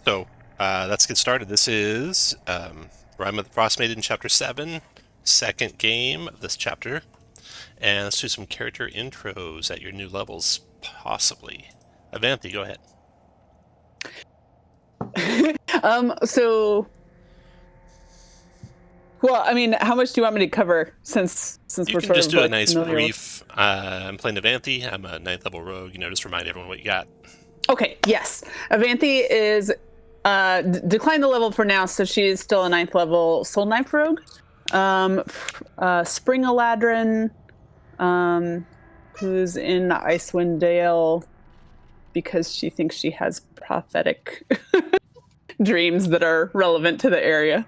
So, let's get started. This is Rime of the Frostmaiden, Chapter 7, second game of this chapter. And let's do some character intros at your new levels, possibly. Avanthi, go ahead. Well, I mean, how much do you want me to cover since You we're can sort just of do a like nice familiar brief. I'm playing Avanthi. I'm a 9th level rogue. Just remind everyone what you got. Okay, yes. Avanthi is decline the level for now, so she is still a 9th level soul knife rogue. Spring Eladrin, who's in Icewind Dale because she thinks she has prophetic dreams that are relevant to the area.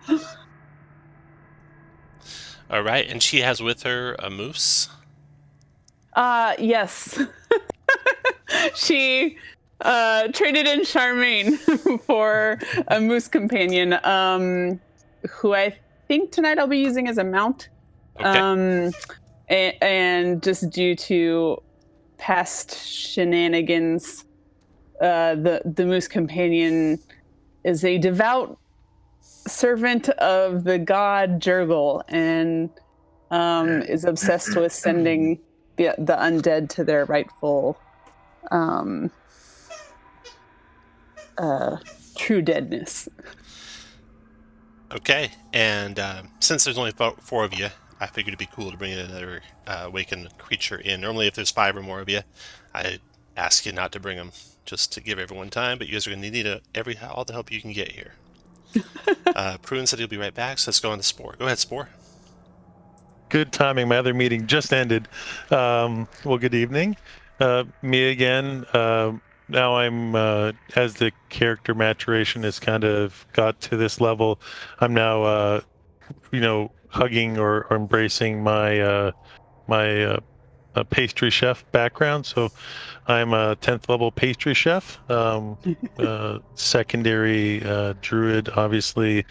All right, and she has with her a moose. Yes. She traded in Charmaine for a moose companion, who I think tonight I'll be using as a mount. Okay. And just due to past shenanigans, the moose companion is a devout servant of the god Jurgle and is obsessed with sending the undead to their rightful true deadness. Okay, and since there's only 4 of you, I figured it'd be cool to bring in another awakened creature in. Normally, if there's 5 or more of you, I ask you not to bring them, just to give everyone time, but you guys are going to need all the help you can get here. Pruin said he'll be right back, so let's go on to Spore. Go ahead, Spore. Good timing. My other meeting just ended. Well, good evening. Me again. Now I'm, as the character maturation has kind of got to this level, I'm now, hugging or embracing my pastry chef background. So I'm a 10th level pastry chef, secondary druid, obviously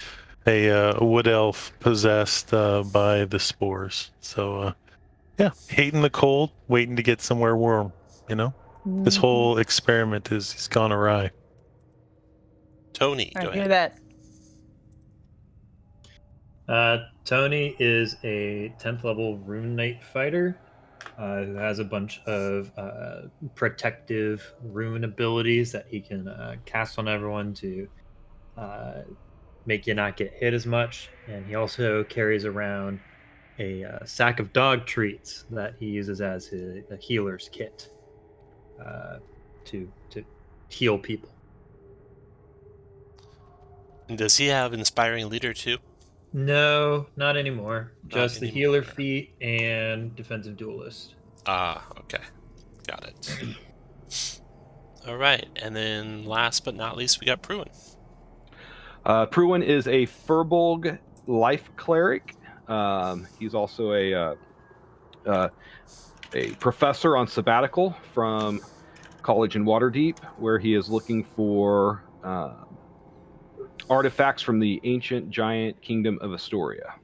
a wood elf possessed by the spores. So yeah, hating the cold, waiting to get somewhere warm. This whole experiment has gone awry. Tony, go I hear ahead. that. Tony is a 10th level rune knight fighter who has a bunch of protective rune abilities that he can cast on everyone to make you not get hit as much. And he also carries around a sack of dog treats that he uses as a healer's kit to heal people. And does he have Inspiring Leader too? No, not anymore. Just the healer anymore. feat and defensive duelist. Okay. Got it. All right, and then last but not least, we got Pruin. Pruin is a Furbolg life cleric. He's also a professor on sabbatical from college in Waterdeep, where he is looking for artifacts from the ancient giant kingdom of Astoria.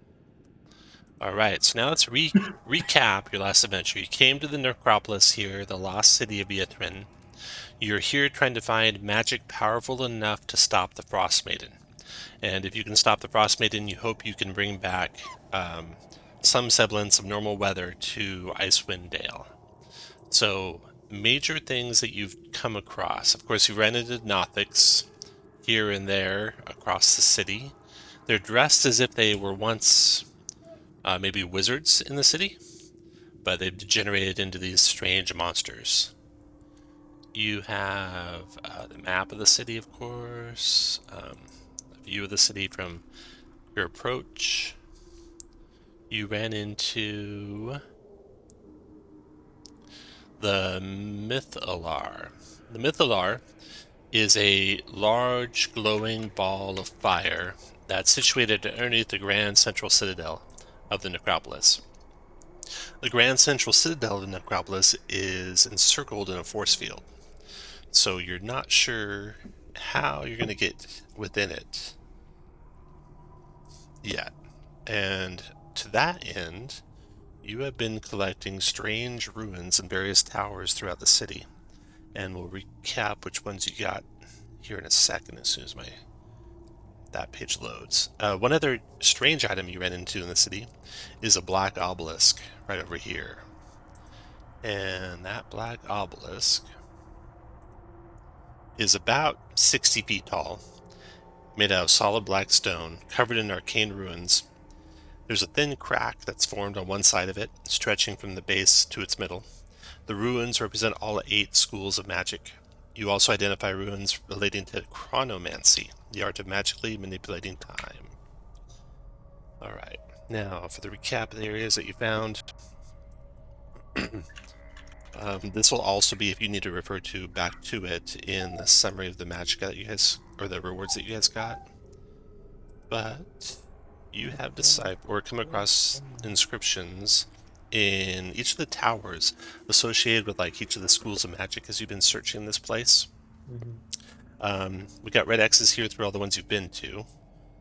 All right, so now let's recap your last adventure. You came to the necropolis here, the lost city of Ythryn. You're here trying to find magic powerful enough to stop the Frostmaiden. And if you can stop the Frostmaiden, you hope you can bring back some semblance of normal weather to Icewind Dale. So, major things that you've come across. Of course, you ran into Nothics here and there across the city. They're dressed as if they were once maybe wizards in the city, but they've degenerated into these strange monsters. You have the map of the city, of course, a view of the city from your approach. You ran into the Mythalar. The Mythalar is a large glowing ball of fire that's situated underneath the Grand Central Citadel of the necropolis. The Grand Central Citadel of the necropolis is encircled in a force field, so you're not sure how you're going to get within it yet. And to that end, you have been collecting strange ruins in various towers throughout the city, and we'll recap which ones you got here in a second as soon as that page loads. One other strange item you ran into in the city is a black obelisk right over here. And that black obelisk is about 60 feet tall, made out of solid black stone, covered in arcane ruins. There's a thin crack that's formed on one side of it, stretching from the base to its middle. The ruins represent all 8 schools of magic. You also identify ruins relating to chronomancy, the art of magically manipulating time. Alright, now for the recap of the areas that you found. This will also be, if you need to refer to back to it, in the summary of the magic that you guys, or the rewards that you guys got. But you have deciphered or come across inscriptions in each of the towers associated with like each of the schools of magic as you've been searching this place. We got red X's here through all the ones you've been to.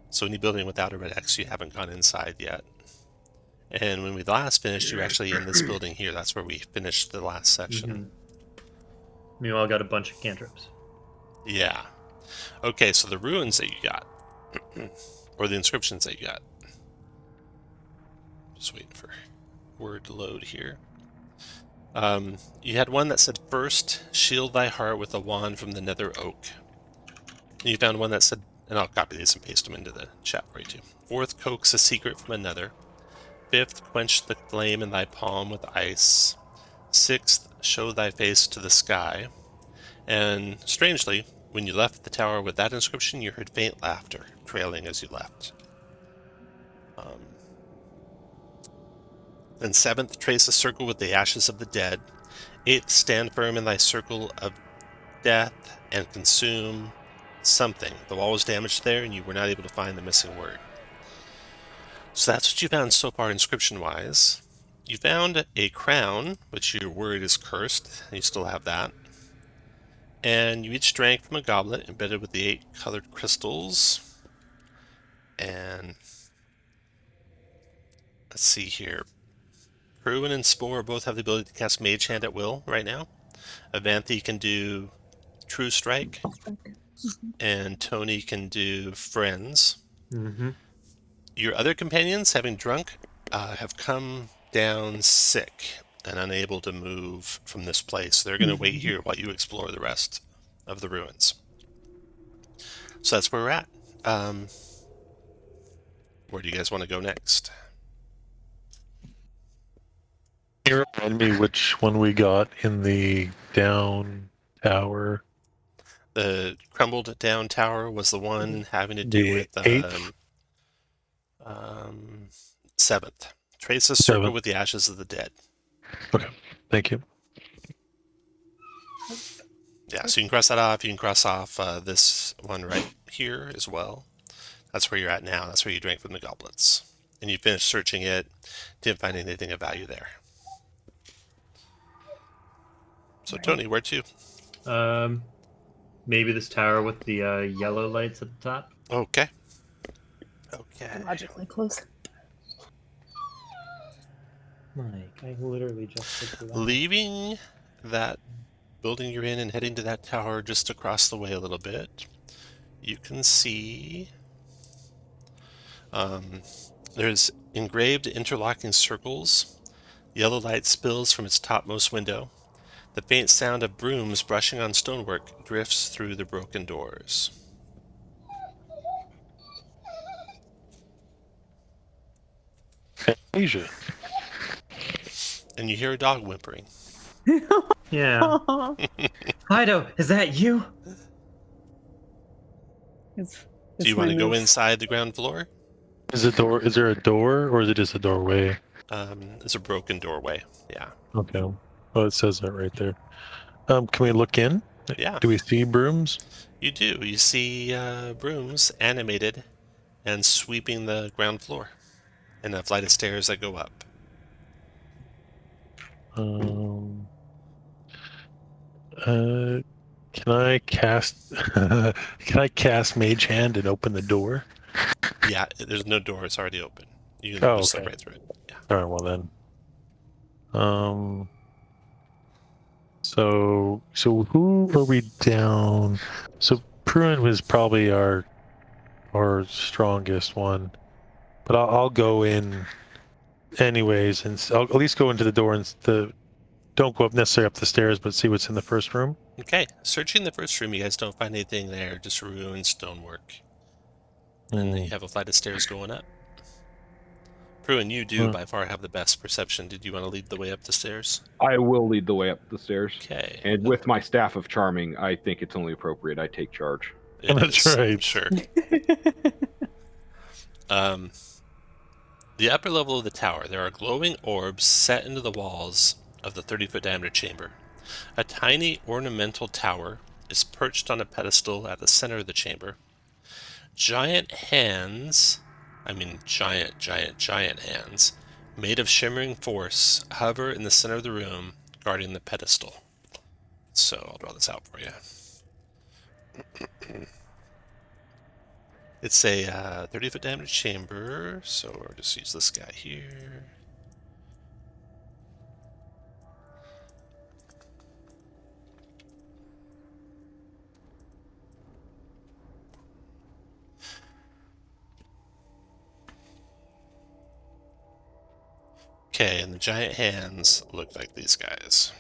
So any building without a red X, you haven't gone inside yet. And when we last finished, you were actually in this building here. That's where we finished the last section. Meanwhile, I got a bunch of cantrips. Yeah. Okay, so the ruins that you got, or the inscriptions that you got. Just waiting for word to load here. You had one that said, "First, shield thy heart with a wand from the Nether Oak." And you found one that said, and I'll copy these and paste them into the chat for you too. "Fourth, coax a secret from another. Fifth, quench the flame in thy palm with ice. Sixth, show thy face to the sky." And strangely, when you left the tower with that inscription, you heard faint laughter trailing as you left. Then seventh, trace a circle with the ashes of the dead. Eighth, stand firm in thy circle of death and consume something. The wall was damaged there and you were not able to find the missing word. So that's what you found so far inscription-wise. You found a crown, which your word is cursed. You still have that. And you each drank from a goblet embedded with the 8 colored crystals. And let's see here. Pruin and Spore both have the ability to cast Mage Hand at will right now. Avanthi can do True Strike. And Tony can do Friends. Your other companions, having drunk, have come down sick and unable to move from this place. They're going to wait here while you explore the rest of the ruins. So that's where we're at. Where do you guys want to go next? Can you remind me which one we got in the down tower? The crumbled down tower was the one having to do with 8th? 7th. Trace a circle 7th. with the ashes of the dead. Okay, thank you. Yeah, so you can cross that off. You can cross off this one right here as well. That's where you're at now. That's where you drank from the goblets. And you finished searching it. Didn't find anything of value there. So Tony, where to? Maybe this tower with the yellow lights at the top. Okay. Okay. Logically close. Mike, I literally just looked at that. Leaving that building you're in and heading to that tower just across the way a little bit, you can see there's engraved interlocking circles. Yellow light spills from its topmost window. The faint sound of brooms brushing on stonework drifts through the broken doors. Asia. And you hear a dog whimpering. Yeah. Fido, is that you? Do you want to go inside the ground floor? Is there a door or is it just a doorway? It's a broken doorway. Yeah. Okay. Oh, it says that right there. Can we look in? Yeah. Do we see brooms? You do. You see brooms animated and sweeping the ground floor, and a flight of stairs that go up. Can I cast? Can I cast Mage Hand and open the door? Yeah, there's no door. It's already open. You can just slip right through it. Yeah. All right. Well then. So who are we down? So Pruin was probably our strongest one, but I'll go in anyways, and I'll at least go into the door and don't go up necessarily up the stairs, but see what's in the first room. Okay, searching the first room, you guys don't find anything there, just ruined stonework. And then you have a flight of stairs going up. Pruin, you do by far have the best perception. Did you want to lead the way up the stairs? I will lead the way up the stairs. Okay. And with my staff of charming, I think it's only appropriate I take charge. That's is, right. I'm sure. The upper level of the tower, there are glowing orbs set into the walls of the 30-foot diameter chamber. A tiny ornamental tower is perched on a pedestal at the center of the chamber. Giant hands, giant hands, made of shimmering force, hover in the center of the room, guarding the pedestal. So I'll draw this out for you. It's a 30-foot diameter chamber, so we'll just use this guy here. Okay, and the giant hands look like these guys.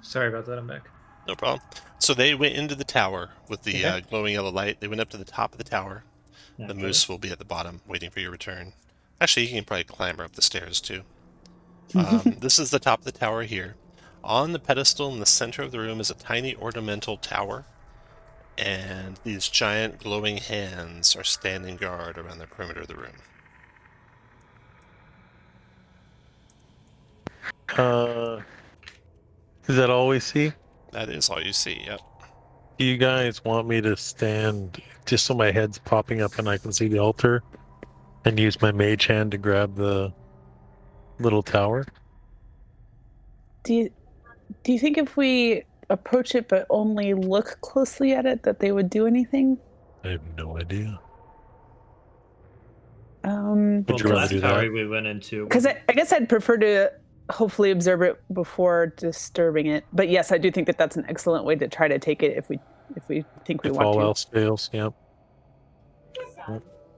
Sorry about that. I'm back. No problem. So they went into the tower with the Okay. glowing yellow light. They went up to the top of the tower. The moose will be at the bottom, waiting for your return. Actually, you can probably clamber up the stairs, too. This is the top of the tower here. On the pedestal in the center of the room is a tiny ornamental tower. And these giant glowing hands are standing guard around the perimeter of the room. Is that all we see? That is all you see, yep. Do you guys want me to stand just so my head's popping up and I can see the altar and use my mage hand to grab the little tower? Do you think if we approach it but only look closely at it that they would do anything? I have no idea. Would you the rather last do tower that? we went into. Because I guess I'd prefer to hopefully observe it before disturbing it. But yes, I do think that that's an excellent way to try to take it if we think we If want all to. else fails, yep.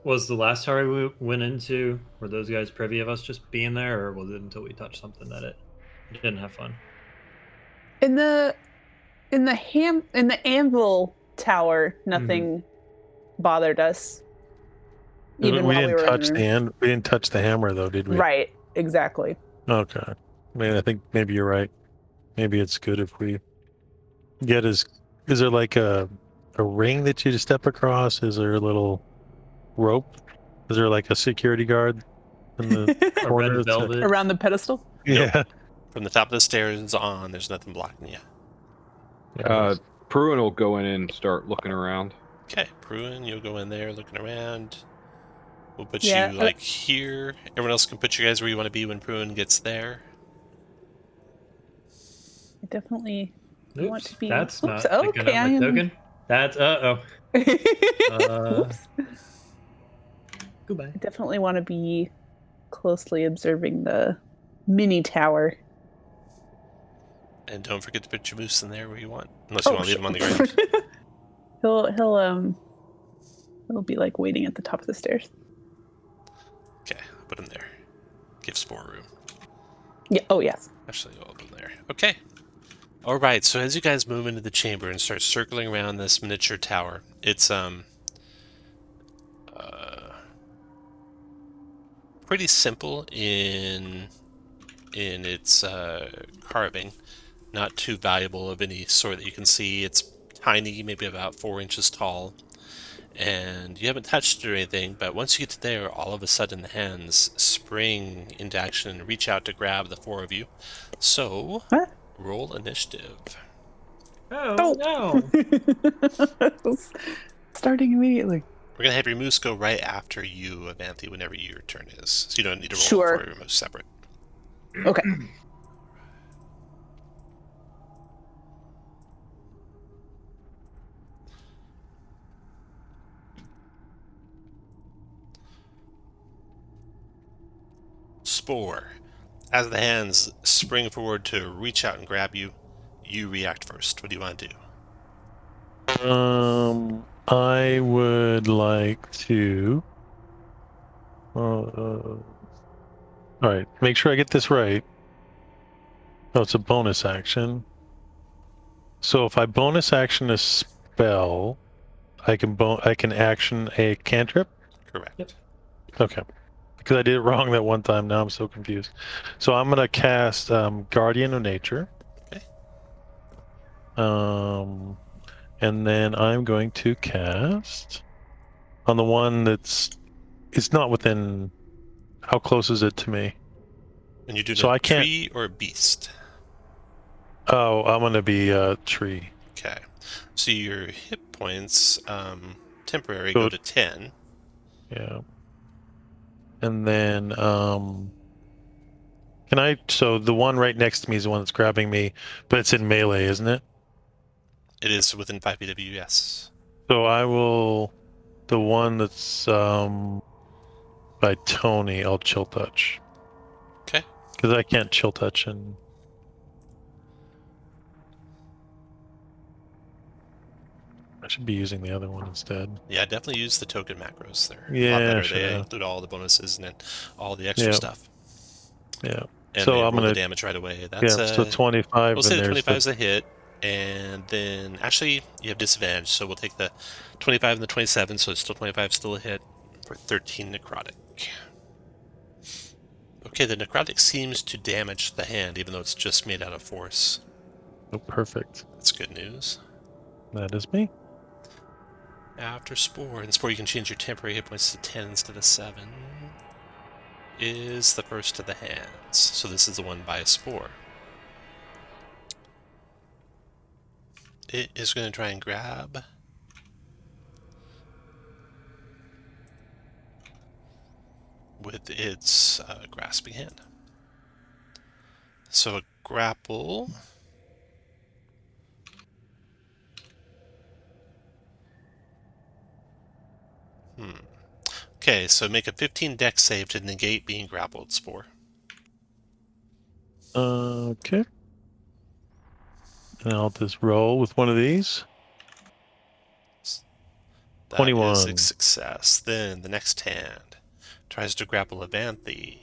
Was the last tower we went into, were those guys privy of us just being there, or was it until we touched something that it didn't have fun? In the anvil tower, nothing bothered us. Even we while didn't we were touch in the hand. We didn't touch the hammer though, did we? Right, exactly. Okay. I mean, I think maybe you're right. Maybe it's good if we get is there like a ring that you just step across? Is there a little rope? Is there like a security guard in the A corner? red velvet. Around the pedestal. Yeah. From the top of the stairs on, there's nothing blocking you. Pruin will go in and start looking around. Okay, Pruin, you'll go in there looking around. We'll put Yeah, you like here. Everyone else can put you guys where you want to be when Pruin gets there. I definitely want to be. That's Oops, not picking okay, up I my am. token. That's Oops. Goodbye. I definitely want to be closely observing the mini tower. And don't forget to put your moose in there where you want, unless you want to leave them on the ground. He'll be like waiting at the top of the stairs. Okay, I'll put him there. Give Spore room. Yeah. Oh yes. Actually, I'll put him there. Okay. All right. So as you guys move into the chamber and start circling around this miniature tower, it's pretty simple in its carving. Not too valuable of any sort that you can see. It's tiny, maybe about 4 inches tall. And you haven't touched it or anything, but once you get to there, all of a sudden the hands spring into action and reach out to grab the 4 of you. So, What? roll initiative. Oh no! Starting immediately. We're going to have your moose go right after you, Avanthe, whenever your turn is. So you don't need to roll Sure. for your moose separate. Okay. Spore. As the hands spring forward to reach out and grab you, you react first. What do you want to do? I would like to. All right, make sure I get this right. Oh, it's a bonus action. So if I bonus action a spell, I can action a cantrip. Correct. Yep. Okay, because I did it wrong that one time. Now I'm so confused. So I'm gonna cast Guardian of Nature. Okay. And then I'm going to cast on the one it's not within. How close is it to me? And you do So a I can't- tree or a beast. Oh, I'm gonna be a tree. Okay. So your hit points, temporary, So- go to 10. Yeah. And then can I? So the one right next to me is the one that's grabbing me, but it's in melee, isn't it? It is within 5 PW, yes. So I will. The one that's by Tony, I'll chill touch. Okay. Because I can't chill touch and. I should be using the other one instead. Yeah, definitely use the token macros there. A lot Yeah, better. sure. They include all the bonuses and then all the extra Yeah. stuff. Yeah. And So they I'm roll the gonna- damage right away. That's Yeah. So 25. we'll say and the there's 25 is a hit, and then actually you have disadvantage, so we'll take the 25 and the 27, so it's still 25, still a hit for 13 necrotic. Okay, the necrotic seems to damage the hand, even though it's just made out of force. Oh, perfect. That's good news. That is me. After Spore, and Spore you can change your temporary hit points to 10 instead of 7, is the first of the hands. So this is the one by Spore. It is going to try and grab with its grasping hand. So a grapple. Okay, so make a 15 dex save to negate being grappled, Spore. Okay. And I'll just roll with one of these. That 21. is a success. Then the next hand tries to grapple Avanthe.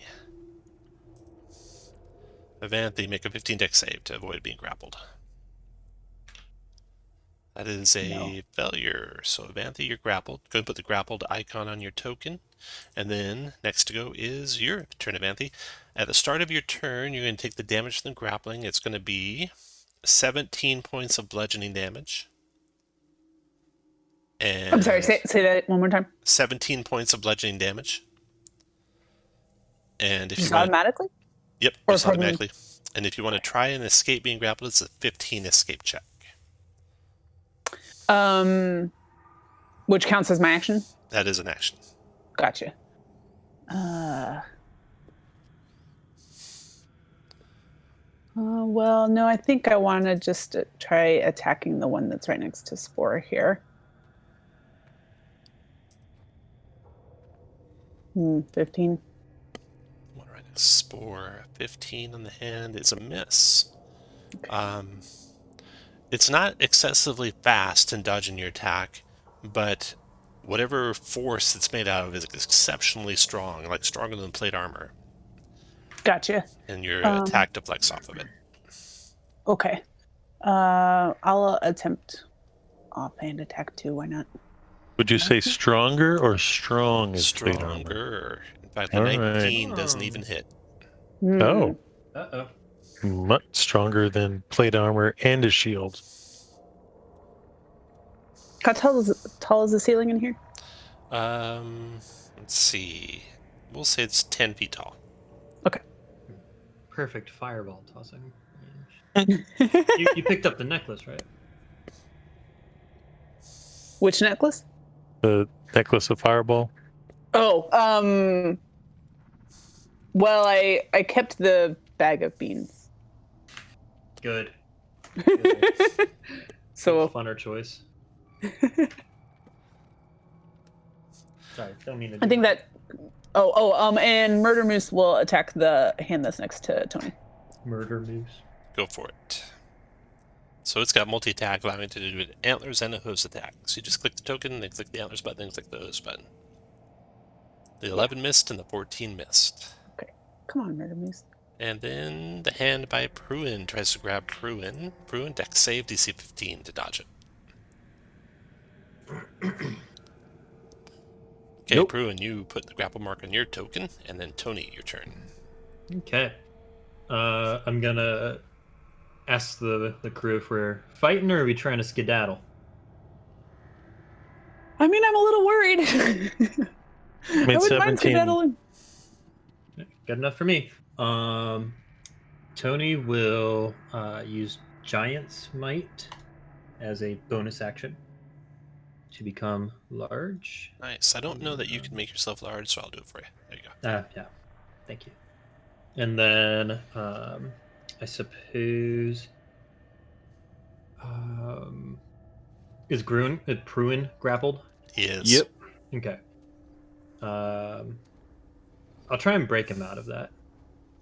Avanthe, make a 15 dex save to avoid being grappled. That is a failure. So Avanthe, you're grappled. Go and put the grappled icon on your token. And then next to go is your turn, Avanthe. At the start of your turn, you're going to take the damage from the grappling. It's going to be 17 points of bludgeoning damage. And I'm sorry, say that one more time. 17 points of bludgeoning damage. And if Just you want, automatically? yep, or just from- automatically. And if you want to try and escape being grappled, it's a 15 escape check. Which counts as my action? That is an action. Gotcha. Well, no, I think I want to just try attacking the one that's right next to Spore here. 15. One right next to Spore. 15 on the hand is a miss. It's not excessively fast in dodging your attack, but whatever force it's made out of is exceptionally strong, like stronger than plate armor, Gotcha. and your attack deflects off of it. Okay. I'll attempt offhand attack too. Why not? Would you say stronger or strong as plate armor? Stronger. In fact, the All right. 19 doesn't even hit. Oh, Uh-oh. much stronger than plate armor and a shield. How tall is the ceiling in here? Let's see. We'll say it's 10 feet tall. Okay. Perfect fireball tossing. You picked up the necklace, right? Which necklace? The necklace of fireball. Oh, well, I kept the bag of beans. Good. So Funner choice. Sorry, don't mean to. I think that And Murder Moose will attack the hand that's next to Tony. Murder moose. Go for it. So it's got multi-attack, allowing it to do an antlers and a hose attack. So you just click the token, then click the antlers button, then click the hose button. The 11 missed and the 14 missed. Okay, come on, Murder Moose. And then the hand by Pruin tries to grab Pruin. Pruin, dex save, DC 15 to dodge it. Okay, Nope. Pruin, you put the grapple mark on your token, and then Tony, your turn. Okay. I'm gonna ask the crew if we're fighting or are we trying to skedaddle? I mean, I'm a little worried. I mean, wouldn't mind 17. skedaddling. Good enough for me. Tony will use Giant's Might as a bonus action to become large. Nice. I don't know that you can make yourself large, so I'll do it for you. There you go. Yeah. Thank you. And then I suppose is Pruin grappled? He is. Yep. Okay. I'll try and break him out of that.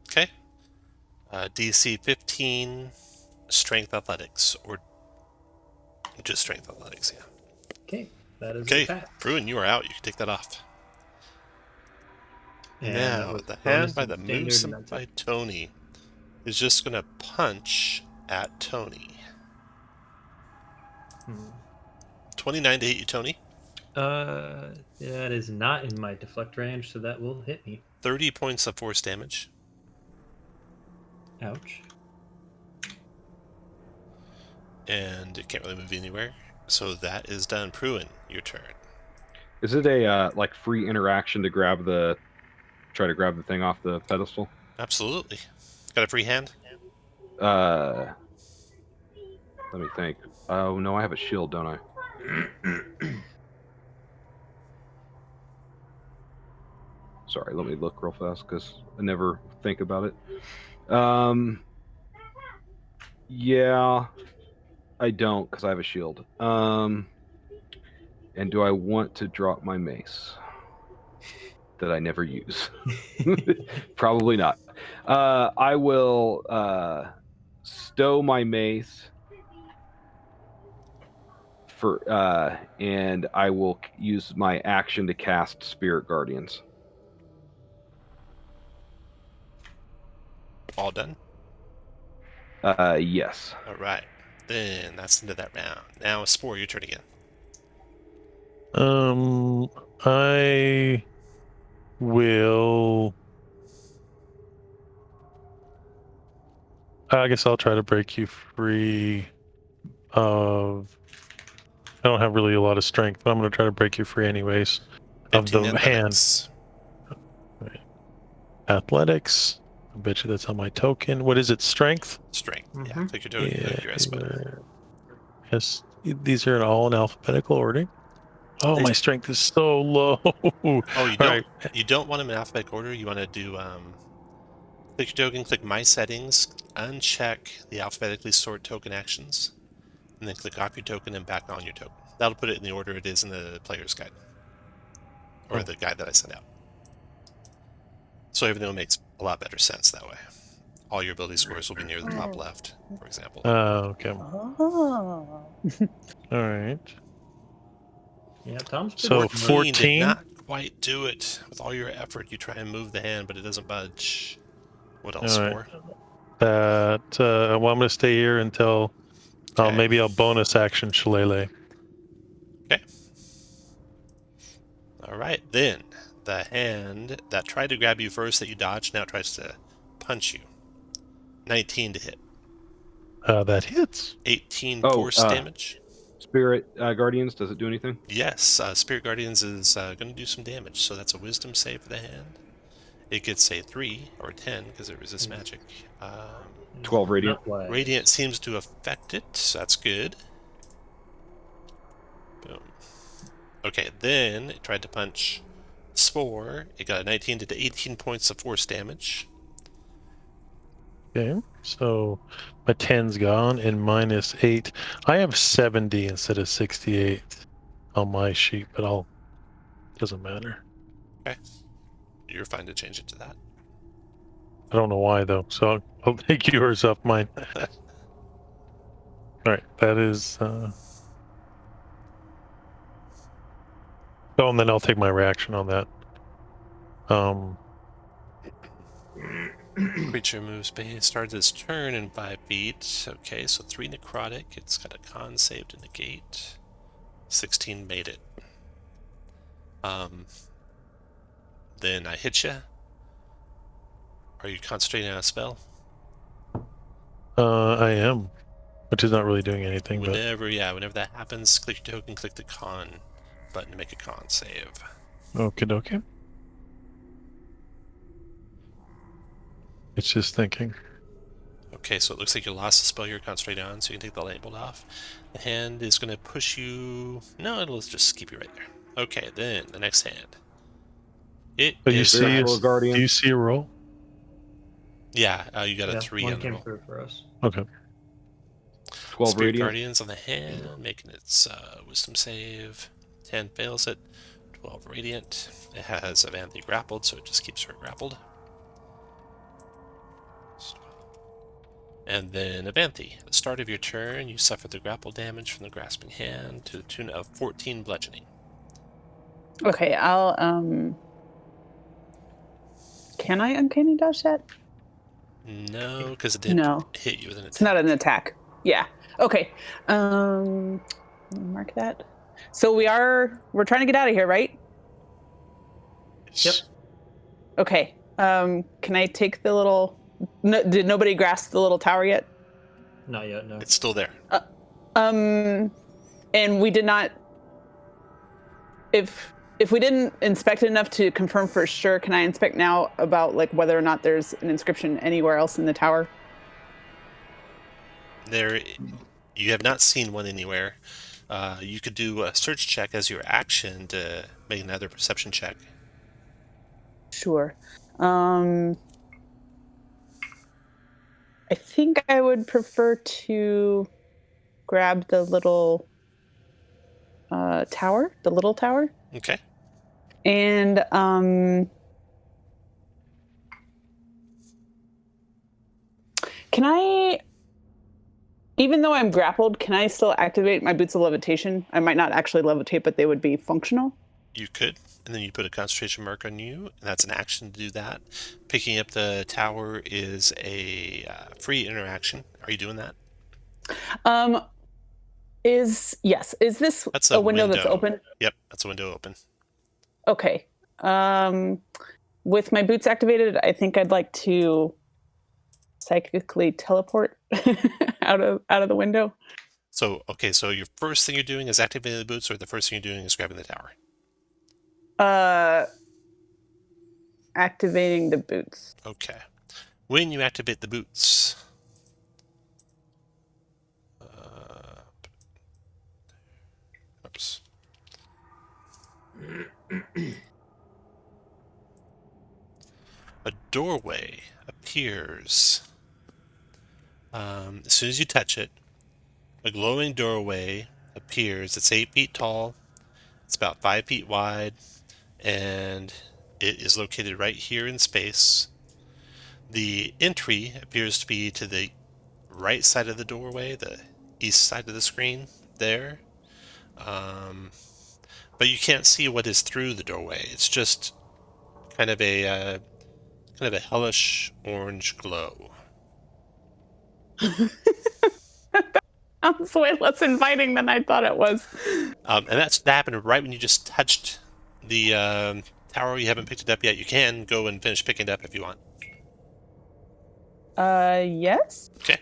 Okay. DC 15, Strength Athletics, or just Strength Athletics, yeah. Okay, that is Okay, a pass. Pruin, you are out. You can take that off. And that Now, was the bonus hand by and the standard moose and and that's by it. Tony is just going to punch at Tony. 29 to hit you, Tony. That is not in my deflect range, so that will hit me. 30 points of force damage. Ouch. And it can't really move anywhere. So that is done. Pruin, your turn. Is it a like free interaction to try to grab the thing off the pedestal? Absolutely. Got a free hand? Let me think. Oh no, I have a shield, don't I? Sorry, let me look real fast because I never think about it. Yeah, I don't because I have a shield. And do I want to drop my mace that I never use? Probably not. I will stow my mace and I will use my action to cast Spirit Guardians. All done? Yes. All right. Then that's the end of that round. Now, Spore, your turn again. I will. I guess I'll try to break you free of. I don't have really a lot of strength, but I'm going to try to break you free anyways. Of the 15 hand. athletics. Athletics. I bet you that's on my token. What is it? Strength? Strength. Yeah, Mhm. click your token, click your S button. Yes. These are all in alphabetical order. Oh, They- my strength is so low. Oh, you All don't. right. You don't want them in alphabetical order. You want to do click your token, click My Settings, uncheck the alphabetically stored token actions, and then click off your token and back on your token. That'll put it in the order it is in the player's guide, or the guide that I sent out. So everything makes a lot better sense that way. All your ability scores will be near the top left, for example. Okay. Oh. All right. Yeah, Tom's been So working on it. 14 did 14? not quite do it. With all your effort, you try and move the hand, but it doesn't budge. What else All right. for? Well, I'm going to stay here until Okay. maybe I'll bonus action Shillelagh. Okay. All right, then the hand that tried to grab you first that you dodged now tries to punch you. 19 to hit. That hits. 18 Oh, force damage. Spirit Guardians, does it do anything? Yes, Spirit Guardians is going to do some damage, so that's a Wisdom save for the hand. It gets a 3 or 10 because it resists magic. 12 radiant. Not wise. Radiant seems to affect it, so that's good. Boom. Okay, then it tried to punch Spore. It got a 19 to 18 points of force damage. Okay. So my 10's gone and -8. I have 70 instead of 68 on my sheet, but doesn't matter. Okay. You're fine to change it to that. I don't know why though, so I'll take yours off mine. All right, that is. Oh, and then I'll take my reaction on that. Creature moves base, starts its turn in 5 feet. Okay, so 3 necrotic. It's got a con save to negate. 16 made it. Then I hit you. Are you concentrating on a spell? I am, which is not really doing anything. Whenever that happens, click your token, click the con button to make a con save. Okay. It's just thinking. Okay, so it looks like you lost the spell you're concentrating on, so you can take the label off. The hand is going to push you... No, it'll just keep you right there. Okay, then the next hand. But you is... see, Guardian. do you see a roll? Yeah, you got a 3 one on the came roll. through for us. Okay. 12 Spirit radiant. Guardians on the hand, making its wisdom save. 10 fails it. 12 radiant. It has Avanthe grappled, so it just keeps her grappled. And then Avanthe, at the start of your turn, you suffer the grapple damage from the grasping hand to the tune of 14 bludgeoning. Okay, I'll can I uncanny dodge that? No, because it didn't No. hit you with an attack. It's not an attack. Yeah. Okay. Mark that. So we're trying to get out of here, right? Yep. Okay. Can I take the little... No, did nobody grasp the little tower yet? Not yet, no. It's still there. And we did not... If we didn't inspect it enough to confirm for sure, can I inspect now about like whether or not there's an inscription anywhere else in the tower? You have not seen one anywhere. You could do a search check as your action to make another perception check. Sure. I think I would prefer to grab the little tower, the little tower. Okay. And can I, even though I'm grappled, can I still activate my boots of levitation? I might not actually levitate, but they would be functional. You could, and then you put a concentration mark on you, and that's an action to do that. Picking up the tower is a free interaction. Are you doing that? Is this That's a window that's open? Yep, that's a window open. Okay. With my boots activated, I think I'd like to psychically teleport out of the window. So, okay, so your first thing you're doing is activating the boots, or the first thing you're doing is grabbing the tower? Activating the boots. Okay. When you activate the boots... oops. A doorway appears. As soon as you touch it, a glowing doorway appears. It's 8 feet tall. It's about 5 feet wide, and it is located right here in space. The entry appears to be to the right side of the doorway, the east side of the screen there. But you can't see what is through the doorway. It's just kind of a hellish orange glow. Sounds way less inviting than I thought it was. And that happened right when you just touched the tower. You haven't picked it up yet. You can go and finish picking it up if you want. Yes. Okay.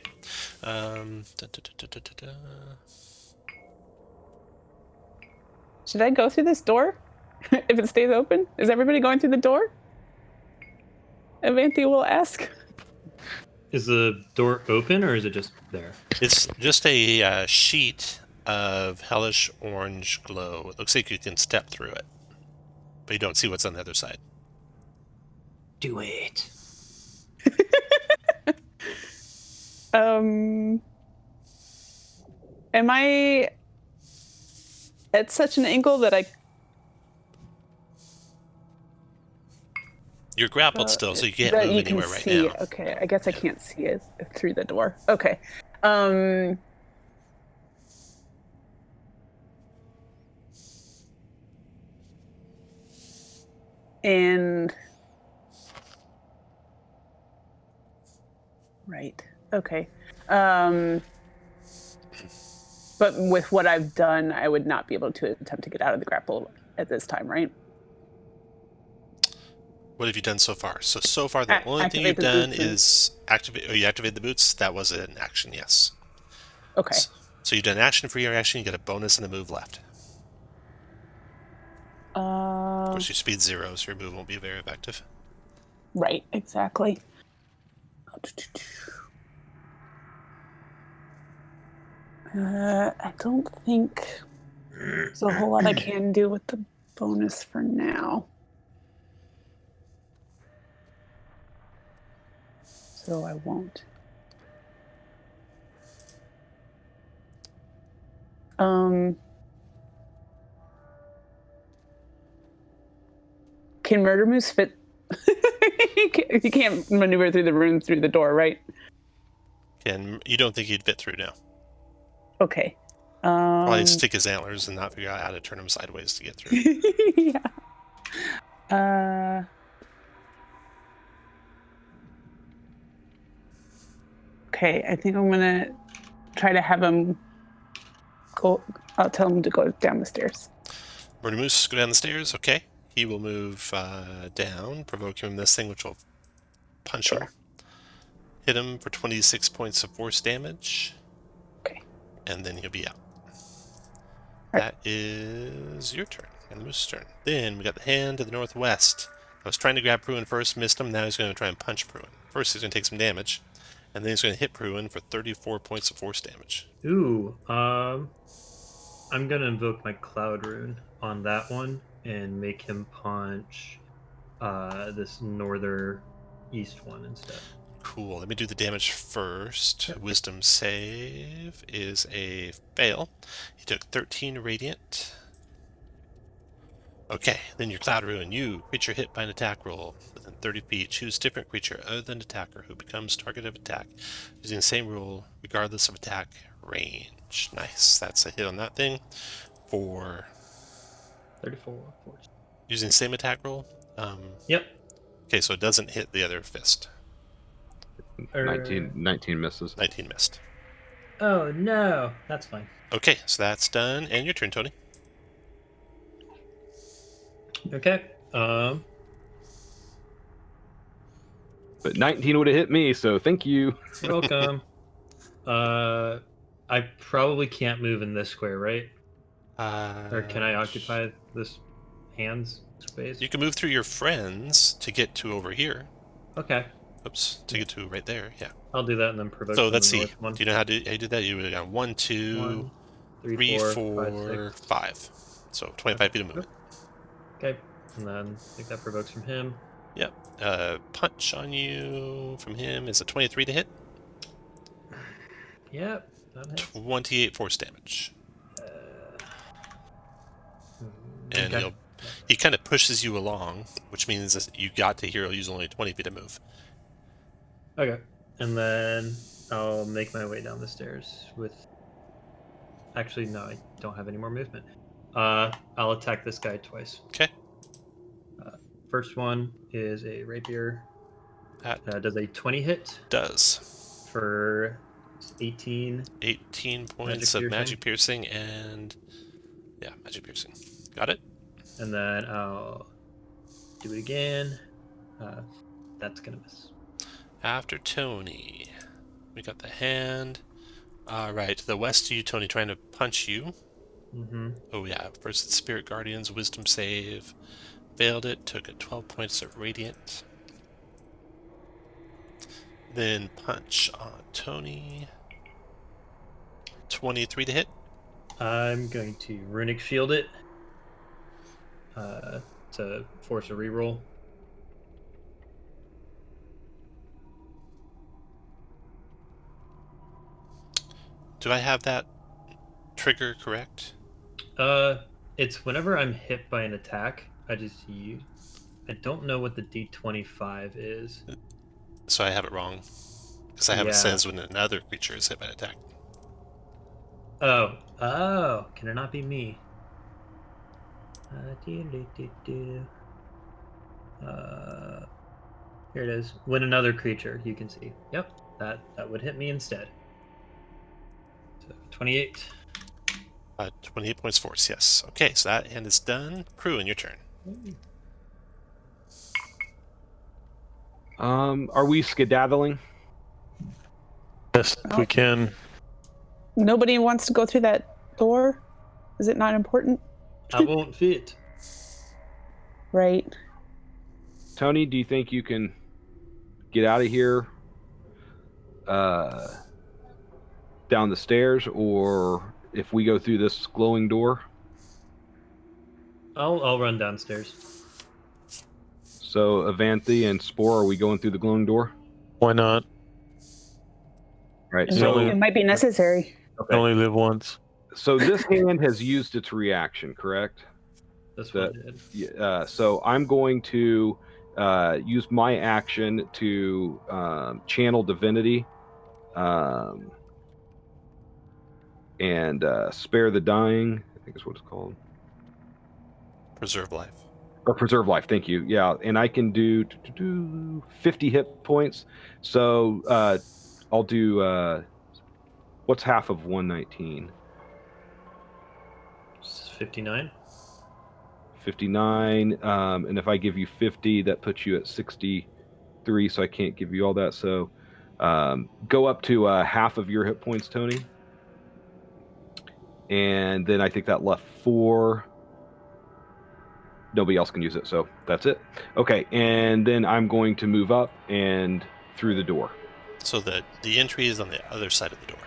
Should I go through this door? If it stays open? Is everybody going through the door? Avanthe will ask. Is the door open or is it just there? It's just a sheet of hellish orange glow. It looks like you can step through it, but you don't see what's on the other side. Do it. Am I at such an angle that You're grappled still, so you can't that move you can anywhere right see. now. Okay, I guess I can't see it through the door. Okay. And right. Okay. But with what I've done, I would not be able to attempt to get out of the grapple at this time, right? What have you done so far? So far, the only thing Activate you've the done boots and- is activate. Oh, you activate the boots. That was an action, yes. Okay. So you've done action for your action. You get a bonus and a move left. Of course, your speed's 0, so your move won't be very effective. Right. Exactly. I don't think there's a whole lot I can do with the bonus for now. So I won't. Can Murder Moose fit? You can't maneuver through the room through the door, right? And you don't think he'd fit through now. Okay. Probably stick his antlers and not figure out how to turn him sideways to get through. Yeah. Okay, I think I'm gonna try to have him go. I'll tell him to go down the stairs. Murder Moose, go down the stairs. Okay. He will move down, provoke him this thing, which will punch him. Hit him for 26 points of force damage. Okay. And then he'll be out. Right. That is your turn, and the moose's turn. Then we got the hand to the northwest. I was trying to grab Pruin first, missed him. Now he's going to try and punch Pruin. First, he's going to take some damage, and then he's going to hit Pruin for 34 points of force damage. Ooh, I'm gonna invoke my Cloud Rune on that one and make him punch this northern east one instead. Cool. Let me do the damage first. Yep. Wisdom save is a fail. He took 13 radiant. Okay, then your Cloud Rune. You, creature hit by an attack roll within 30 feet. Choose different creature other than attacker who becomes target of attack using the same rule regardless of attack range. Nice. That's a hit on that thing for 34 force. using the same attack roll. Yep. Okay, so it doesn't hit the other fist. 19 misses. 19 missed. Oh no, that's fine. Okay, so that's done. And your turn, Tony. Okay. But 19 would have hit me, so thank you. You're welcome. I probably can't move in this square, right? Or can I occupy this hand's space? You can move through your friends to get to over here. Okay. Oops, to get to right there. Yeah. I'll do that and then provoke. So from let's the see. north one. Do you know how you did that? You would have gone 1, 2, 1, 3, 4, 4, 5, 6. 5. So 25 feet of movement. Okay. And then I think that provokes from him. Yep. Punch on you from him is a 23 to hit. Yep. That hits. 28 force damage. And okay. he kind of pushes you along, which means that you got to here. He'll use only 20 feet to move. Okay. And then I'll make my way down the stairs with... Actually, no, I don't have any more movement. I'll attack this guy twice. Okay. First one is a rapier. That Does a 20 hit does. for 18. 18 points of magic piercing and... Yeah, magic piercing. Got it? And then I'll do it again. That's going to miss. After Tony, we got the hand. Right, to the west of you, Tony, trying to punch you. Mm-hmm. Oh yeah, first it's Spirit Guardians, Wisdom save. Failed it, took it 12 points of Radiant. Then punch on Tony. 23 to hit. I'm going to Runic Shield it to force a reroll. Do I have that trigger correct? It's whenever I'm hit by an attack, I just use. I don't know what the D25 is. So I have it wrong. Because I have it Yeah. says when another creature is hit by an attack. Oh, can it not be me? Here it is. When another creature, you can see. Yep, that would hit me instead. So 28. 28 points force, yes. Okay, so that hand is done. Pruin, your turn. Are we skedaddling? Yes, if we can. Nobody wants to go through that door? Is it not important? I won't fit. Right. Tony, do you think you can get out of here down the stairs, or if we go through this glowing door? I'll run downstairs. So, Avanthi and Spore, are we going through the glowing door? Why not? Right. It, So, might, it might be necessary. You only live once. so this hand has used its reaction, correct? This one did. So I'm going to use my action to channel divinity and spare the dying, I think is what it's called. Preserve life. Or preserve life, thank you. Yeah, and I can do 50 hit points. So I'll do, what's half of 119? 59. 59, and if I give you 50, that puts you at 63, so I can't give you all that. So go up to half of your hit points, Tony. And then I think that left 4. Nobody else can use it, so that's it. Okay, and then I'm going to move up and through the door. So the entry is on the other side of the door.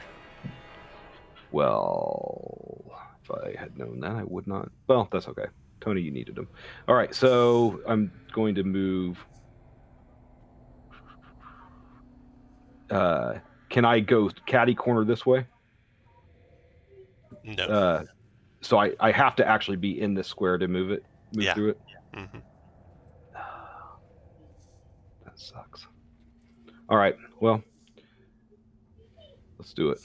Well, if I had known that, I would not. Well, that's okay. Tony, you needed him. All right, so I'm going to move. Can I go catty corner this way? No. So I have to actually be in this square to move through it? Mm-hmm. That sucks. All right, well, let's do it.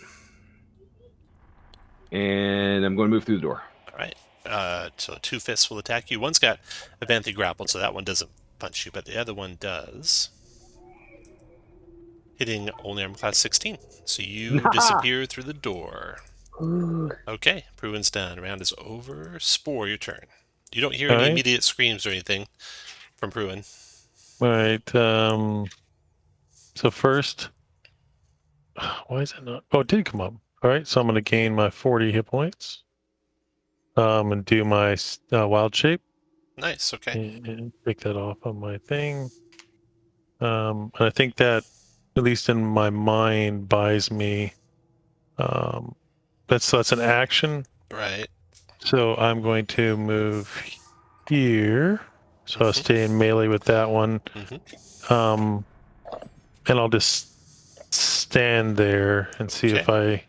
And I'm going to move through the door. All right. So 2 fists will attack you. One's got Avanthi grappled, so that one doesn't punch you, but the other one does. Hitting only armor class 16. So you disappear through the door. Ooh. Okay, Pruin's done. Round is over. Spore, your turn. You don't hear any immediate screams or anything from Pruin. All right. So first, why is it not? Oh, it did come up. All right. So I'm going to gain my 40 hit points. And do my wild shape. Nice. Okay. And take that off of my thing. And I think that, at least in my mind, buys me. That's an action. Right. So I'm going to move here. So I'll stay in melee with that one. And I'll just stand there and see if I...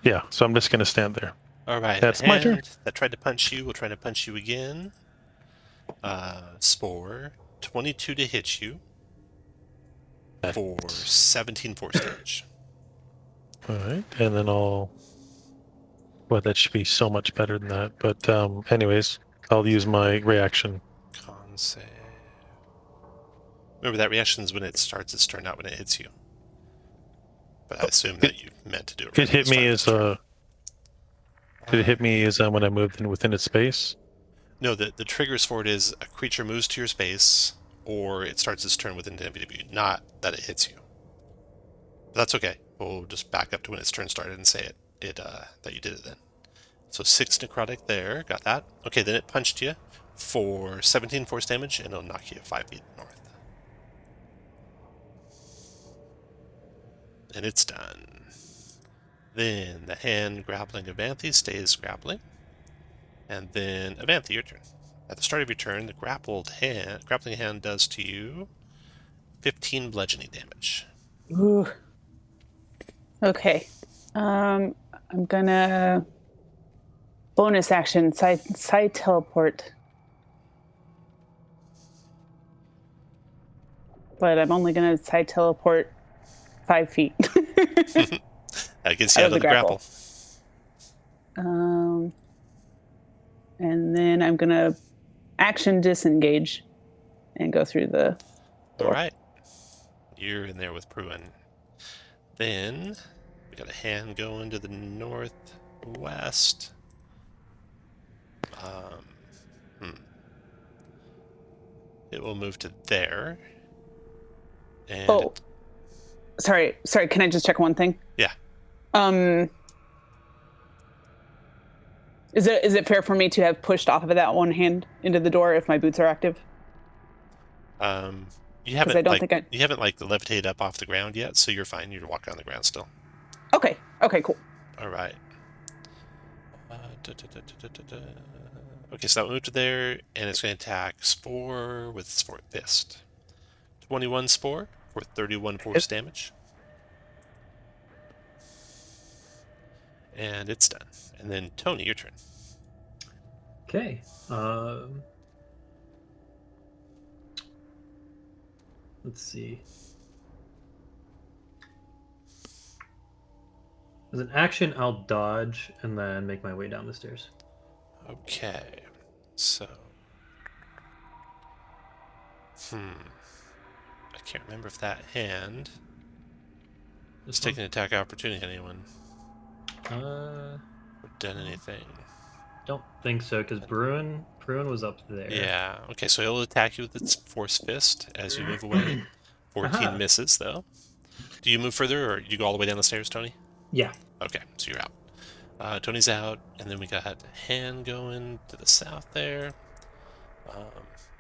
Yeah, so I'm just going to stand there. All right. That's my turn. That tried to punch you will try to punch you again. Spore, 22 to hit you for 17 force damage. All right, and then I'll... Well, that should be so much better than that. But anyways, I'll use my reaction. Con save. Remember, that reaction is when it starts its turn, not when it hits you. But I assume that you meant to do it. It hit me as a... Did it hit me as when I moved in within its space? No, the triggers for it is a creature moves to your space, or it starts its turn within NVW, not that it hits you. But that's okay. We'll just back up to when its turn started and say that you did it then. So 6 necrotic there, got that. Okay, then it punched you for 17 force damage, and it'll knock you 5 feet north. And it's done. Then the hand grappling Avanthi stays grappling. And then Avanthi, your turn. At the start of your turn, the grappling hand does to you 15 bludgeoning damage. Ooh. Okay. I'm gonna bonus action side teleport but I'm only going to side teleport 5 feet. That gets you out of the grapple. And then I'm going to action disengage and go through the door. All right. You're in there with Pruin. Then we got a hand going to the northwest. It will move to there. And Oh, sorry. Can I just check one thing? Yeah. Is it fair for me to have pushed off of that one hand into the door if my boots are active? You haven't I don't think you haven't levitated up off the ground yet, so you're fine. You're walking on the ground still. Okay, cool. All right. Okay, so that moved to there, and it's going to attack Spore with its fourth fist. 21 Spore for 31 force damage. And it's done. And then Tony, your turn. Okay. Let's see. As an action, I'll dodge and then make my way down the stairs. Okay. So. I can't remember if that hand is taking an attack opportunity on anyone. Or done anything. Don't think so, because Bruin was up there. Yeah. Okay, so it'll attack you with its force fist as you move away. 14 misses, though. Do you move further, or you go all the way down the stairs, Tony? Yeah. Okay, so you're out. Tony's out, and then we got a hand going to the south there.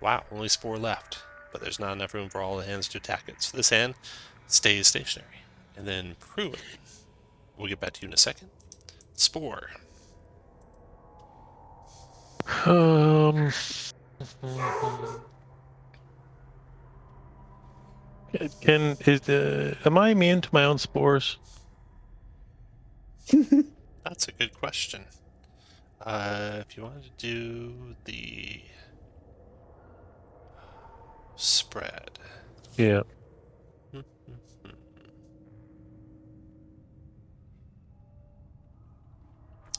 Wow, only Spore left, but there's not enough room for all the hands to attack it. So this hand stays stationary. And then Pruin. We'll get back to you in a second. Spore. Am I immune to my own spores? That's a good question. If you wanted to do the spread. Yeah.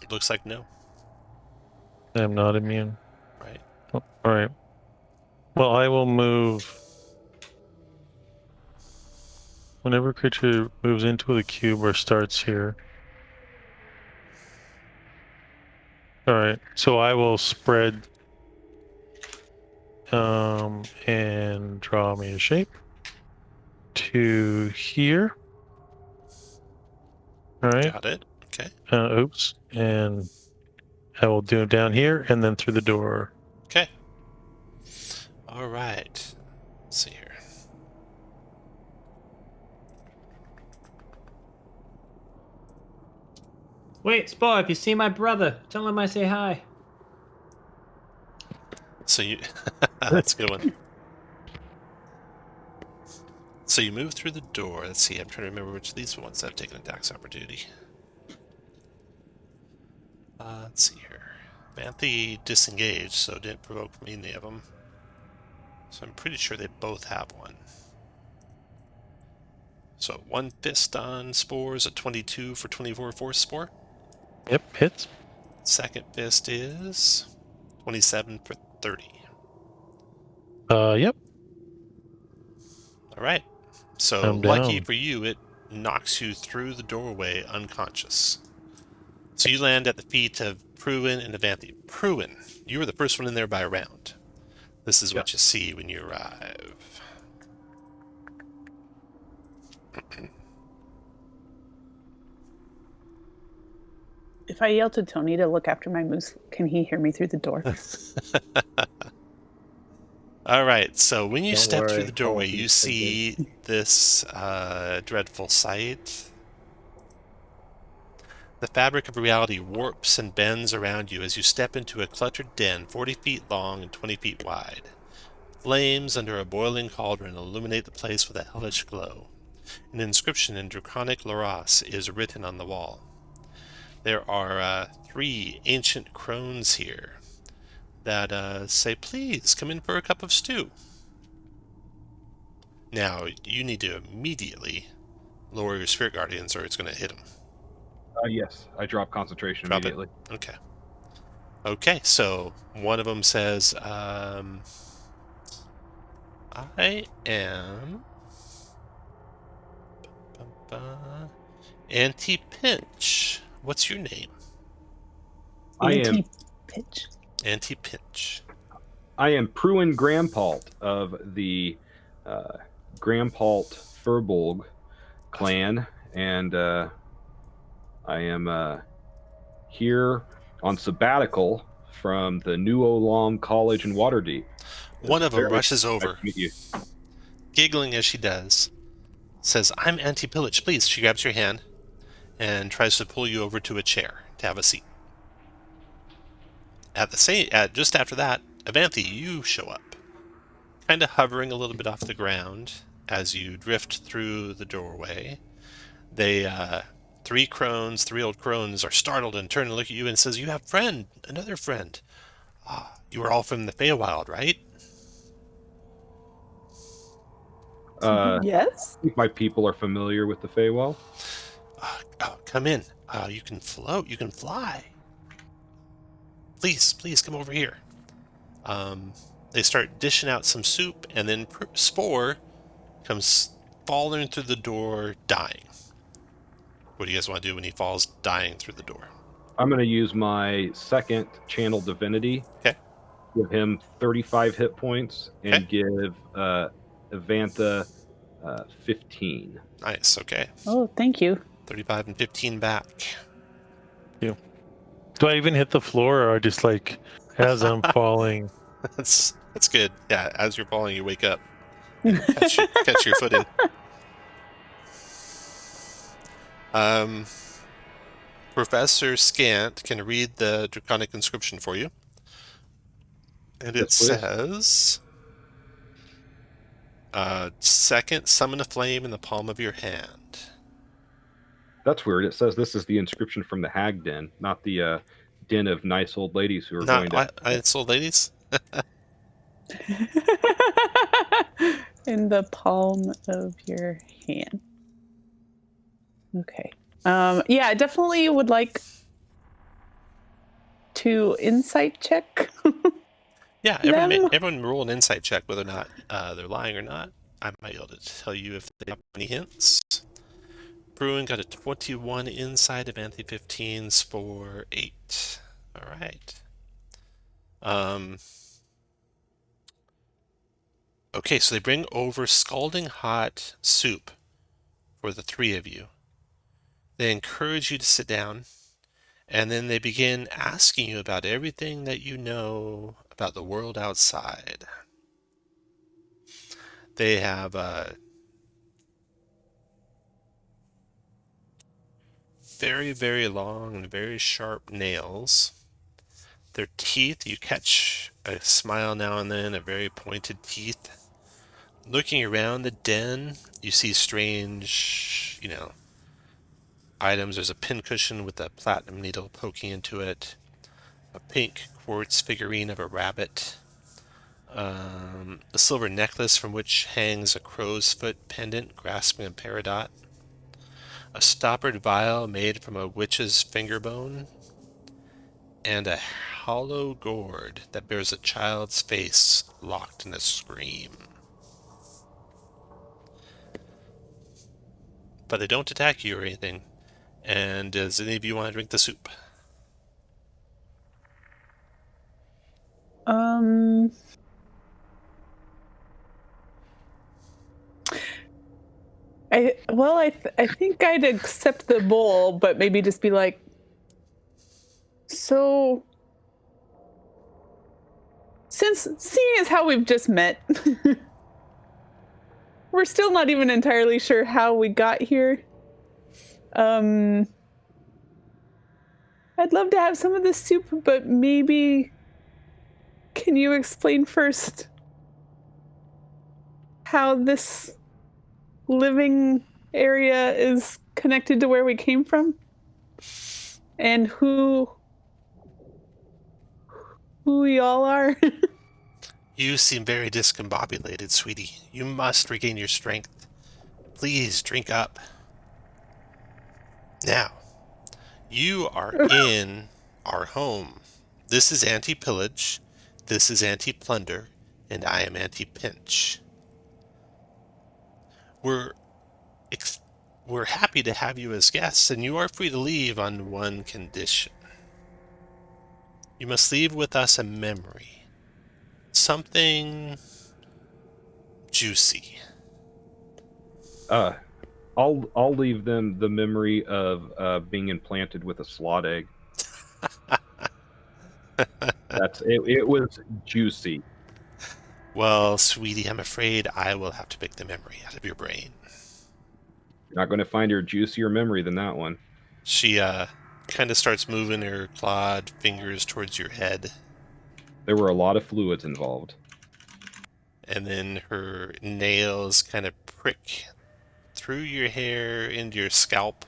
It looks like no. I'm not immune. Right. Oh, all right. Well, I will move. Whenever a creature moves into the cube or starts here. Alright, so I will spread and draw me a shape to here. Alright. Got it. Okay. Oops. And I will do it down here and then through the door. Okay. All right. Let's see here. Wait, Spore, if you see my brother, tell him I say hi. So you... That's a good one. So you move through the door. Let's see. I'm trying to remember which of these ones have taken a Dax opportunity. Let's see here. Manthe disengaged, so didn't provoke from any of them. So I'm pretty sure they both have one. So one fist on Spores, a 22 for 24 force Spore. Yep, hits. Second fist is 27 for 30. Yep. All right. So I'm lucky down. for you, it knocks you through the doorway unconscious. So you land at the feet of Pruin and Avanthe. Pruin, you were the first one in there by a round. This is what you see when you arrive. If I yell to Tony to look after my moose, can he hear me through the door? All right, so when you Don't step through worry, the doorway, I'll be you see this dreadful sight. The fabric of reality warps and bends around you as you step into a cluttered den 40 feet long and 20 feet wide. Flames under a boiling cauldron illuminate the place with a hellish glow. An inscription in Draconic Loras is written on the wall. There are 3 ancient crones here that say, "Please come in for a cup of stew." Now, you need to immediately lower your spirit guardians or it's going to hit them. Yes, I drop concentration Drop immediately. it. Okay. Okay, so one of them says, I am Anti-Pinch. What's your name? I am Anti-pitch. Anti-Pinch. I am Pruin Grampalt of the Grampalt Furbolg clan, and I am here on sabbatical from the New Olam College in Waterdeep. One of them Very rushes nice over, to meet you. giggling as she does, says, I'm Anti-Pillage, please. She grabs your hand and tries to pull you over to a chair to have a seat. Just after that, Avanthi, you show up, kind of hovering a little bit off the ground as you drift through the doorway. They, three old crones, are startled and turn and look at you and says, you have another friend. You are all from the Feywild, right? Yes. I think my people are familiar with the Feywild. Come in. You can float. You can fly. Please come over here. They start dishing out some soup, and then Spore comes falling through the door, dying. What do you guys want to do when he falls dying through the door? I'm going to use my second channel divinity. Okay. Give him 35 hit points and give Avantha 15. Nice. Okay. Oh, thank you. 35 and 15 back. Do I even hit the floor, or just like as I'm falling? That's good. Yeah. As you're falling, you wake up. And catch your footing. Professor Scant can read the Draconic Inscription for you. And it says, second, summon a flame in the palm of your hand. That's weird. It says this is the inscription from the Hag Den, not the den of nice old ladies who are going to... Nice old ladies? In the palm of your hand. Okay. Yeah, I definitely would like to insight check. Yeah, everyone roll an insight check whether or not they're lying or not. I might be able to tell you if they have any hints. Bruin got a 21 inside, of Anthi 15, Spore 8. All right. Okay, so they bring over scalding hot soup for the three of you. They encourage you to sit down, and then they begin asking you about everything that you know about the world outside. They have very, very long and very sharp nails. Their teeth, you catch a smile now and then, a very pointed teeth. Looking around the den, you see strange, items. There's a pincushion with a platinum needle poking into it. A pink quartz figurine of a rabbit. A silver necklace from which hangs a crow's foot pendant grasping a peridot. A stoppered vial made from a witch's finger bone. And a hollow gourd that bears a child's face locked in a scream. But they don't attack you or anything. And does any of you want to drink the soup? I think I'd accept the bowl, but maybe just be like, so seeing as how we've just met, we're still not even entirely sure how we got here. I'd love to have some of this soup, but maybe can you explain first how this living area is connected to where we came from? And who we all are? You seem very discombobulated, sweetie. You must regain your strength. Please drink up. Now, you are in our home. This is anti-pillage, this is anti-plunder, and I am anti-pinch. We're happy to have you as guests, and you are free to leave on one condition. You must leave with us a memory. Something juicy. I'll leave them the memory of being implanted with a slot egg. That's it. It was juicy. Well, sweetie, I'm afraid I will have to pick the memory out of your brain. You're not going to find your juicier memory than that one. She kind of starts moving her clawed fingers towards your head, There were a lot of fluids involved. and then her nails kind of prick through your hair into your scalp.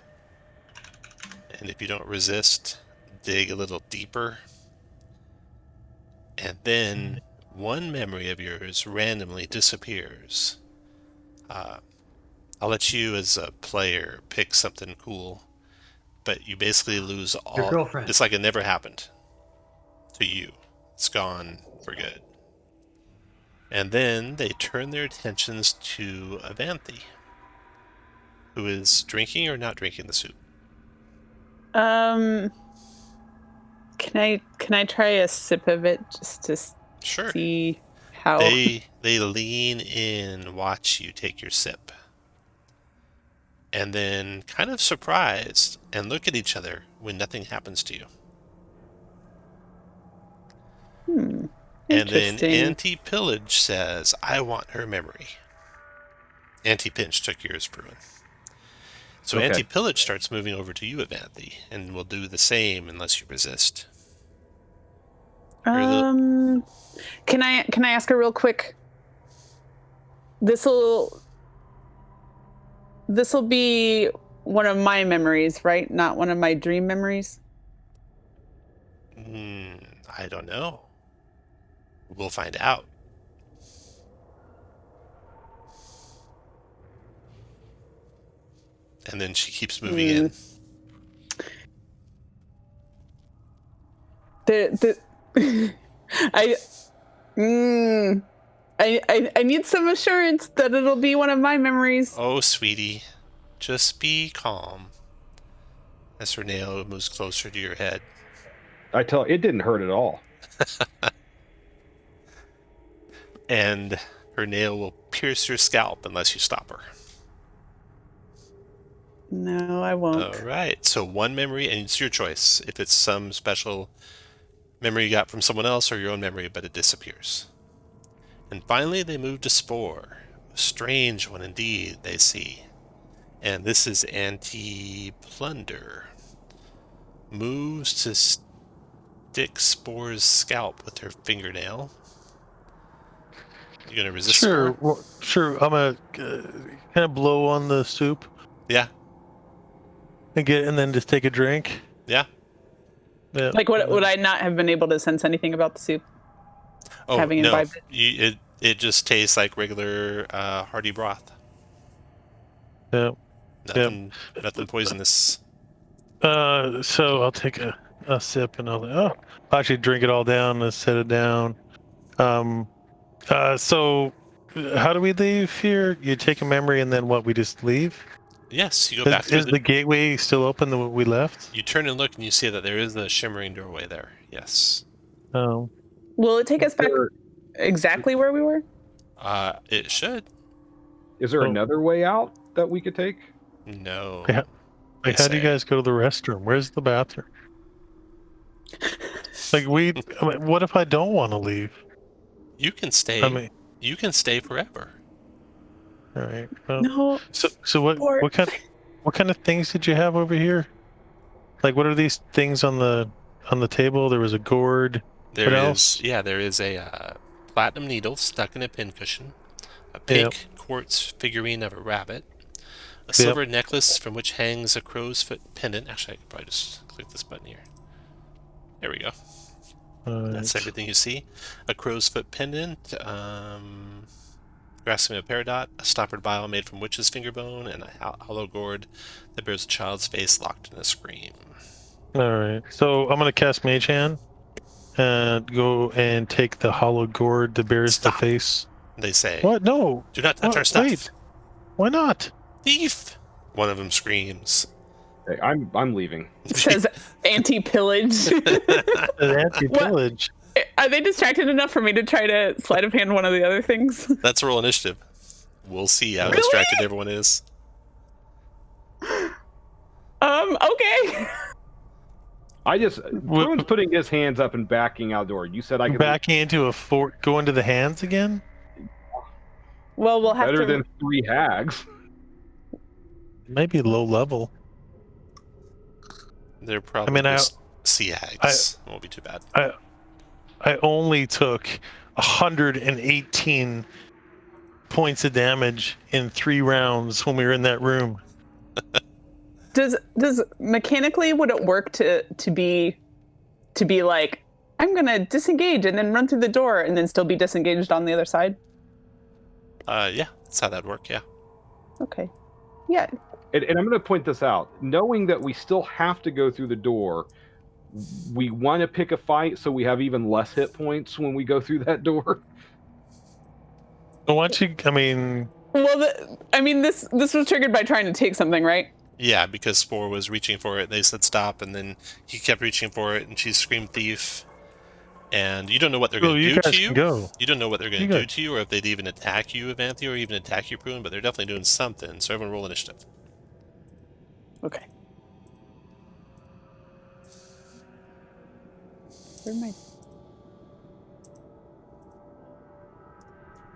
And if you don't resist, dig a little deeper. And then one memory of yours randomly disappears. I'll let you as a player pick something cool, but you basically lose all. Your girlfriend. It's like it never happened to you. It's gone for good. And then they turn their attentions to Avanthi, who is drinking or not drinking the soup. Can I try a sip of it just to Sure. see how? They lean in, watch you take your sip, and then kind of surprised and look at each other when nothing happens to you. And then Interesting. Anti-Pillage says, I want her memory. Anti-Pinch took yours, Bruin. So Okay. Anti-Pillage starts moving over to you, Avanthi, and will do the same unless you resist. Can I ask her real quick? This'll be one of my memories, right? Not one of my dream memories. I don't know. We'll find out. And then she keeps moving in. I need some assurance that it'll be one of my memories. Oh, sweetie, just be calm. As her nail moves closer to your head. I tell you, it didn't hurt at all. And her nail will pierce your scalp unless you stop her. No, I won't. All right, so one memory, and it's your choice. If it's some special memory you got from someone else or your own memory, but it disappears. And finally, they move to Spore. A strange one indeed, they see. And this is Anti-Plunder. Moves to stick Spore's scalp with her fingernail. You gonna resist? Sure, Spore? well, sure. I'm gonna kind of blow on the soup Yeah, and then just take a drink. yeah. Yeah. Like, would I not have been able to sense anything about the soup? Oh, Having no. imbibed It just tastes like regular hearty broth. Yeah. Nothing poisonous. So I'll take a sip and I'll actually drink it all down and set it down. So how do we leave here? You take a memory and then what? We just leave? Yes, you go back through Is the gateway still open that we left? You turn and look and you see that there is a shimmering doorway there. Yes. Oh. Will it take us back exactly where we were? It should. Is there another way out that we could take? No. Yeah. Like, how do you guys go to the restroom? Where's the bathroom? Like what if I don't want to leave? You can stay. You can stay forever. All right. Well, No. So what kind of things did you have over here? Like, what are these things on the table? There was a gourd. There What is else? there is a platinum needle stuck in a pincushion, a pink quartz figurine of a rabbit, a silver necklace from which hangs a crow's foot pendant. Actually, I could probably just click this button here. There we go. That's everything you see. A crow's foot pendant, grasping a peridot, a stoppered vial made from witch's fingerbone, and a hollow gourd that bears a child's face locked in a scream. Alright, so I'm going to cast Mage Hand and go and take the hollow gourd that bears Stop. the face. They say, What? No. "Do not touch What? our stuff." Wait. Why not? Thief! One of them screams. Hey, I'm leaving. It says anti-pillage. Anti-pillage. Are they distracted enough for me to try to sleight of hand one of the other things? Let's roll initiative. We'll see how Really? distracted everyone is. Okay. Bruin's putting his hands up and backing out door. You said I could Backing into a fort, go into the hands again? Well, we'll have better to. than 3 hags. Maybe low level. They're probably I- just sea hags. It won't be too bad. I only took 118 points of damage in 3 rounds when we were in that room. Does mechanically would it work to be like, I'm gonna disengage and then run through the door and then still be disengaged on the other side? Yeah, that's how that'd work, yeah. Okay. Yeah. And I'm going to point this out. Knowing that we still have to go through the door, we want to pick a fight so we have even less hit points when we go through that door. But once you, I mean, Well, this was triggered by trying to take something, right? Yeah, because Spore was reaching for it. They said stop, and then he kept reaching for it, and she screamed thief. And you don't know what they're going to do to you. Go. You don't know what they're going to do to you, or if they'd even attack you, Avanthi, or even attack you, Bruin, but they're definitely doing something. So everyone roll initiative. Okay. Where am I?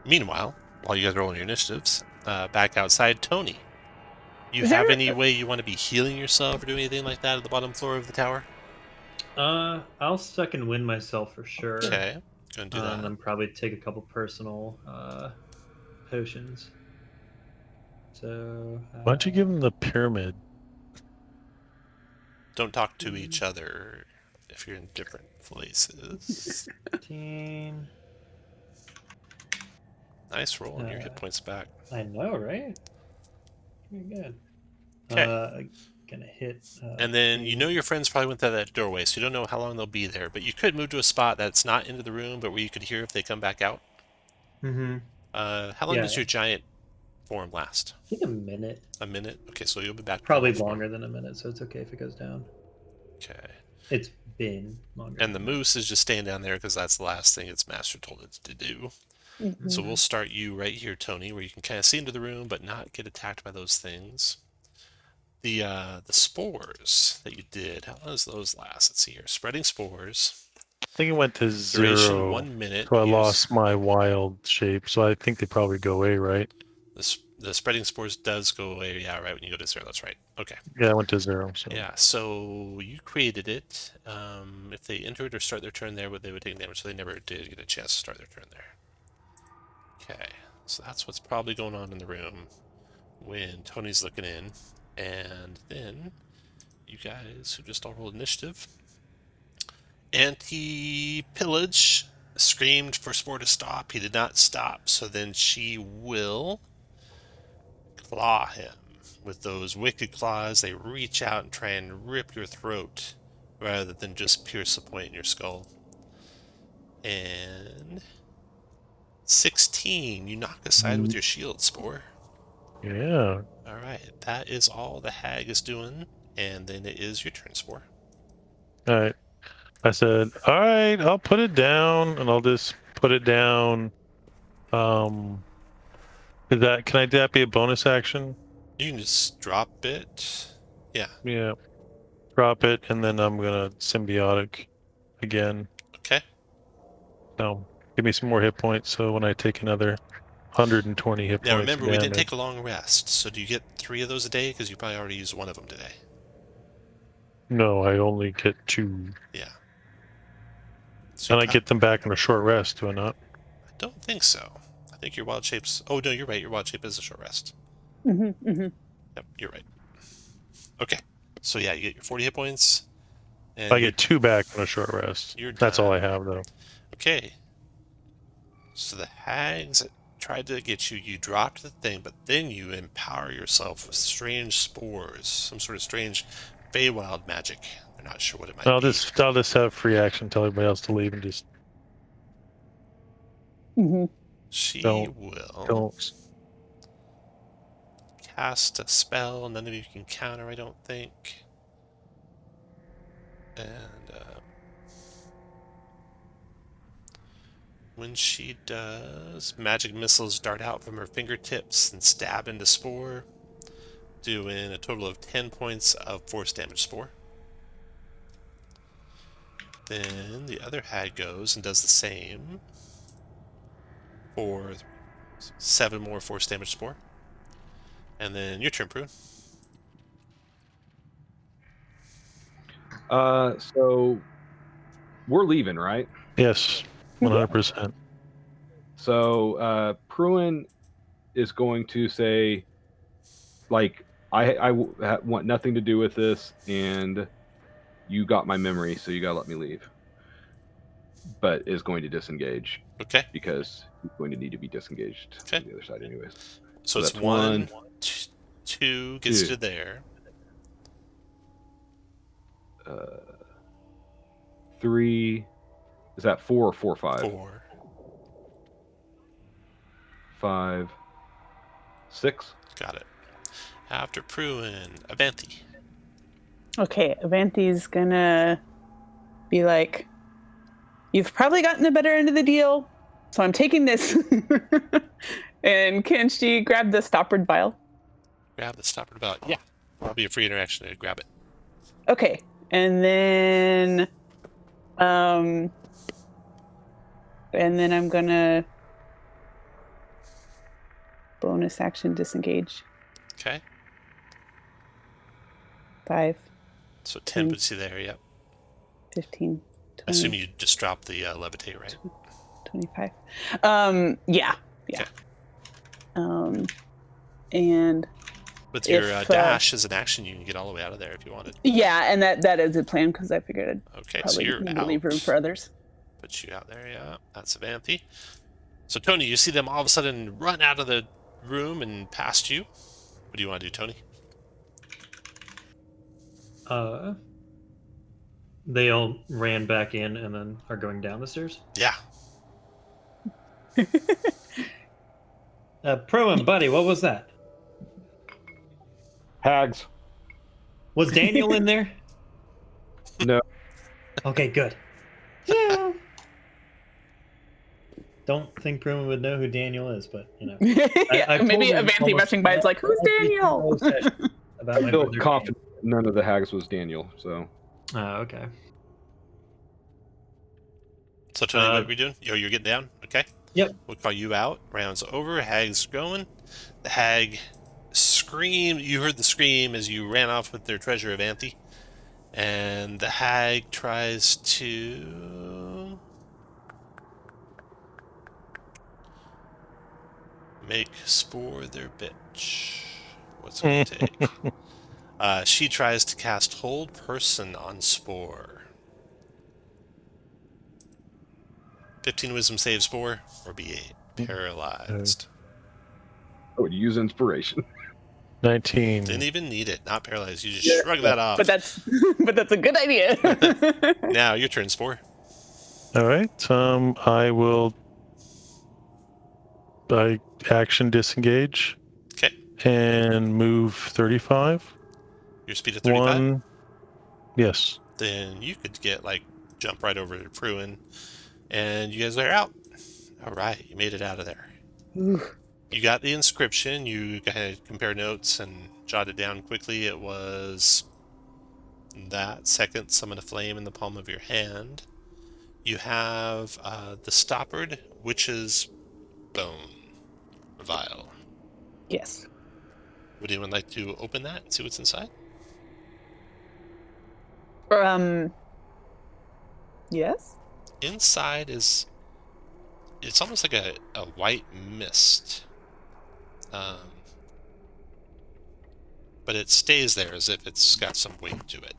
Meanwhile, while you guys are rolling your initiatives, back outside, Tony. You Is have there- any way you want to be healing yourself or doing anything like that at the bottom floor of the tower? I'll second win myself for sure. Okay, go and do that. And then probably take a couple personal potions. So. Why don't you give them the pyramid? Don't talk to each other if you're in different places. 15. Nice roll, and your hit points back. I know, right? Pretty good. 'Kay. Gonna hit. And then you know your friends probably went through that doorway, so you don't know how long they'll be there. But you could move to a spot that's not into the room, but where you could hear if they come back out. Mm-hmm. How long does your giant form last? I think a minute. A minute? Okay, so you'll be back. Probably longer than a minute, so it's okay if it goes down. Okay. It's been longer. And the moose is just staying down there because that's the last thing its master told it to do. Mm-hmm. So we'll start you right here, Tony, where you can kind of see into the room but not get attacked by those things. The spores that you did, how does those last? Let's see here. Spreading spores. I think it went to Duration 0. 1 minute. So I lost my wild shape. So I think they probably go away, right? The spreading spores does go away. Yeah, right. When you go to 0, that's right. Okay. Yeah, I went to 0. So. Yeah. So you created it. If they enter it or start their turn there, they would take damage. So they never did get a chance to start their turn there. Okay. So that's what's probably going on in the room when Tony's looking in. And then you guys who just all rolled initiative. Anti-pillage screamed for Spore to stop. He did not stop. So then she will claw him with those wicked claws. They reach out and try and rip your throat rather than just pierce a point in your skull. And 16, you knock aside with your shield, Spore. Yeah. All right, that is all the hag is doing, and then it is your turn, Spore. All right. I said, all right, I'll put it down, and I'll just put it down. Can that be a bonus action? You can just drop it. Yeah. Yeah. Drop it, and then I'm gonna symbiotic again. Okay. So give me some more hit points. So when I take another 120 hit Now points. remember, we didn't damage. take a long rest, so do you get 3 of those a day? Because you probably already used 1 of them today. No, I only get 2, Yeah. So and I get them back in a short rest. Do I not? I don't think so. I think your wild shape's... Oh, no, you're right. Your wild shape is a short rest. Mm-hmm, mm-hmm. Yep, you're right. Okay. So yeah, you get your 40 hit points. And I get 2 back on a short rest. You're That's all I done. have, though. Okay. So the hags tried to get you. You dropped the thing, but then you empower yourself with strange spores, some sort of strange Feywild magic. They're not sure what it might I'll be. just have free action, tell everybody else to leave, and just She don't cast a spell. None of you can counter, I don't think. And when she does, magic missiles dart out from her fingertips and stab into Spore, doing a total of 10 points of force damage Spore. Then the other hag goes and does the same for 7 more force damage Spore. And then your turn, Prune. So we're leaving, right? Yes, 100%. So Pruin is going to say, like, I want nothing to do with this, and you got my memory, so you gotta let me leave. But is going to disengage. Okay. Because he's going to need to be disengaged Okay. on the other side anyways. So it's that's 1, 1, 2 gets 2. to there. 3. Is that 4 or 4, 5? 4. 5. 6. Got it. After Pruin, Avanthi. Okay, Avanti's gonna be like, you've probably gotten the better end of the deal, so I'm taking this. And can she grab the stoppered vial? Grab the stopper belt. Yeah. That'll be a free interaction to grab it. Okay, and then I'm gonna bonus action disengage. Okay. 5, So 10 puts you there, yep. 15, 20, I assume you just dropped the levitate, right? 25. Yeah. Okay. And With your if, dash as an action, you can get all the way out of there if you wanted. yeah, and that is a plan because I figured I'd Okay, so probably you're need to out. leave room for others. Put you out there, yeah. That's Avanthi. So Tony, you see them all of a sudden run out of the room and past you. What do you want to do, Tony? They all ran back in and then are going down the stairs. Yeah. Pro and Buddy, what was that? Hags. Was Daniel in there? No. Okay, good. Yeah. Don't think Pruma would know who Daniel is, but you know. Yeah, maybe Avanti rushing by is like, who's Daniel? About I feel confident none of the hags was Daniel, so. Okay. So Tony, what are we doing? You're getting down? Okay. Yep. We'll call you out. Rounds over. Hag's going. The hag screamed. You heard the scream as you ran off with their treasure, Avanthi. And the hag tries to make Spore their bitch. What's it going to take? She tries to cast Hold Person on Spore. 15 wisdom save Spore, or be paralyzed. I would use inspiration. 19. Didn't even need it. Not paralyzed. You just shrug that off. But that's a good idea. Now your turn, Spore. All right. I will by action disengage. Okay. And move 35. Your speed of 35. 1. Yes. Then you could get jump right over to Pruin, and you guys are out. All right, you made it out of there. You got the inscription. You kind of compare notes and jot it down quickly. It was that second summon a flame in the palm of your hand. You have the stoppered witch's bone vial. Yes. Would anyone like to open that and see what's inside? Yes. Inside it's almost like a white mist. But it stays there as if it's got some weight to it.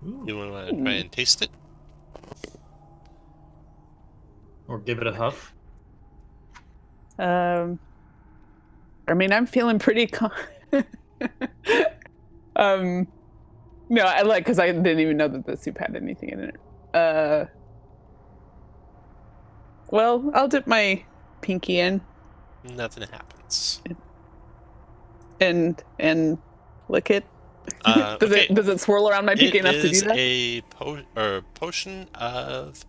Ooh. You want to try and taste it? Or give it a huff. I mean, I'm feeling pretty. No, I like because I didn't even know that the soup had anything in it. Well, I'll dip my pinky in Nothing happens. and lick it. Okay. Does it swirl around my pinky It enough to do is that? a potion of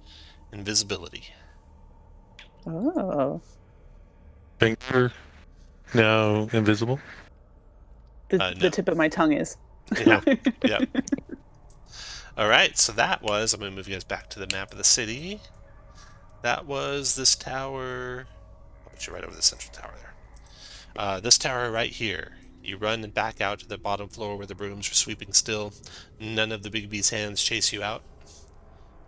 invisibility. Oh, Finger now invisible. the No. tip of my tongue is. Yeah. Yep. All right. So that was. I'm gonna move you guys back to the map of the city. That was this tower. I'll put you right over the central tower there. This tower right here. You run and back out to the bottom floor where the brooms are sweeping still. None of the Big B's hands chase you out.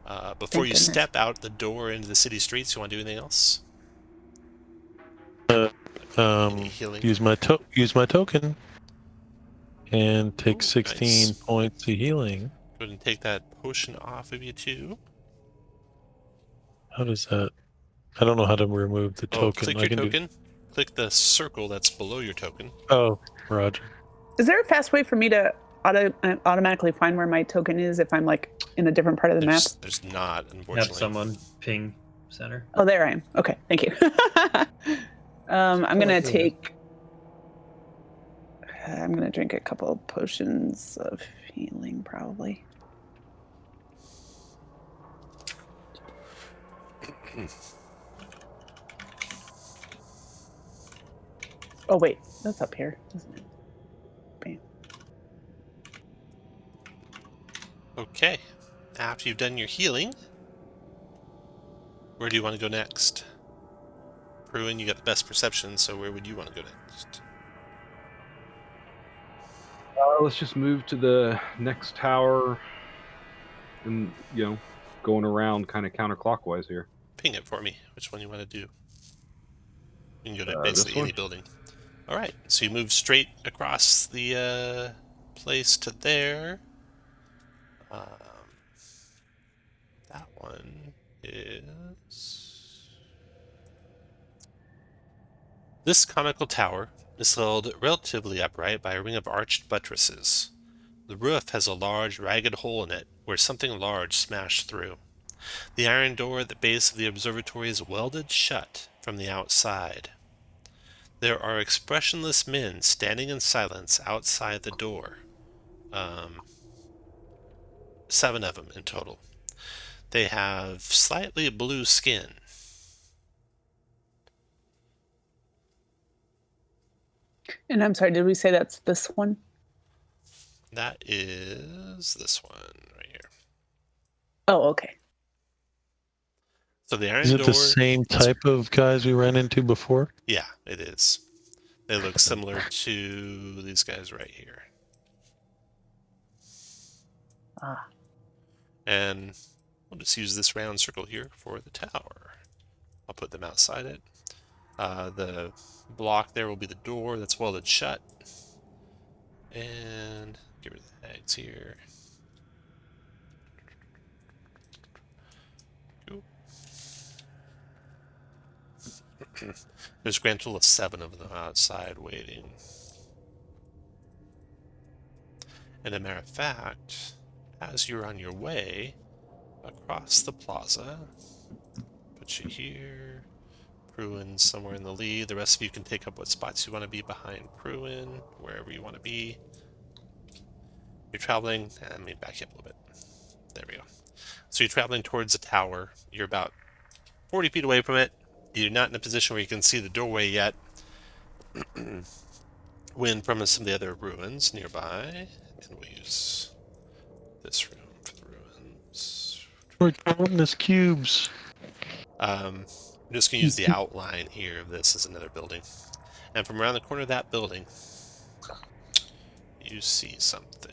Before Thank you goodness. step out the door into the city streets, you want to do anything else? Any healing? Use my token and take Ooh, 16 nice. points of healing. Go ahead and take that potion off of you too. How does that? I don't know how to remove the Oh, token. click I your can token. Click the circle that's below your token. Oh, Roger. Is there a fast way for me to automatically find where my token is if I'm like in a different part of the map? There's not, Have unfortunately. someone ping center. Oh, there I am. Okay, thank you. I'm gonna take. I'm gonna drink a couple potions of healing, probably. Oh wait, that's up here, isn't it? Bam. Okay. After you've done your healing, where do you want to go next? Pruin, you got the best perception, so where would you want to go next? Let's just move to the next tower, and going around kind of counterclockwise here. Ping it for me. Which one you want to do? You can go to This basically any one? building. All right. So you move straight across the place to there. That one is... This conical tower is held relatively upright by a ring of arched buttresses. The roof has a large, ragged hole in it where something large smashed through. The iron door at the base of the observatory is welded shut from the outside. There are expressionless men standing in silence outside the door. 7 of them in total. They have slightly blue skin. And I'm sorry, did we say that's this one? That is this one right here. Oh, okay. So the iron Is it door... the same type of guys we ran into before? Yeah, it is. They look similar to these guys right here. Ah. And we'll just use this round circle here for the tower. I'll put them outside it. The block there will be the door that's welded shut. And get rid of the eggs here. Cool. There's a grand total of 7 of them outside waiting. And as a matter of fact, as you're on your way across the plaza, put you here, Pruin somewhere in the lead. The rest of you can take up what spots you want to be behind Pruin, wherever you want to be. You're traveling, let me back you up a little bit. There we go. So you're traveling towards the tower. You're about 40 feet away from it. You're not in a position where you can see the doorway yet. When from some of the other ruins nearby, and we'll use this room for the ruins. We're counting as cubes. I'm just going to use the outline here of this as another building. And from around the corner of that building, you see something.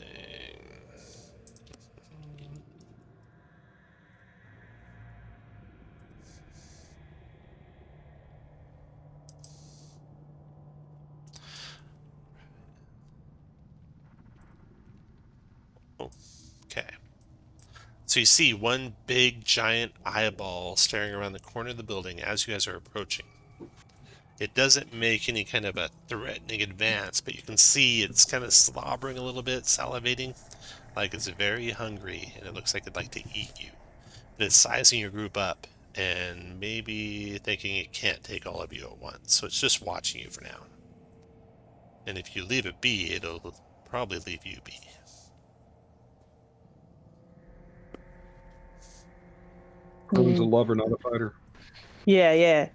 Okay. So you see one big giant eyeball staring around the corner of the building as you guys are approaching. It doesn't make any kind of a threatening advance, but you can see it's kind of slobbering a little bit, salivating, like it's very hungry, and it looks like it'd like to eat you. But it's sizing your group up, and maybe thinking it can't take all of you at once, so it's just watching you for now. And if you leave it be, it'll probably leave you be. Bruin's a lover, not a fighter. Yeah.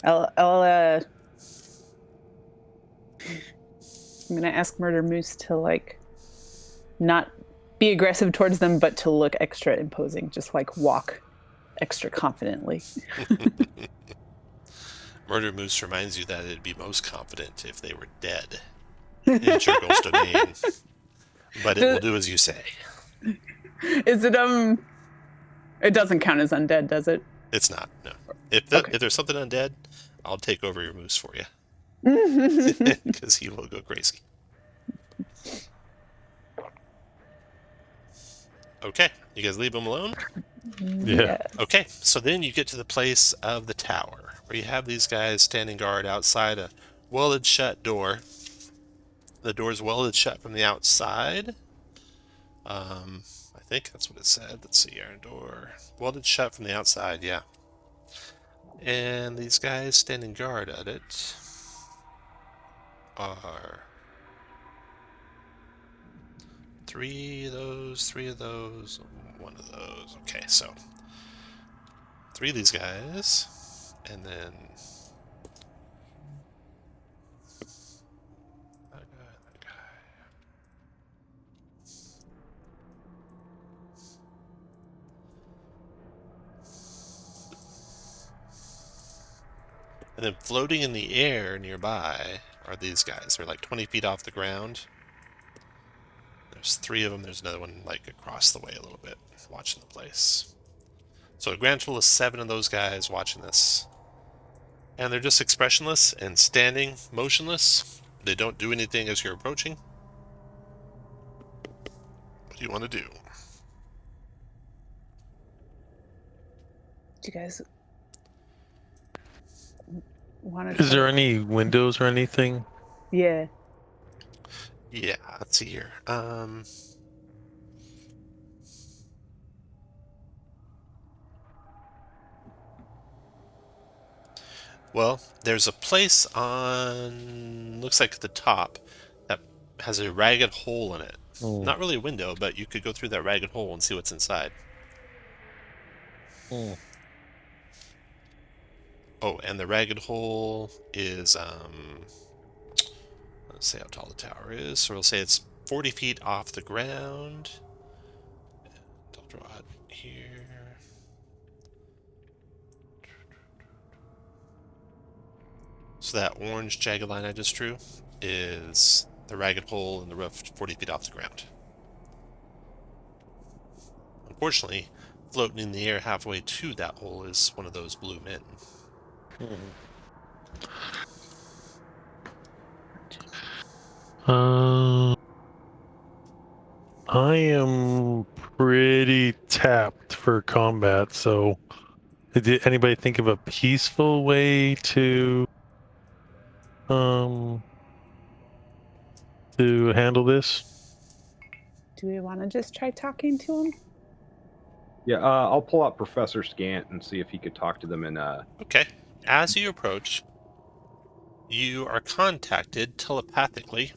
I'm gonna ask Murder Moose to like not be aggressive towards them, but to look extra imposing, just like walk extra confidently. Murder Moose reminds you that it'd be most confident if they were dead in Jurgle's domain. But it will do as you say. Is it it doesn't count as undead, does it? It's not, no. If there's something undead, I'll take over your moose for you. Because he will go crazy. Okay, you guys leave him alone? Yeah. Okay, so then you get to the place of the tower, where you have these guys standing guard outside a welded shut door. The door's welded shut from the outside. I think that's what it said. Let's see, iron door. Welded shut from the outside, yeah. And these guys standing guard at it are three of those, one of those. Okay, so 3 of these guys, and then that guy. And then floating in the air nearby are these guys. They're like 20 feet off the ground. There's 3 of them. There's another one like across the way a little bit, watching the place. So a grand total of 7 of those guys watching this. And they're just expressionless and standing motionless. They don't do anything as you're approaching. What do you want to do? Do you guys want to... Is there any windows or anything? Yeah. Yeah, let's see here. Well, there's a place on, looks like at the top, that has a ragged hole in it. Oh. Not really a window, but you could go through that ragged hole and see what's inside. Oh. Oh, and the ragged hole is, let's see how tall the tower is. So we'll say it's 40 feet off the ground. And I'll draw it here. So that orange jagged line I just drew is the ragged hole in the roof 40 feet off the ground. Unfortunately, floating in the air halfway to that hole is one of those blue men. I am pretty tapped for combat, so did anybody think of a peaceful way to handle this? Do we want to just try talking to him? Yeah, I'll pull out Professor Scant and see if he could talk to them in Okay. As you approach, you are contacted telepathically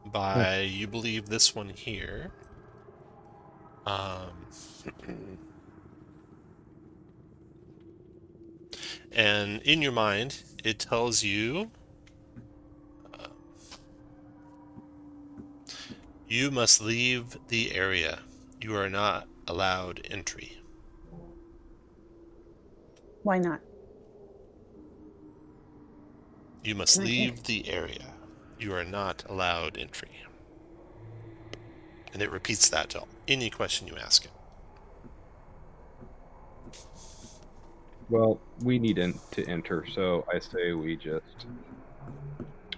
by, you believe, this one here. And in your mind, it tells you you must leave the area. You are not allowed entry. Why not? You must Can I leave the area. You are not allowed entry. And it repeats that to any question you ask it. Well, we need to enter, so I say we just.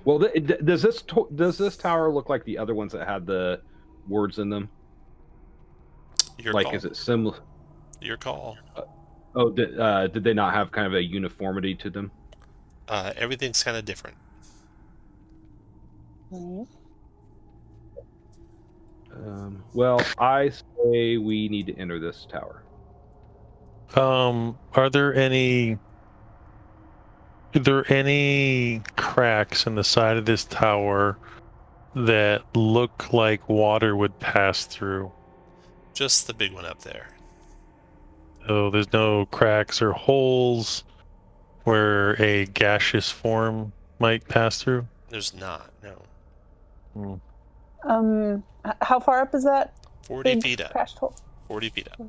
Well, does this tower look like the other ones that had the words in them? Your Like, call. is it similar? Your call. Oh, did they not have kind of a uniformity to them? Everything's kind of different. Well, I say we need to enter this tower. Are there any cracks in the side of this tower that look like water would pass through? Just the big one up there. So there's no cracks or holes where a gaseous form might pass through? There's not, no. How far up is that? 40 big feet up. crashed hole? 40 feet up.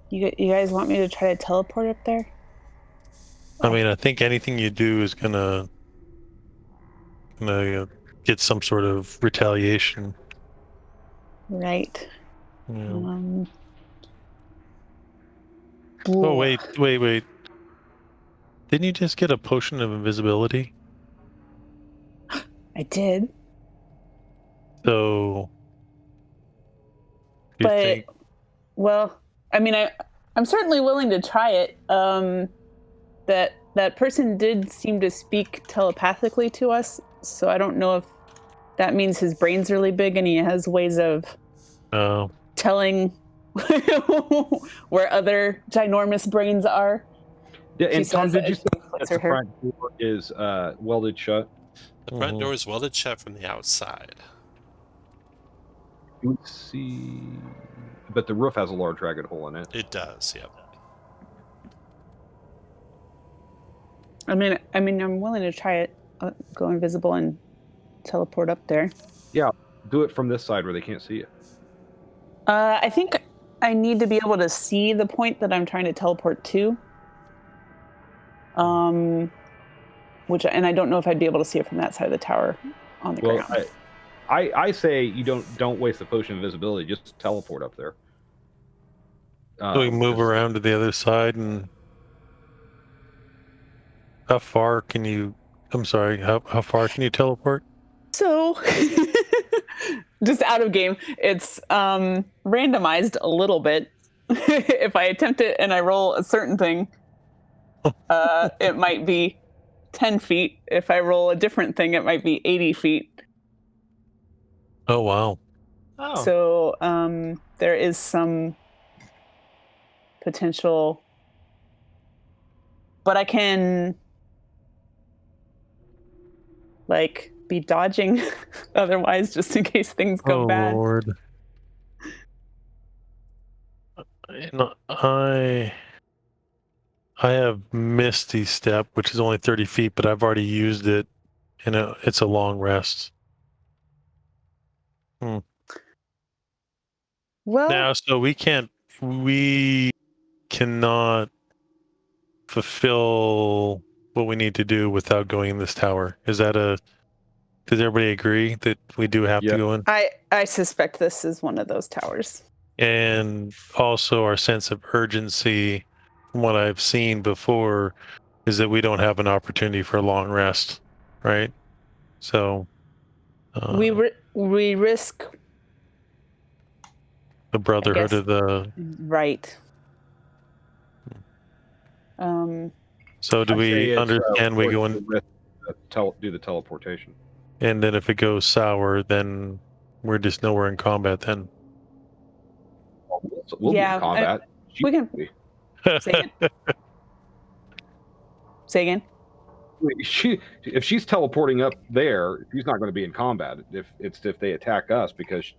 You guys want me to try to teleport up there? I mean, I think anything you do is gonna get some sort of retaliation. Right. Yeah. Oh, wait. Didn't you just get a potion of invisibility? I did. So, But, well, I mean, I'm certainly willing to try it. That person did seem to speak telepathically to us, so I don't know if that means his brain's really big and he has ways of telling where other ginormous brains are. Yeah, and Tom, did you say that the front door is welded shut? The front door is welded shut from the outside. You would see, but the roof has a large ragged hole in it. It does, yep. I mean, I'm willing to try it. Go invisible and teleport up there. Yeah, do it from this side where they can't see you. I think I need to be able to see the point that I'm trying to teleport to. And I don't know if I'd be able to see it from that side of the tower on the ground. I say you don't waste the potion of invisibility. Just teleport up there. So we move around to the other side, and how far can you? I'm sorry. How far can you teleport? So, just out of game, it's randomized a little bit. If I attempt it and I roll a certain thing, it might be 10 feet. If I roll a different thing, it might be 80 feet. Oh, wow. Oh. So there is some potential, but I can be dodging otherwise, just in case things go bad. Oh, Lord. I have Misty Step, which is only 30 feet, but I've already used it, and it's a long rest. Well, now, so we cannot fulfill what we need to do without going in this tower. Does everybody agree that we do have to go in? I suspect this is one of those towers. And also our sense of urgency, from what I've seen before, is that we don't have an opportunity for a long rest, right? So we risk the brotherhood of the right. So do we understand we go in do the teleportation? And then if it goes sour, then we're just nowhere in combat then. We'll be in combat. We can say again. Say again. If she's teleporting up there, she's not going to be in combat. If they attack us because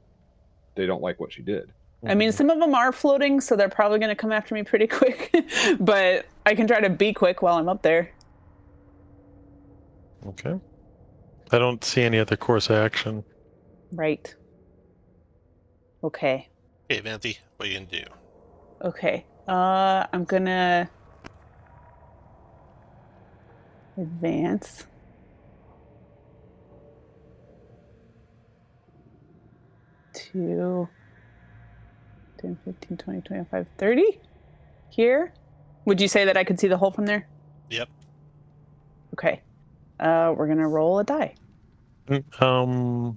they don't like what she did. I mean, some of them are floating, so they're probably going to come after me pretty quick. But I can try to be quick while I'm up there. Okay. I don't see any other course of action. Right. Okay. Okay, Vanthy, what are you going to do? Okay. I'm going to advance. To 10, 15, 20, 25, 30? Here? Would you say that I could see the hole from there? Yep. Okay. We're going to roll a die. Can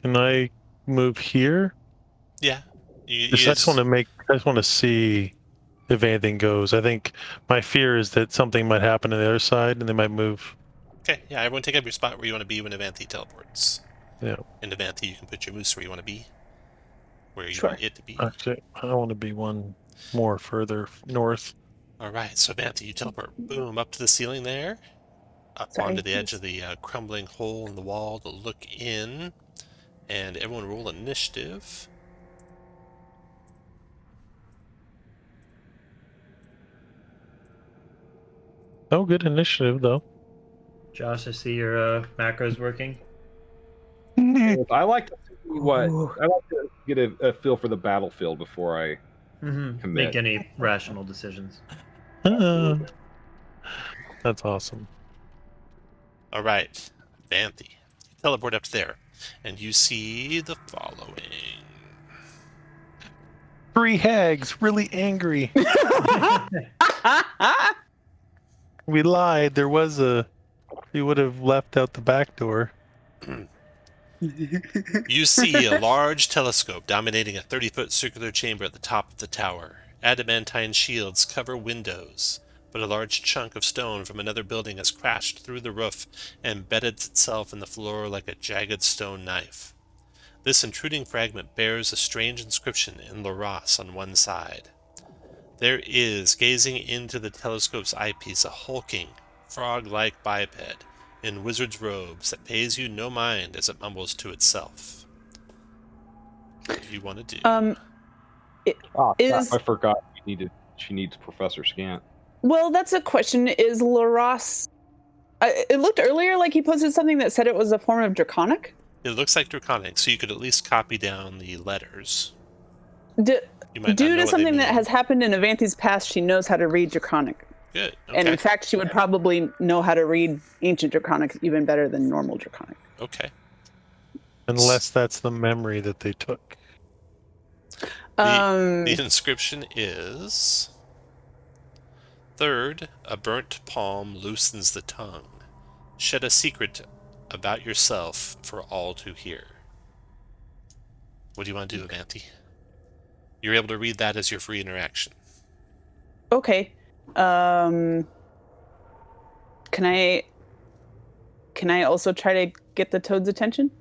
Can I move here? Yeah. I just want to see if anything goes. I think my fear is that something might happen on the other side and they might move. Okay, yeah, everyone take up your spot where you want to be when Avanthi teleports. Yeah. In Avanthi, you can put your moose where you want to be. Where you Sure. want it to be. Actually, I want to be one more further north. Alright, so Avanthi, you teleport, boom, up to the ceiling there. Up Sorry, onto the edge yes. of the crumbling hole in the wall to look in. And everyone roll initiative. Oh, good initiative, though. Josh, I see your macros working. I like to see what Ooh. I like to get a feel for the battlefield before I Make commit. any rational decisions. That's awesome. Alright, Avanthi. You teleport up there. And you see the following. 3 hags, really angry. We lied. There was a. You would have left out the back door. You see a large telescope dominating a 30-foot circular chamber at the top of the tower. Adamantine shields cover windows, but a large chunk of stone from another building has crashed through the roof and embedded itself in the floor like a jagged stone knife. This intruding fragment bears a strange inscription in Laros on one side. There is, gazing into the telescope's eyepiece, a hulking, frog-like biped in wizard's robes that pays you no mind as it mumbles to itself. What do you want to do? Oh, Is- I forgot she needs Professor Scant. Well, that's a question. Is Laros... it looked earlier like he posted something that said it was a form of Draconic. It looks like Draconic, so you could at least copy down the letters. Due You might not know to what they something that mean. has happened in Avanthi's past, she knows how to read Draconic. Good. Okay. And in fact, she would probably know how to read Ancient Draconic even better than normal Draconic. Okay. Unless that's the memory that they took. The inscription is: Third, a burnt palm loosens the tongue. Shed a secret about yourself for all to hear. What do you want to do, Avanthi? You're able to read that as your free interaction. Okay. Can I also try to get the toad's attention?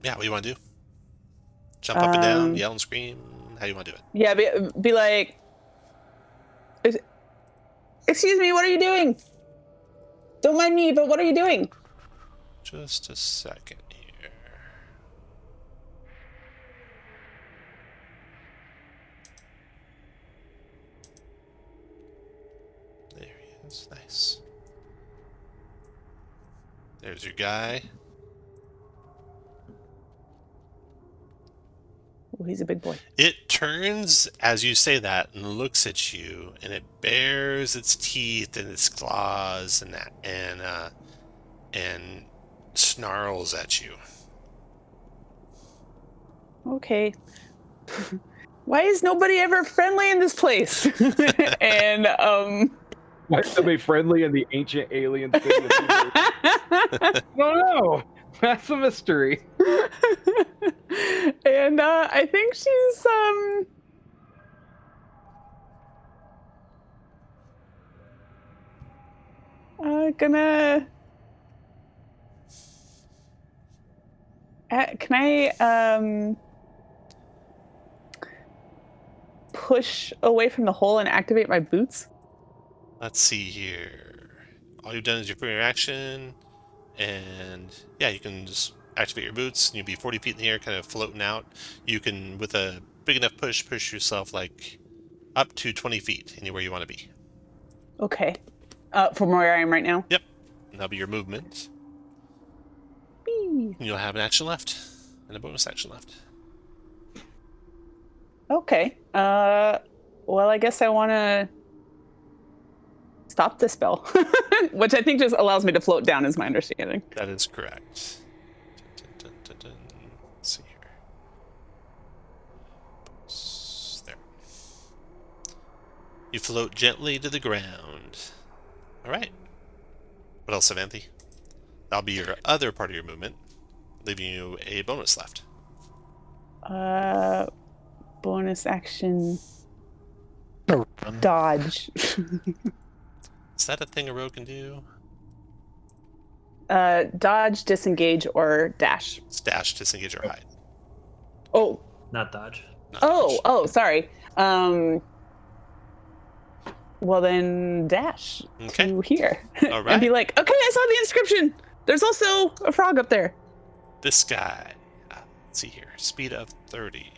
Yeah, what do you want to do? Jump up and down, yell and scream? How do you want to do it? Yeah, be like, excuse me, what are you doing? Don't mind me, but what are you doing? Just a second here. There he is. Nice. There's your guy. Oh, he's a big boy. It turns as you say that and looks at you, and it bares its teeth and its claws and snarls at you. Okay. Why is nobody ever friendly in this place? And Why is somebody friendly in the ancient alien city of I don't know. That's a mystery. and I think she's gonna can I push away from the hole and activate my boots? Let's see here. All you've done is your free action, and yeah, you can just activate your boots, and you'll be 40 feet in the air, kind of floating out. You can, with a big enough push yourself like up to 20 feet, anywhere you want to be. Okay. From where I am right now? Yep. And that'll be your movement. Whee! And you'll have an action left, and a bonus action left. Okay. Well, I guess I want to stop the spell, which I think just allows me to float down, is my understanding. That is correct. Let's see here. There. You float gently to the ground. All right. What else, Avanthi? That'll be your other part of your movement. leaving you a bonus left. Bonus action No run. dodge. Is that a thing a rogue can do? Dodge, disengage, or dash. It's dash, disengage, or hide. Oh, Not dodge. Not dodge. sorry. Well then, dash Okay. to here. All And be right. like, okay, I saw the inscription. There's also a frog up there. This guy. Let's see here. Speed of 30.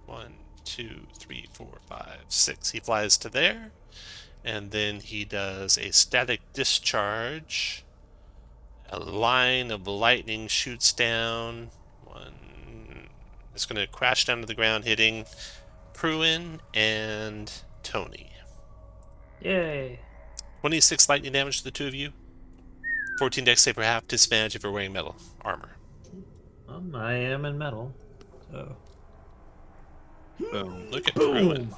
1, 2, 3, 4, 5, 6. He flies to there. And then he does a static discharge. A line of lightning shoots down. It's going to crash down to the ground, hitting Pruin and Tony. Yay. 26 lightning damage to the two of you. 14 dex save per half. Disadvantage if you're wearing metal armor. I am in metal. So. Look at Pruin.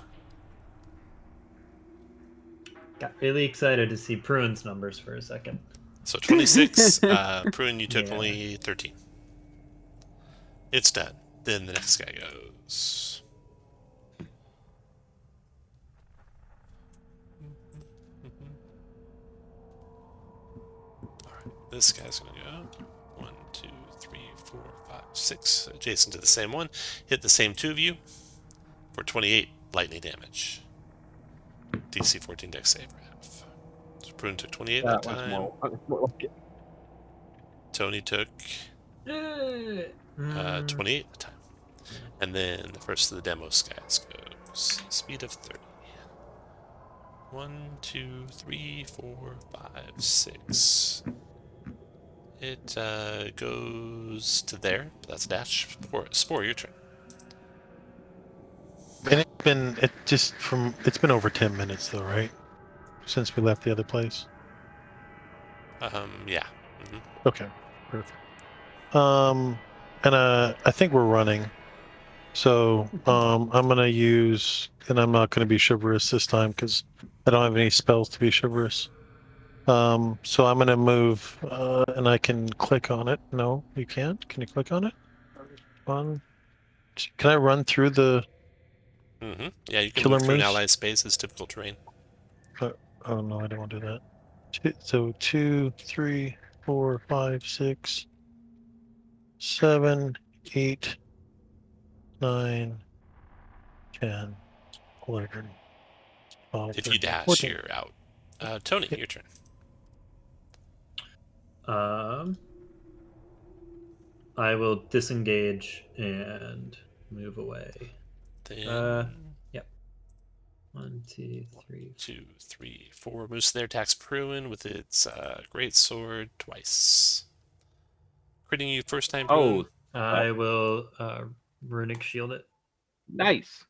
Got really excited to see Pruin's numbers for a second. So 26. Pruin, you took Yeah. only 13. It's done. Then the next guy goes. Alright, this guy's gonna go. 1, 2, 3, 4, 5, 6. Adjacent to the same one. Hit the same two of you for 28 lightning damage. DC 14 dex save per half. So Prune took 28 that That was time. more like it. Tony took 28 that time. And then the first of the demos guys goes speed of 30. 1, 2, 3, 4, 5, 6. It goes to there. That's a dash. Spore, your turn. And it's been over 10 minutes though, right? Since we left the other place. Yeah. Mhm. Okay, perfect. And I think we're running. So I'm gonna use, and I'm not gonna be chivalrous this time because I don't have any spells to be chivalrous. So I'm gonna move, and I can click on it. No, you can't. Can you click on it? Can I run through the? Yeah, you can Killer move through an moose? allied space as typical terrain. Oh no, I don't want to do that. So 2, 3, 4, 5, 6, 7, 8, 9, 10, 11, 12, If you 13, dash, 14. you're out. Tony, your turn. I will disengage and move away. Then Yep. 1, 2, 3. 2, 3, 4 moves there, attacks Pruin with its great sword twice. Critting you first time, Pruin. I will runic shield it. Nice.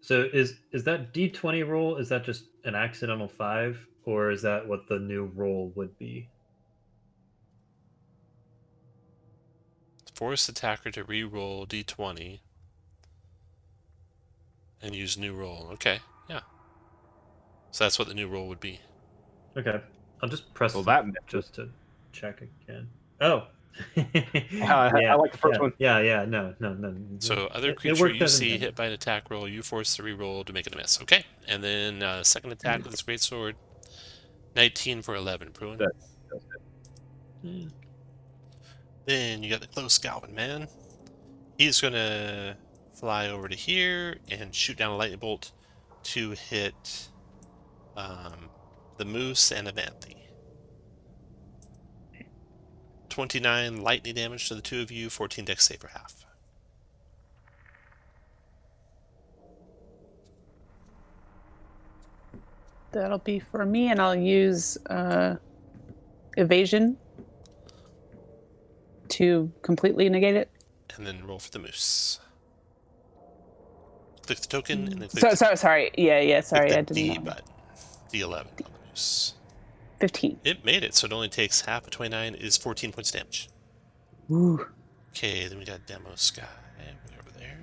So is that D20 roll? Is that just an accidental 5, or is that what the new roll would be? Force attacker to re-roll d20 and use new roll. Okay, yeah. So that's what the new roll would be. Okay, I'll just press Well, just to check again. Oh, I like the first one. Yeah. No. So other creature you see hit by an attack roll, you force the re-roll to make it a miss. Okay, and then second attack with this great sword, 19 for 11. Pruin. Then you got the close Galvin man. He's gonna fly over to here and shoot down a lightning bolt to hit the moose and Avanthi. 29 lightning damage to the two of you, 14 dex save for half. That'll be for me, and I'll use evasion to completely negate it. And then roll for the moose. Click the token and then click Sorry. Yeah, sorry. I click the didn't D know. button. D11 on the moose. 15. It made it, so it only takes half of 29 is 14 points damage. Ooh. Okay, then we got Demo Sky way over there.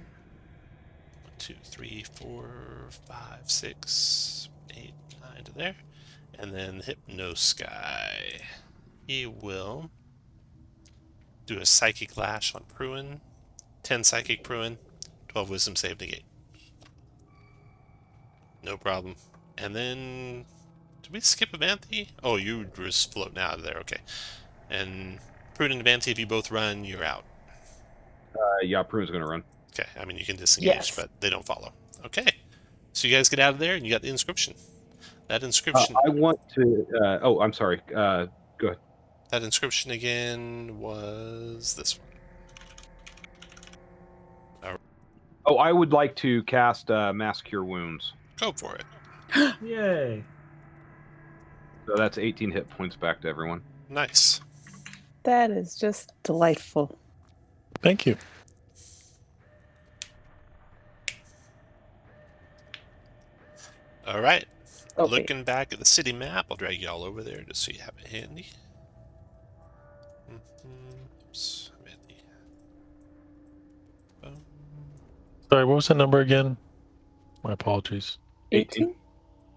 1, 2, 3, 4, 5, 6, 8, 9 to there. And then Hypno Sky. He will Do a Psychic Lash on Pruin. 10 Psychic Pruin. 12 Wisdom save negate. No problem. And then... Did we skip Avanthi? Oh, you were just floating out of there. Okay. And Pruin and Avanthi, if you both run, you're out. Yeah, Prune's going to run. Okay. I mean, you can disengage, Yes. but they don't follow. Okay. So you guys get out of there, and you got the inscription. That inscription... I want to... oh, I'm sorry. Go ahead. That inscription again was this one. Oh, I would like to cast Mass Cure Wounds. Go for it. Yay! So that's 18 hit points back to everyone. Nice. That is just delightful. Thank you. All right. Okay. Looking back at the city map, I'll drag you all over there just so you have it handy. Oops, handy. Boom. Sorry, what was the number again? My apologies. 18?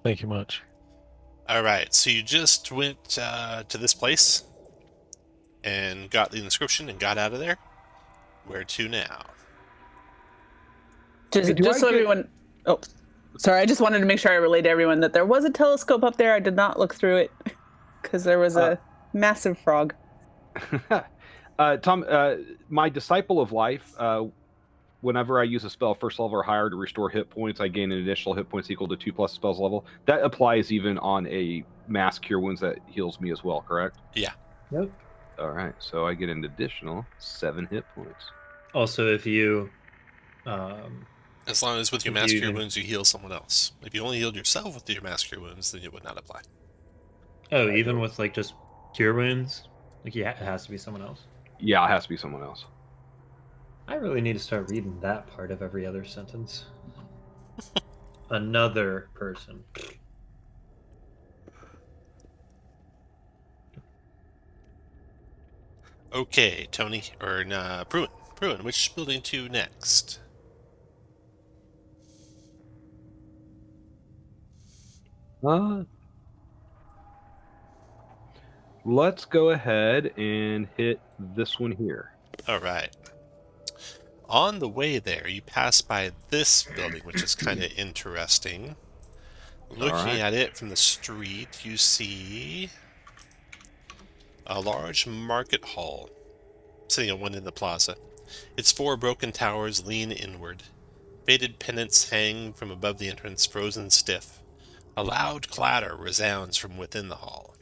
Thank you much. All right, so you just went to this place and got the inscription and got out of there. Where to now? Just, Hey, do just I so get- everyone... Oh, sorry. I just wanted to make sure I relayed to everyone that there was a telescope up there. I did not look through it because there was a massive frog. Tom, my Disciple of Life, whenever I use a spell first level or higher to restore hit points, I gain an additional hit points equal to 2 plus spells level. That applies even on a Mass Cure Wounds that heals me as well, correct? Yeah. Yep. All right, so I get an additional 7 hit points. Also, if you As long as with your If Mass you Cure can- Wounds you heal someone else. If you only healed yourself with your Mass Cure Wounds, then it would not apply. oh, even with like just cure wounds, like it has to be someone else. Yeah, it has to be someone else. I really need to start reading that part of every other sentence. Another person. Okay, Tony, or Pruin. Pruin, which building to next? Let's go ahead and hit this one here. All right. On the way there, you pass by this building, which is kind of interesting. Looking right. at it from the street, you see a large market hall sitting at one end of the plaza. Its 4 broken towers lean inward. Faded pennants hang from above the entrance, frozen stiff. A loud clatter resounds from within the hall.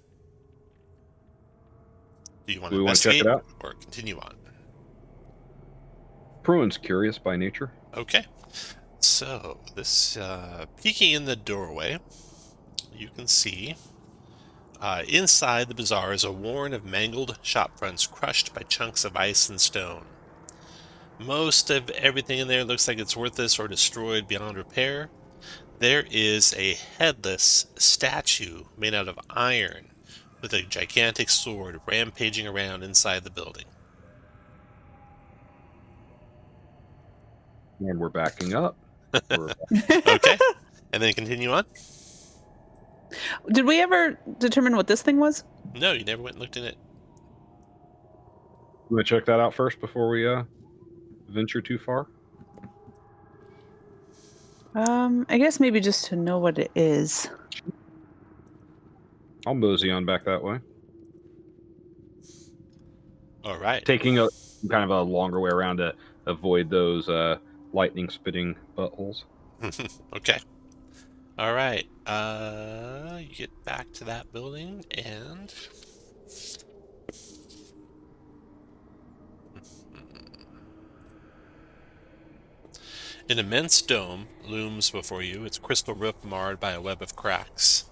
Do you want Do to we wanna check it investigate out? or continue on? Pruin's curious by nature. Okay. So, this, peeking in the doorway, you can see inside the bazaar is a warren of mangled shop fronts crushed by chunks of ice and stone. Most of everything in there looks like it's worthless or destroyed beyond repair. There is a headless statue made out of iron with a gigantic sword rampaging around inside the building. And we're backing up. We're- Okay. And then continue on? Did we ever determine what this thing was? No, you never went and looked in it. You want to check that out first before we venture too far? I guess maybe just to know what it is. I'll mosey on back that way. All right. Taking a kind of a longer way around to avoid those lightning spitting buttholes. Okay. All right. You get back to that building and an immense dome looms before you, its crystal roof marred by a web of cracks.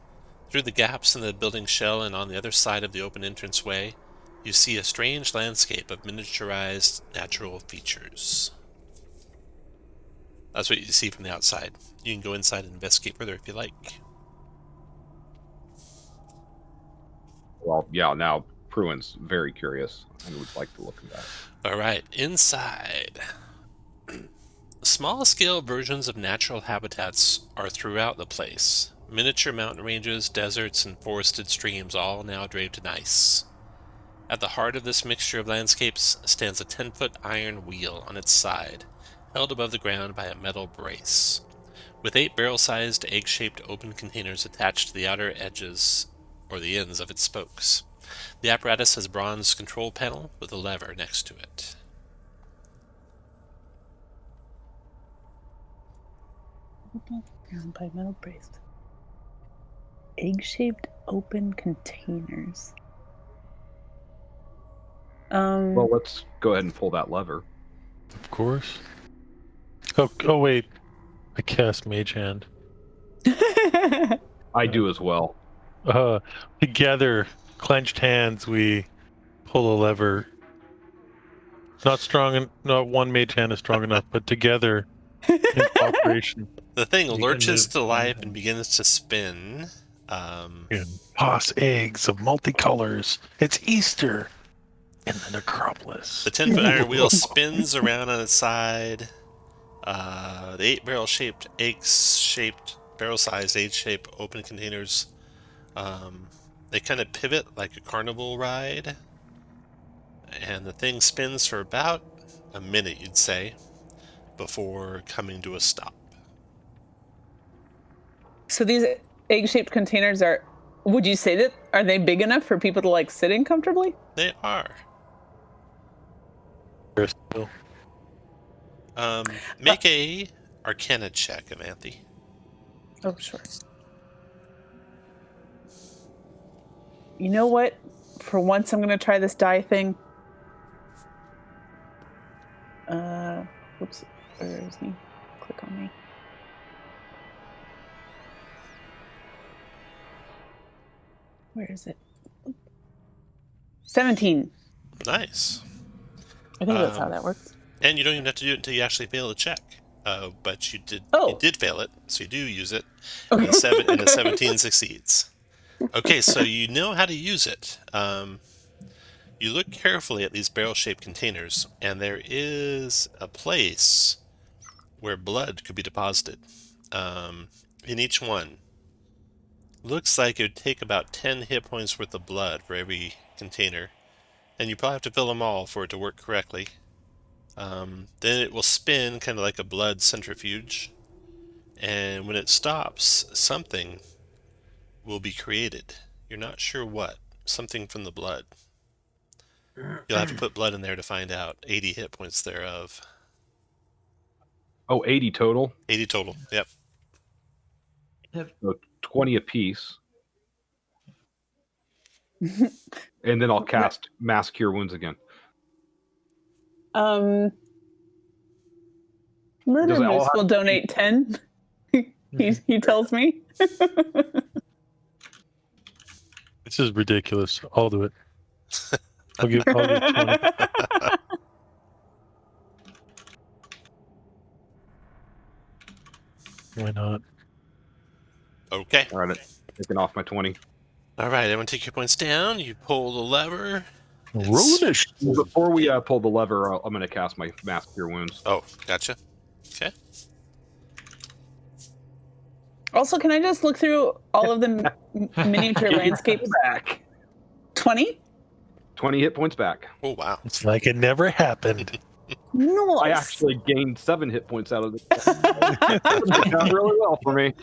Through the gaps in the building shell and on the other side of the open entranceway, you see a strange landscape of miniaturized natural features. That's what you see from the outside. You can go inside and investigate further if you like. Well, yeah, now Pruin's very curious and would like to look at that. All right, inside. Small-scale versions of natural habitats are throughout the place. Miniature mountain ranges, deserts, and forested streams all now draped in ice. At the heart of this mixture of landscapes stands a 10-foot iron wheel on its side, held above the ground by a metal brace, with 8 barrel-sized egg-shaped open containers attached to the outer edges or the ends of its spokes. The apparatus has a bronze control panel with a lever next to it. Ground by metal brace. Egg-shaped open containers. Well, let's go ahead and pull that lever. Of course. Oh wait. I cast Mage Hand. I do as well. Together, clenched hands, we pull a lever. Not one Mage Hand is strong enough, but together, in cooperation. The thing You can lurches move to life one and begins to spin. We can toss eggs of multicolors. It's Easter in the necropolis. The 10-foot iron wheel spins around on its side. The 8 barrel-shaped, egg-shaped, barrel-sized, egg-shaped open containers, they kind of pivot like a carnival ride. And the thing spins for about a minute, you'd say, before coming to a stop. So these egg-shaped containers would you say that, are they big enough for people to like sit in comfortably? They are. Make a Arcana check, Amanthe. Oh, sure. You know what? For once, I'm going to try this die thing. Whoops. Where is me? Click on me. Where is it? 17. Nice. I think that's how that works. And you don't even have to do it until you actually fail the check. But you did. Oh. You did fail it, so you do use it. Okay. And a 17 succeeds. Okay, so you know how to use it. You look carefully at these barrel-shaped containers, and there is a place where blood could be deposited. In each one. Looks like it would take about 10 hit points worth of blood for every container. And you probably have to fill them all for it to work correctly. Then it will spin kind of like a blood centrifuge. And when it stops, something will be created. You're not sure what. Something from the blood. You'll have to put blood in there to find out. 80 hit points thereof. Oh, 80 total. 80 total, yep. So 20 apiece. And then I'll cast Mass Cure Wounds again. Murder Does it all Moose have will to donate 10. he tells me. This is ridiculous. I'll do it. I'll give 20. Why not? Okay. All right, taking off my 20. All right, everyone take your points down. You pull the lever. Runish. Well, before we pull the lever, I'm going to cast my Mass Cure Wounds. Oh, gotcha. Okay. Also, can I just look through all of the miniature landscapes? Back. 20? 20 hit points back. Oh, wow. It's like it never happened. Nice. I actually gained 7 hit points out of this. It done really well for me.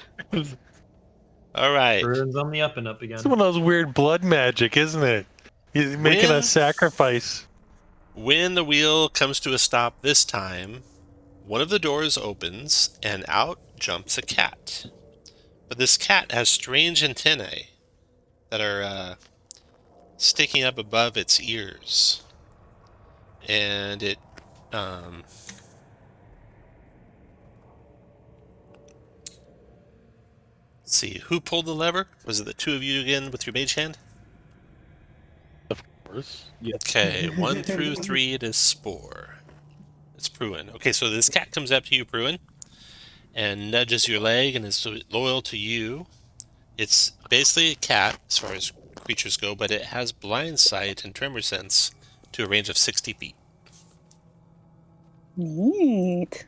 All right. Burns on the up and up again. It's one of those weird blood magic, isn't it? He's making a sacrifice. When the wheel comes to a stop this time, one of the doors opens and out jumps a cat. But this cat has strange antennae that are sticking up above its ears. And it let's see, who pulled the lever? Was it the two of you again with your mage hand? Of course. Okay, 1 through 3 it is Spore. It's Pruin. Okay, so this cat comes up to you, Pruin, and nudges your leg and is loyal to you. It's basically a cat as far as creatures go, but it has blind sight and tremor sense to a range of 60 feet. Neat.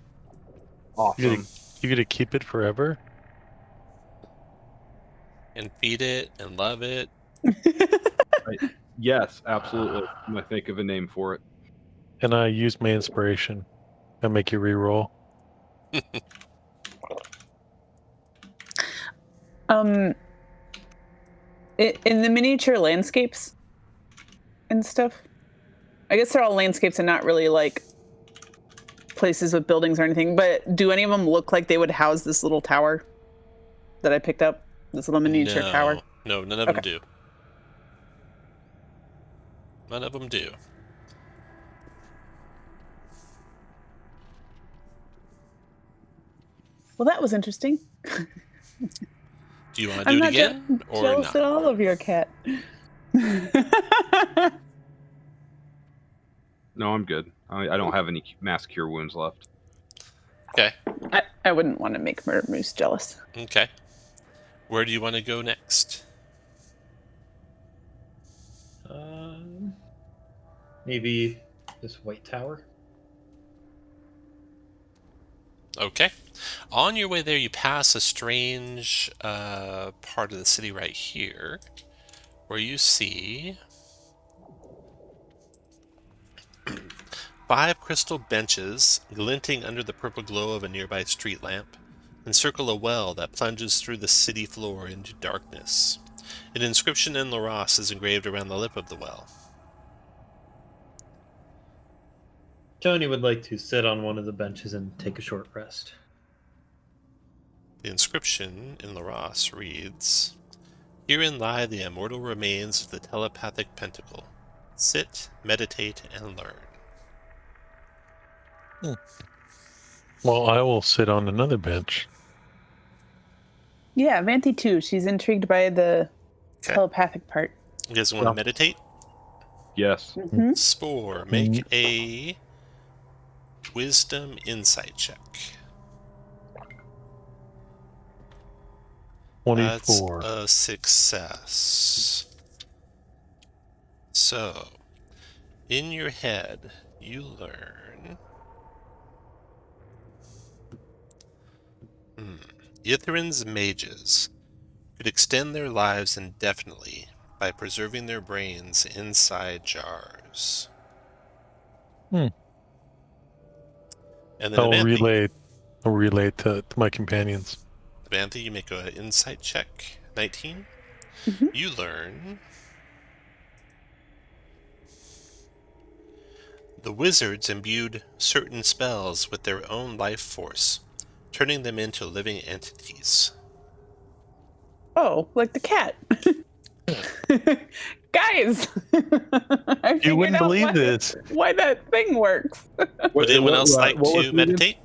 Awesome. You gonna keep it forever? And feed it and love it. Yes, absolutely. I'm gonna think of a name for it. And I use my inspiration. I make you re-roll. In the miniature landscapes and stuff, I guess they're all landscapes and not really like places with buildings or anything, but do any of them look like they would house this little tower that I picked up? This little miniature tower? No, none of them do. None of them do. Well, that was interesting. Do you want to do it again or jealous not? at all of your cat. No, I'm good. I don't have any mass cure wounds left. Okay. I wouldn't want to make Murder Moose jealous. Okay. Where do you want to go next? Maybe this white tower. Okay. On your way there, you pass a strange part of the city right here, where you see 5 crystal benches glinting under the purple glow of a nearby street lamp encircle a well that plunges through the city floor into darkness. An inscription in Laros is engraved around the lip of the well. Tony would like to sit on one of the benches and take a short rest. The inscription in Laros reads, "Herein lie the immortal remains of the telepathic pentacle. Sit, meditate, and learn." Well, I will sit on another bench. Yeah, Vanti too. She's intrigued by the telepathic part. You guys want to meditate? Yes. Mm-hmm. Spore, make a wisdom insight check. 24. That's a success. So, in your head, you learn Ythryn's mages could extend their lives indefinitely by preserving their brains inside jars. Hmm. And then I'll Avanthi, relay to my companions. Avanthi, you make an insight check. 19. Mm-hmm. You learn the wizards imbued certain spells with their own life force, turning them into living entities. Oh, like the cat. Guys! I You wouldn't figured out believe this. why that thing works. Would anyone else like what was to the again? meditate?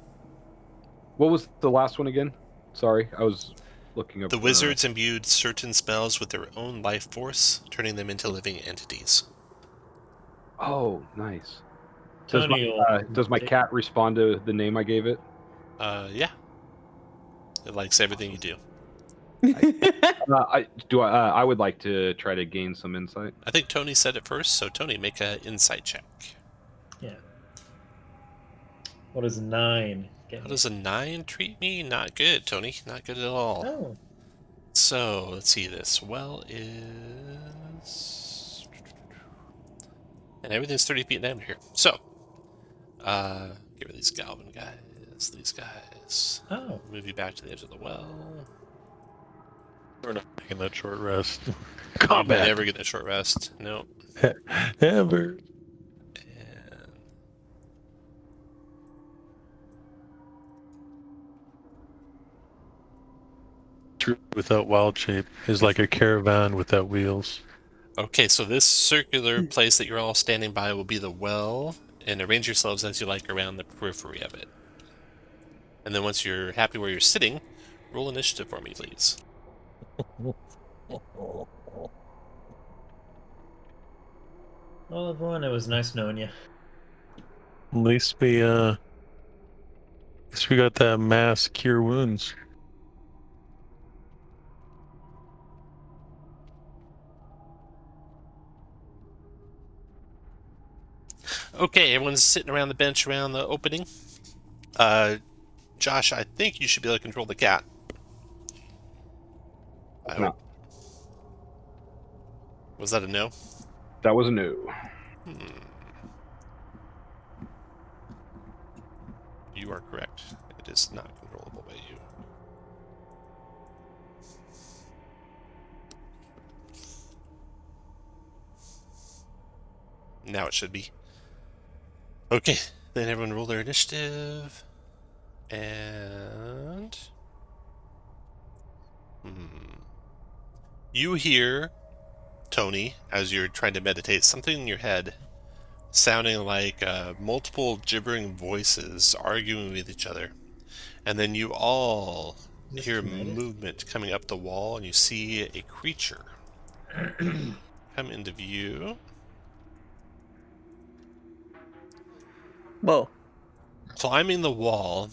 What was the last one again? Sorry, I was looking up. The wizards imbued certain spells with their own life force, turning them into living entities. Oh, nice. Tony Does my cat respond to the name I gave it? Yeah. It likes everything you do. I would like to try to gain some insight. I think Tony said it first, so Tony, make an insight check. Yeah. What is 9? How does a 9 treat me? Not good, Tony. Not good at all. Oh. So, let's see. This well is... And everything's 30 feet down here. So, get rid of these Galvin guys. These guys. Oh. Move you back to the edge of the well. We're not taking that short rest. I'm Combat. never getting a short rest. Nope. Ever. And True without wild shape is like a caravan without wheels. okay, so this circular place that you're all standing by will be the well, and arrange yourselves as you like around the periphery of it. And then once you're happy where you're sitting, roll initiative for me, please. Well, everyone, it was nice knowing you. At least we got that mass cure wounds. Okay, everyone's sitting around the bench around the opening. Josh, I think you should be able to control the cat. No. Was that a no? That was a no. You are correct. It is not controllable by you. Now it should be. Okay, then everyone roll their initiative. And... You hear, Tony, as you're trying to meditate, something in your head sounding like multiple gibbering voices arguing with each other. And then you all hear movement coming up the wall, and you see a creature come into view. Whoa. Climbing the wall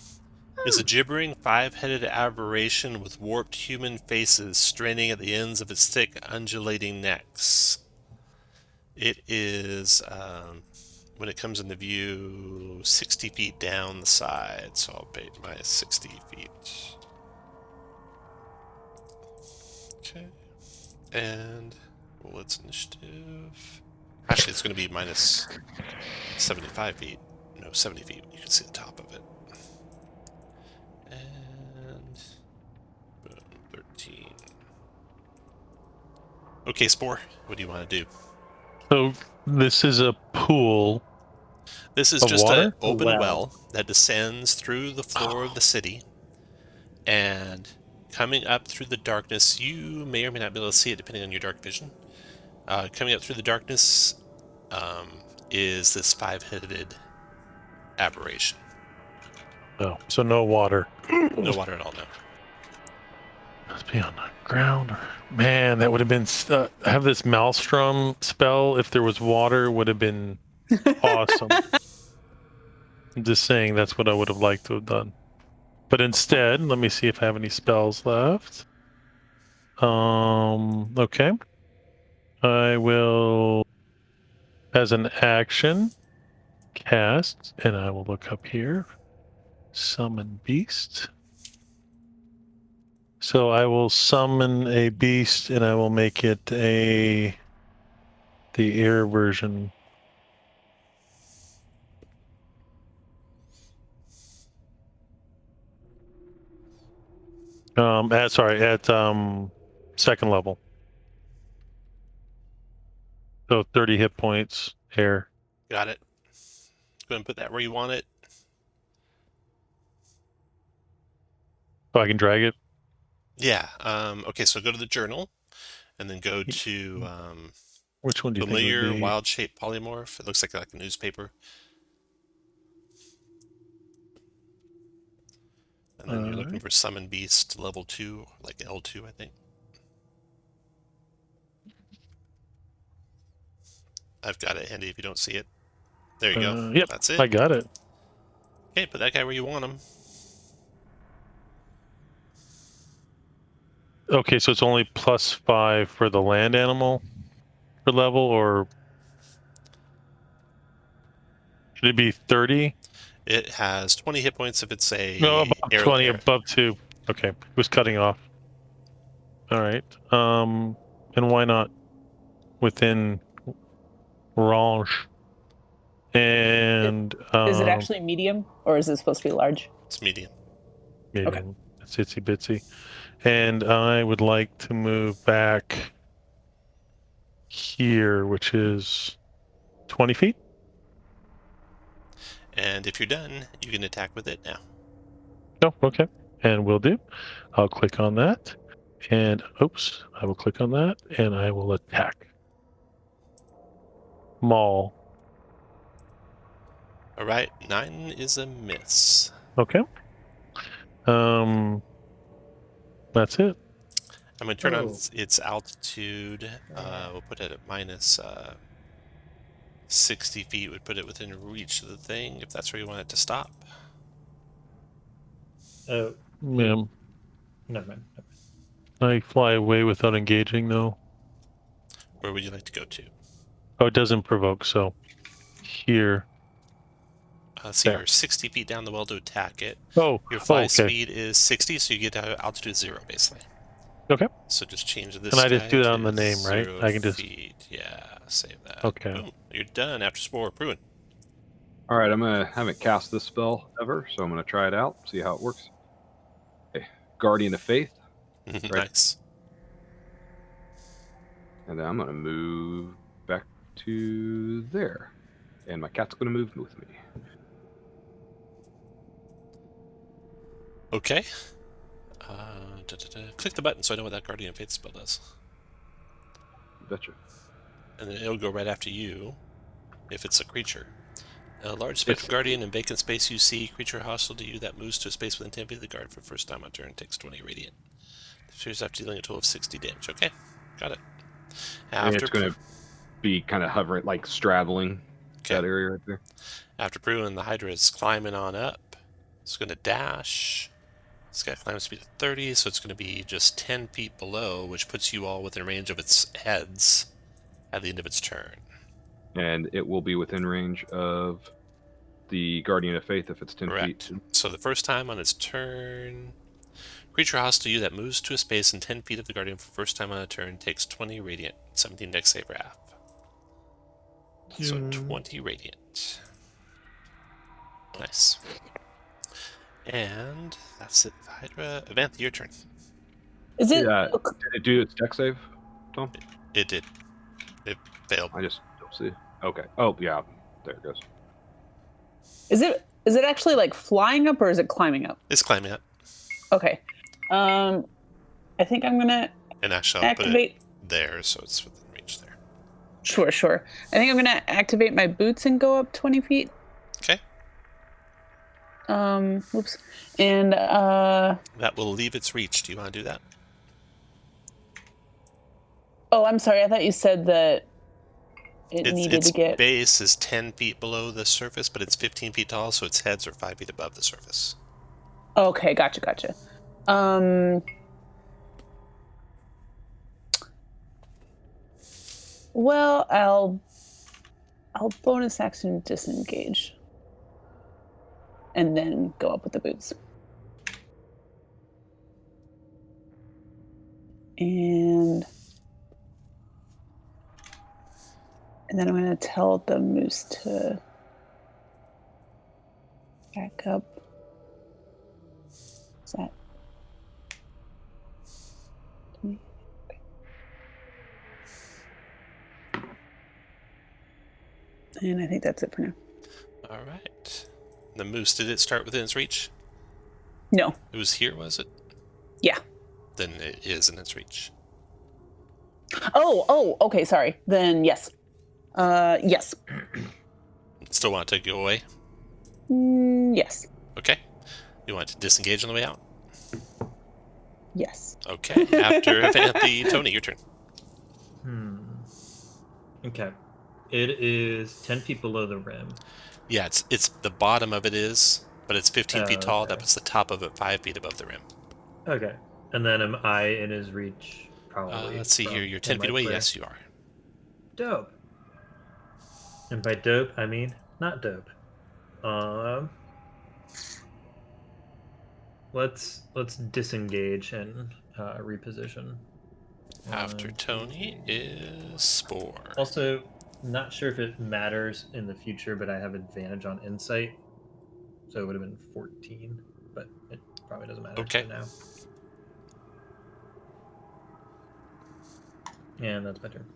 is a gibbering five-headed aberration with warped human faces straining at the ends of its thick, undulating necks. It is, when it comes into view, 60 feet down the side, so I'll bait my 60 feet. Okay. And roll its initiative. Actually, it's going to be minus 75 feet. No, 70 feet. You can see the top of it. And boom, 13. Okay, Spore, what do you want to do? So this is a pool. This is Of just water? an open Well. well that descends through the floor of the city. And coming up through the darkness, you may or may not be able to see it depending on your dark vision. Coming up through the darkness is this five-headed aberration. Oh, so no water. No water at all, no. Must be on the ground. Man, that would have been have this Maelstrom spell. If there was water, would have been awesome. I'm just saying that's what I would have liked to have done. But instead, let me see if I have any spells left. Okay. I will, as an action, cast, and I will look up here. Summon beast. So I will summon a beast, and I will make it the air version. At second level. So 30 hit points, air. Got it. Go ahead and put that where you want it. So I can drag it. Yeah. Okay, so go to the journal, and then go to Which one do you familiar think would be? wild-shaped polymorph. It looks like a newspaper. And then you're looking for summon beast level 2, like L2, I think. I've got it handy if you don't see it. There you go. Yep, That's it. I got it. Okay, put that guy where you want him. Okay, so it's only +5 for the land animal per level, or should it be 30? It has 20 hit points if it's a No, above arrow 20, there. above 2. Okay, it was cutting off. All right. And why not within range? And Is it actually medium, or is it supposed to be large? It's medium. medium. Okay. It's itsy bitsy. And I would like to move back here, which is 20 feet. And if you're done, you can attack with it now. Oh, okay. And will do. I'll click on that. And oops, I will click on that and I will attack. Maul. All right, 9 is a miss. Okay. That's it. I'm going to turn on its altitude. We'll put it at minus 60 feet. Would put it within reach of the thing, if that's where you want it to stop. Oh, Yeah. never mind. I fly away without engaging, though. Where would you like to go to? Oh, it doesn't provoke, so here. So There. you're 60 feet down the well to attack it. Oh, Your fly okay. speed is 60, so you get altitude 0, basically. Okay. So just change this And I just guy do that on to the name, right? 0 I can just- feet. Yeah. save that. Okay. Boom. You're done after Spore. Pruin. All right, I haven't cast this spell ever, so I'm gonna try it out, see how it works. Okay, Guardian of Faith, Nice. and then I'm gonna move back to there, and my cat's gonna move with me. Okay. Click the button so I know what that Guardian of Faith spell does. Betcha. And then it'll go right after you if it's a creature. A large spectral guardian in vacant space you see, creature hostile to you that moves to a space within 10 feet of the guard for the first time on turn takes 20 radiant. Appears after dealing a total of 60 damage. Okay, got it. And it's going to be kind of hovering, like straddling that area right there. After Pruin, the Hydra is climbing on up. It's going to dash. It's got climb speed of 30, so it's going to be just 10 feet below, which puts you all within range of its heads at the end of its turn. And it will be within range of the Guardian of Faith if it's 10 Correct. feet. So the first time on its turn, creature hostile to you that moves to a space in 10 feet of the Guardian for the first time on a turn takes 20 radiant, 17 dex save wrath. So 20 radiant. Nice. And that's it. Hydra. Evanthe, your turn. Is it? Did it do its dex save, Tom? It did. It failed. I just don't see. Okay. Oh, yeah. There it goes. Is it actually like flying up or is it climbing up? It's climbing up. Okay. I think I'm gonna And actually, I'll put it there, so it's within reach there. Sure. I think I'm gonna activate my boots and go up 20 feet. Okay. Whoops. And that will leave its reach. Do you want to do that? Oh, I'm sorry. I thought you said that it needed to get. Its base is 10 feet below the surface, but it's 15 feet tall, so its heads are 5 feet above the surface. Okay, gotcha. Well, I'll bonus action disengage. And then go up with the boots. And then I'm going to tell the moose to back up. Is that? Okay. And I think that's it for now. All right. The moose, did it start within its reach? No. It was here, was it? Yeah. Then it is in its reach. Oh, okay, sorry. Then yes. Yes. Still want it to go away? Yes. Okay. You want it to disengage on the way out? Yes. Okay. After Evanthe, Tony, your turn. Okay. It is 10 feet below the rim. Yeah, it's the bottom of it is, but it's 15 feet tall. Okay. That puts the top of it 5 feet above the rim. Okay. And then am I in his reach? Probably. Let's see here. You're 10 feet away. Yes, you are. Dope. And by dope, I mean not dope. Let's disengage and reposition. After Tony is Spore. Also, not sure if it matters in the future, but I have advantage on insight, so it would have been 14, but it probably doesn't matter Okay. for now. And that's my turn.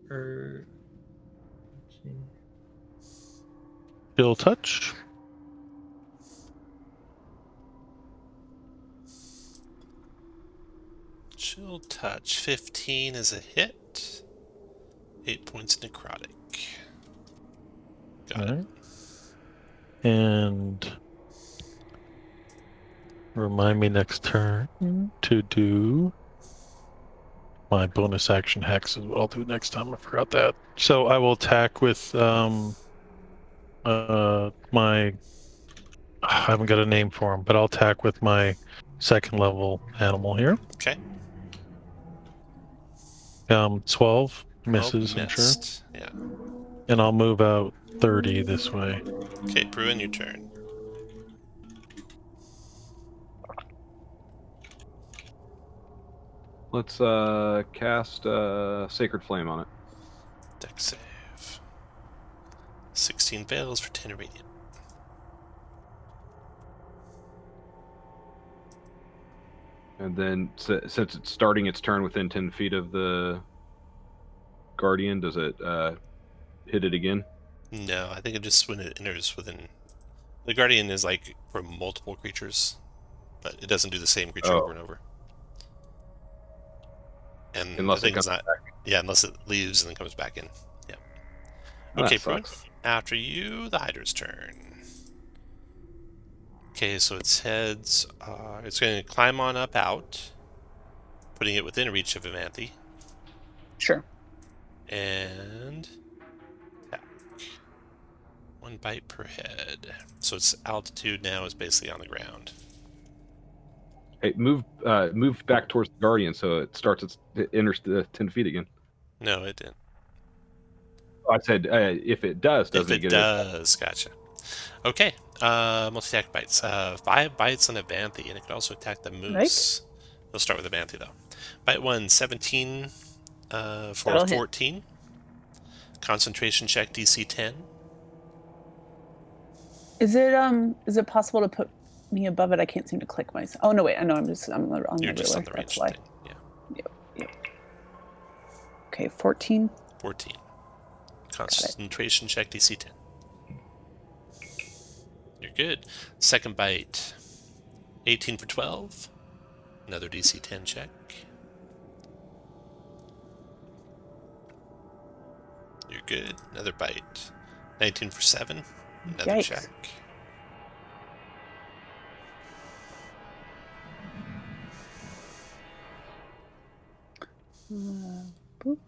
Let's see. Chill touch. Chill touch. 15 is a hit. 8 points necrotic. Got it. And remind me next turn to do my bonus action hex is what I'll do next time. I forgot that. So I will attack with my I haven't got a name for him, but I'll attack with my second level animal here. Okay. 12 misses, I'm sure. Yeah. And I'll move out 30 this way. Okay, Pruin, your turn. Let's cast Sacred Flame on it. Deck save. 16 fails for 10 radiant. And then, since it's starting its turn within 10 feet of the Guardian, does it hit it again? No, I think it just when it enters within. The Guardian is like for multiple creatures, but it doesn't do the same creature over and over. And Unless the it thing is comes not. back. Yeah, unless it leaves and then comes back in. Yeah. Oh, Okay, that Bruin. sucks. After you, the Hydra's turn. Okay, so its heads. It's going to climb on up out, putting it within reach of Avanthi. Sure. And attack. 1 bite per head. So its altitude now is basically on the ground. Hey, move back towards the Guardian so it enters the 10 feet again. No, it didn't. I said if it does, doesn't If it it get does, gotcha. Okay, multi-attack bites. 5 bites on Avanthi, and it can also attack the moose. We'll start with Avanthi, though. Bite 1, 17 for That'll hit. 14. Concentration check, DC 10. Is it possible to put me above it? I can't seem to click myself. Oh no, wait. I know. I'm on You're the just ruler. on the range That's why. thing. Yeah. Yep. Okay, 14. 14. Concentration check, DC 10. You're good. Second bite, 18 for 12. Another DC 10 check. You're good. Another bite. 19 for 7. Another Yikes. check. Boop.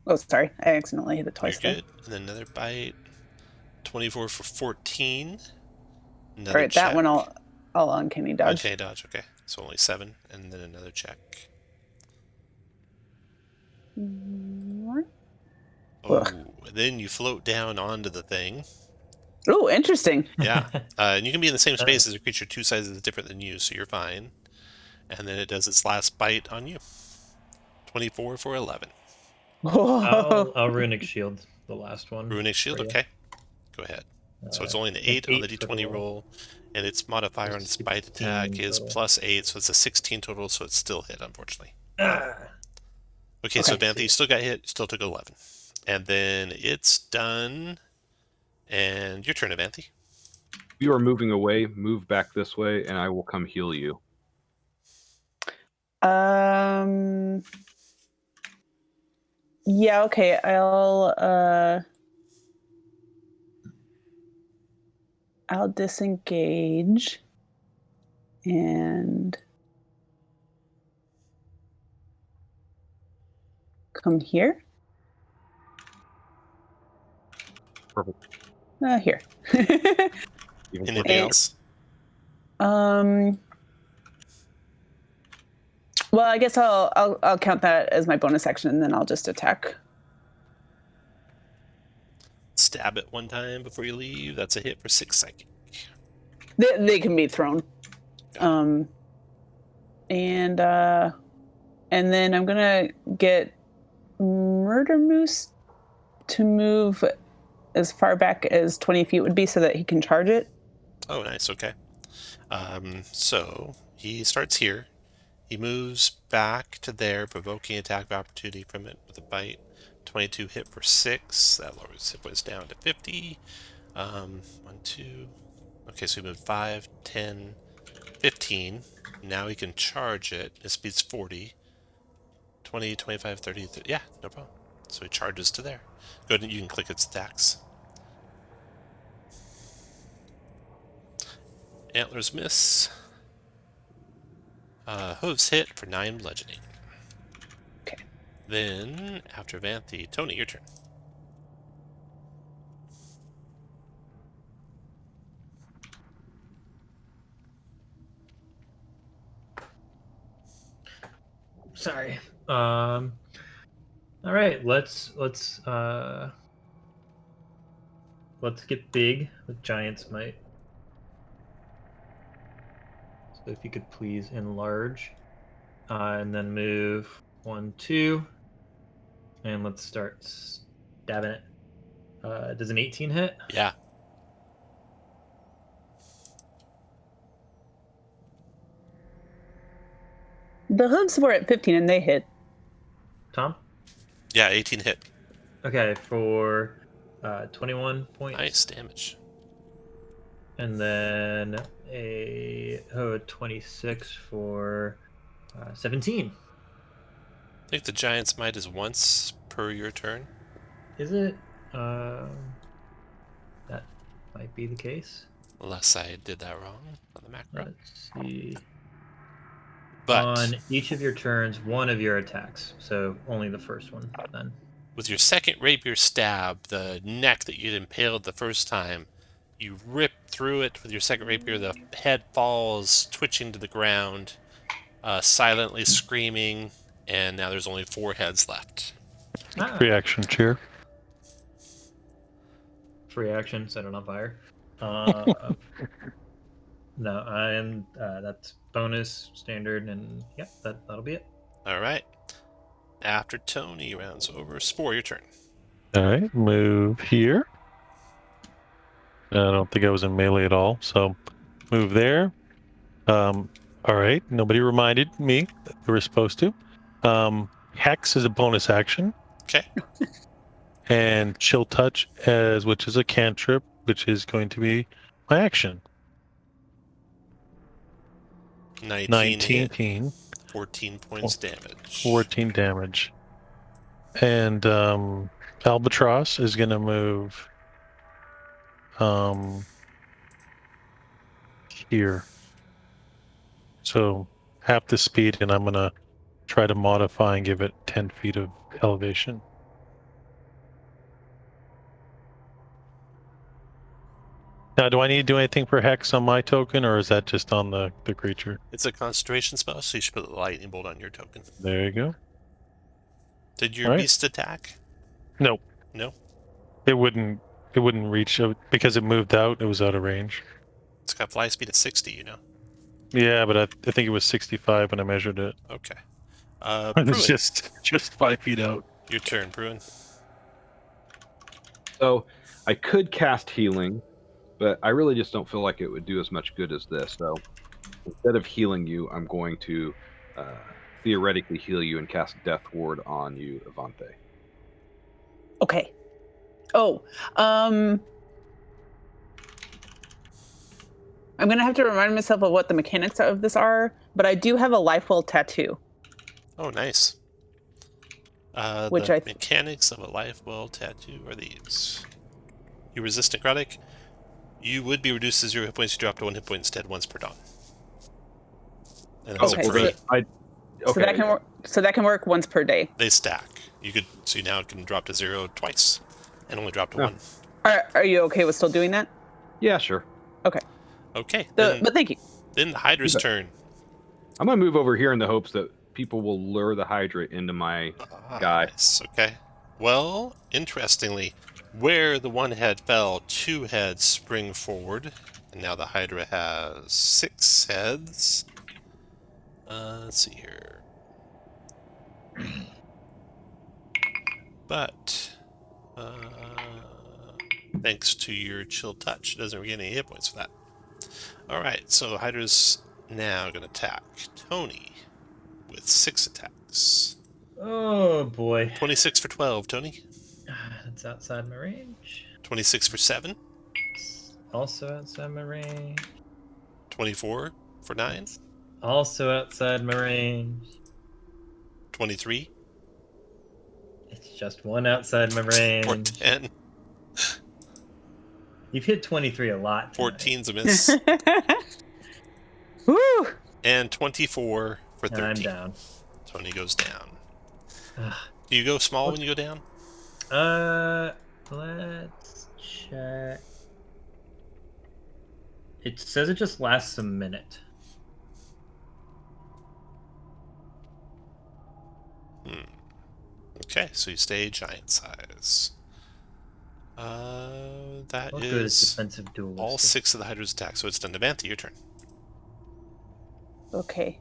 Oh, sorry. I accidentally hit it twice. You're good. And then another bite. 24 for 14. Another All right, check. that one I'll uncanny dodge. Okay, dodge. Okay. So only 7. And then another check. Oh, then you float down onto the thing. Oh, interesting. Yeah. And you can be in the same space as a creature 2 sizes different than you, so you're fine. And then it does its last bite on you. 24 for 11. I'll Runic Shield the last one. Runic Shield, for you. okay. Go ahead. So it's only an 8 on the d20 roll, and its modifier on its bite attack is total. +8, so it's a 16 total, so it's still hit, unfortunately. Ah, Okay, so Okay. Bantha, you still got hit, still took 11. And then it's done, and your turn, Bantha. You are moving away. Move back this way, and I will come heal you. Yeah. Okay. I'll disengage and come here. Perfect. Here. Even Anything further out. else? Well, I guess I'll count that as my bonus action, and then I'll just attack. Stab it one time before you leave. That's a hit for 6 psychic. They can be thrown. And then I'm gonna get Murder Moose to move as far back as 20 feet would be, so that he can charge it. Oh, nice. Okay. So he starts here. He moves back to there, provoking attack of opportunity from it with a bite. 22 hit for 6. That lowers hit points down to 50. 1, 2. Okay, so he moved 5, 10, 15. Now he can charge it. His speed's 40. 20, 25, 30, 30. Yeah, no problem. So he charges to there. Go ahead and you can click its attacks. Antlers miss. Hooves hit for 9 bludgeoning. Okay. Then, after Vanthi, Tony, your turn. sorry. All right, let's get big with Giant's Might. So if you could please enlarge. And then move 1, 2. And let's start stabbing it. Does an 18 hit? Yeah. The hooves were at 15 and they hit. Tom? Yeah, 18 hit. Okay, for 21 points. Nice damage. And then a 26 for 17. I think the Giant's Might is once per your turn. Is it? That might be the case. Unless I did that wrong on the macro. Let's see. But On each of your turns, one of your attacks. So only the first one then. with your second rapier stab, the neck that you'd impaled the first time, you rip through it with your second rapier. The head falls, twitching to the ground, silently screaming, and now there's only 4 heads left. Reaction cheer. Free action, set it on fire. No, and that's bonus, standard, and yeah, that'll be it. All right. After Tony rounds over, Spore, your turn. All right, move here. I don't think I was in melee at all, so move there. All right, nobody reminded me that they were supposed to. Hex is a bonus action. Okay. And Chill Touch, which is a cantrip, which is going to be my action. 19. 14 points damage. 14 damage. And Albatross is going to move here. So half the speed, and I'm going to try to modify and give it 10 feet of elevation. Now, do I need to do anything for Hex on my token, or is that just on the creature? It's a concentration spell, so you should put the lightning bolt on your token. There you go. Did your All right. beast attack? No. No? It wouldn't reach because it moved out. It was out of range. It's got fly speed at 60, you know. Yeah, but I think it was 65 when I measured it. Okay. It's just 5 feet out. Your turn, Bruin. So I could cast healing, but I really just don't feel like it would do as much good as this. So instead of healing you, I'm going to theoretically heal you and cast Death Ward on you, Avante. Okay. Oh, I'm gonna have to remind myself of what the mechanics of this are, but I do have a life well tattoo. Oh, nice. Which the mechanics of a life well tattoo are these. You resist necrotic. You would be reduced to 0 hit points. You drop to 1 hit point instead once per dawn. And that's Okay, a free. So that can work once per day. They stack. So you now can drop to 0 twice, and only drop to 1. Are you okay with still doing that? Yeah, sure. Okay. Okay. But thank you. Then the Hydra's turn. I'm going to move over here in the hopes that people will lure the Hydra into my guy. Nice. Okay. Well, interestingly, where the one head fell, 2 heads spring forward, and now the Hydra has 6 heads. Let's see here. But thanks to your chill touch, it doesn't regain any hit points for that. Alright, so Hydra's now going to attack Tony with 6 attacks. Oh boy. 26 for 12, Tony. That's outside my range. 26 for 7. Also outside my range. 24 for 9. Also outside my range. 23. It's just one outside my range. For 10. You've hit 23 a lot tonight. 14's a miss. Woo! And 24 for 13. I'm down. Tony goes down. Ugh. Do you go small when you go down? Let's check. It says it just lasts a minute. Okay, so you stay giant size. That What good is is defensive duelist? all 6 of the Hydra's attacks, so it's done to Vanta. Your turn. Okay.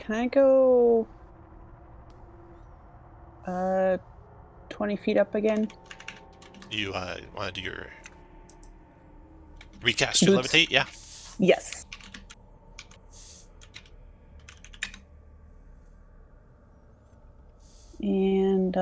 Can I go 20 feet up again? You want to do your recast your Boots. levitate? Yeah. Yes. And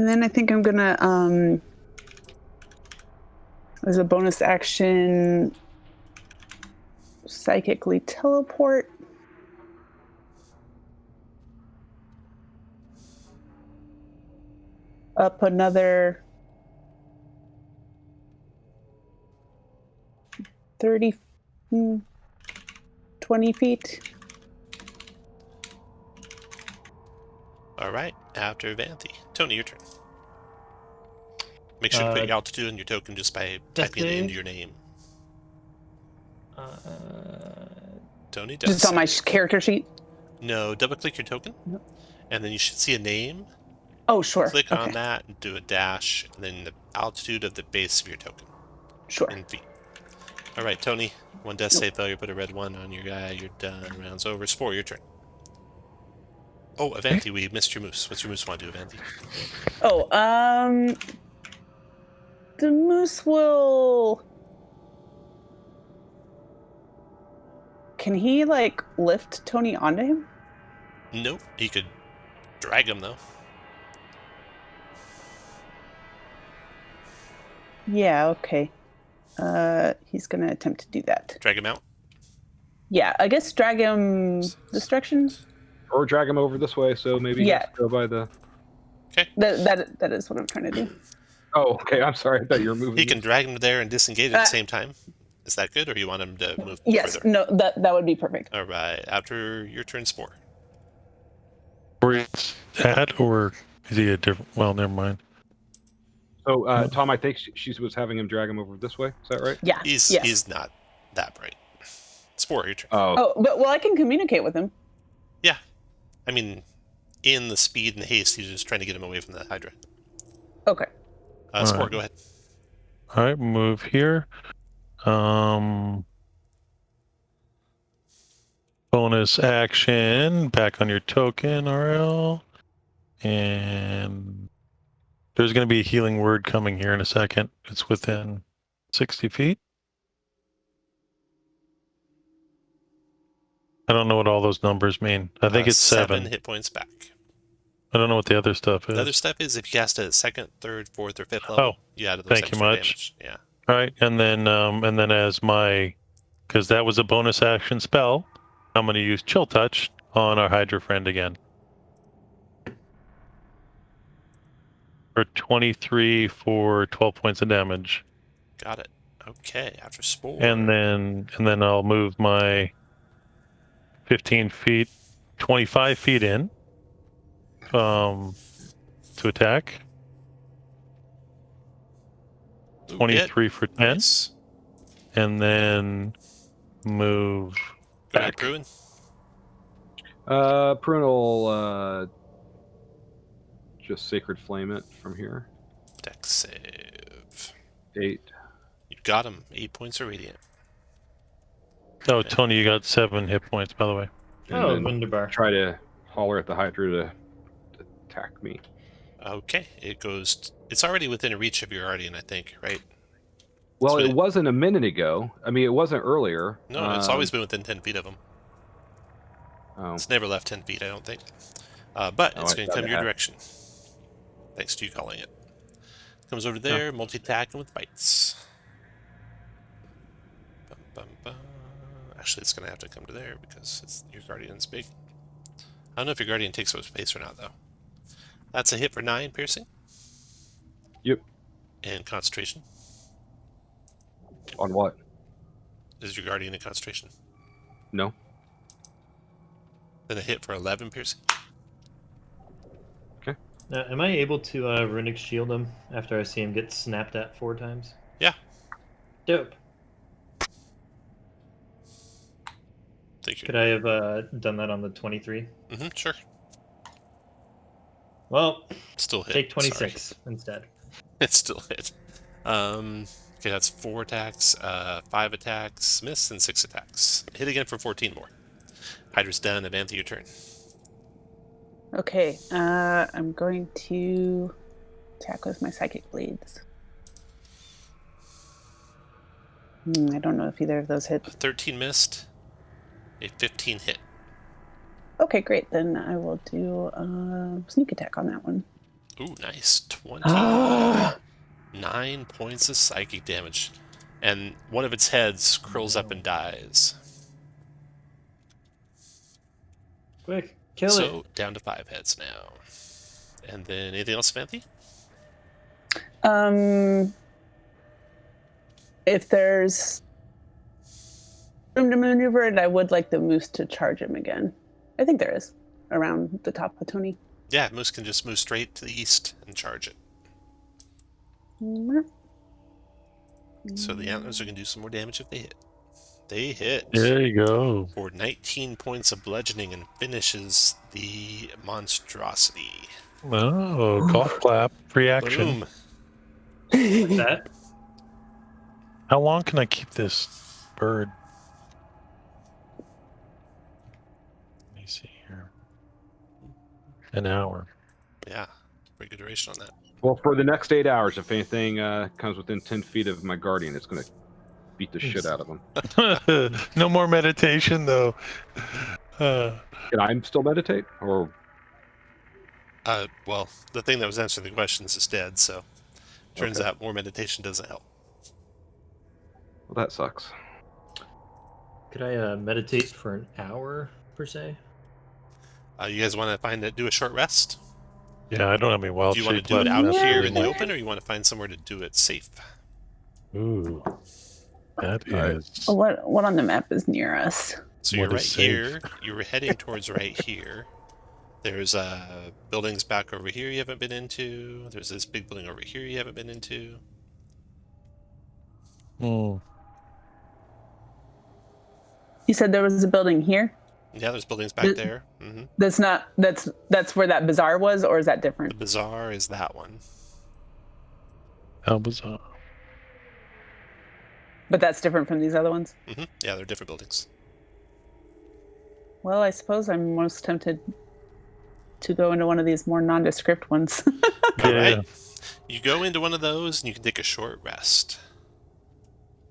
then I think I'm gonna as a bonus action psychically teleport. Up another 30, 20 feet. All right. After Vanthi. Tony, your turn. Make sure to put your altitude in your token just by typing it into your name. Tony, death Just on my character sheet? No, double-click your token, and then you should see a name. Oh, sure. Click okay. on that and do a dash, and then the altitude of the base of your token. Sure. In feet. All right, Tony. One death save failure. Put a red 1 on your guy. You're done. Round's over. Spore, your turn. Oh, Avanti, we missed your moose. What's your moose want to do, Avanti? Oh, the moose will... Can he, like, lift Tony onto him? Nope. He could drag him, though. Yeah, okay. He's gonna attempt to do that. Drag him out? Yeah, I guess drag him this direction? Or drag him over this way, so maybe he has to go by the... Okay. That is what I'm trying to do. Oh, okay, I'm sorry. I thought you were moving. He can drag him there and disengage at the same time. Is that good, or you want him to move yes, further? no, that would be perfect. All right. After your turn, Spore. Where he's at, or is he a different... Well, never mind. So, Tom, I think she was having him drag him over this way. Is that right? Yeah. He's not that bright. Spore, your turn. Oh, but I can communicate with him. Yeah. I mean, in the speed and the haste, he's just trying to get him away from the Hydra. Okay. Spore, right. go ahead. All right, move here. Bonus action, back on your token, RL. And there's going to be a healing word coming here in a second. It's within 60 feet. I don't know what all those numbers mean. I think it's 7. 7 hit points back. I don't know what the other stuff is. The other stuff is if you cast it at 2nd, 3rd, 4th, or 5th level, you add those thank you extra much. damage. Yeah. All right, and then as my, because that was a bonus action spell, I'm going to use Chill Touch on our Hydra friend again. For 23 for 12 points of damage. Got it. Okay, after Spore. And then I'll move my 15 feet, 25 feet in, to attack. 23 for 10. Nice. And then move Go ahead, back. Pruin. Prune will just Sacred Flame it from here. Dex save. 8. You got him. 8 points of radiant. Oh, Tony, you got 7 hit points, by the way. Oh, And then Wunderbar. try to holler at the Hydra to attack me. Okay, it goes. It's already within reach of your Guardian, I think, right? Well, It's it wasn't a minute ago. I mean, it wasn't earlier. No, it's always been within 10 feet of him. Oh, It's never left 10 feet, I don't think. But Oh, it's I going to thought come it your had. direction. Thanks to you calling it. Comes over there, multi-attacking with bites. Bum, bum, bum. Actually, it's going to have to come to there because your Guardian's big. I don't know if your Guardian takes up space or not, though. That's a hit for 9 piercing. Yep. And concentration. On what? Is your Guardian in concentration? No. Then a hit for 11 piercing. Now, am I able to runic shield him after I see him get snapped at 4 times? Yeah. Dope. Think Make Could it. I have done that on the 23? Sure. Well, Still hit. take Sorry. 26 instead. It's still hit. Okay, that's 4 attacks, 5 attacks, miss, and 6 attacks. Hit again for 14 more. Hydra's done. Avantha, your turn. Okay, I'm going to attack with my psychic blades. I don't know if either of those hit. A 13 missed. A 15 hit. Okay, great. Then I will do sneak attack on that one. Ooh, nice. 29 Ah! points of psychic damage. And one of its heads curls up and dies. Quick, kill So, it. down to 5 heads now. And then anything else, Avantha? If there's room to maneuver it, I would like the moose to charge him again. I think there is around the top of Tony. Yeah, Moose can just move straight to the east and charge it. So the antlers are going to do some more damage if they hit. They hit. There you go. For 19 points of bludgeoning and finishes the monstrosity. Oh, golf clap. Free action. Boom. That How long can I keep this bird? Let me see here. An hour. Yeah, pretty good duration on that. Well, for the next 8 hours, if anything comes within 10 feet of my guardian, it's going to beat the shit out of them. No more meditation, though. Can I still meditate? Or Well, the thing that was answering the questions is dead, so turns out more meditation doesn't help. well, that sucks. could I meditate for an hour per se? You guys want to do a short rest? Yeah, I don't have any wild Do you want to shape do it left. out Yeah. here in the open, or you want to find somewhere to do it safe? Ooh, that Right. is. What on the map is near us? So you're What right is safe? here. You're heading towards right here. There's buildings back over here you haven't been into. There's this big building over here you haven't been into. Hmm. You said there was a building here. Yeah, there's buildings back there. That's where that bazaar was, or is that The different? bazaar is that one. How bizarre. But that's different from these other ones. Yeah, they're different buildings. Well, I suppose I'm most tempted to go into one of these more nondescript ones. All Yeah. right. You go into one of those and you can take a short rest.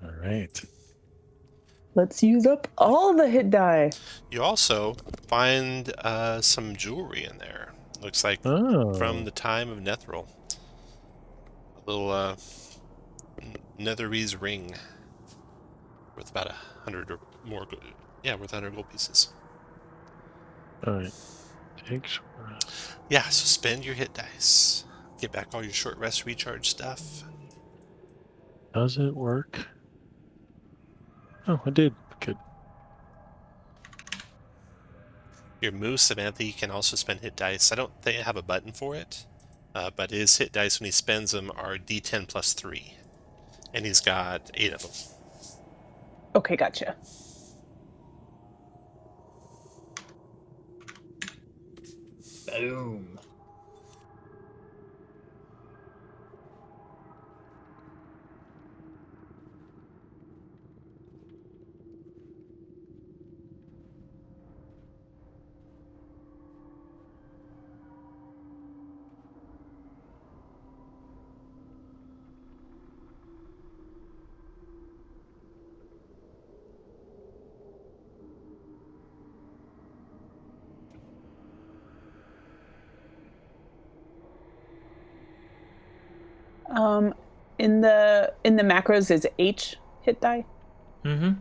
All right. Let's use up all the hit die. You also find some jewelry in there. Looks like Oh. from the time of Netheril. A little Netherese ring worth about 100 or more. Worth 100 gold pieces. All right. Take short rest. Yeah, so spend your hit dice. Get back all your short rest recharge stuff. Does it work? Oh, I did. Good. Your moose, Samantha, can also spend hit dice. I don't think I have a button for it, but his hit dice when he spends them are D10 plus 3. And he's got 8 of them. Okay, gotcha. Boom. In the macros is H hit die. Mm-hmm.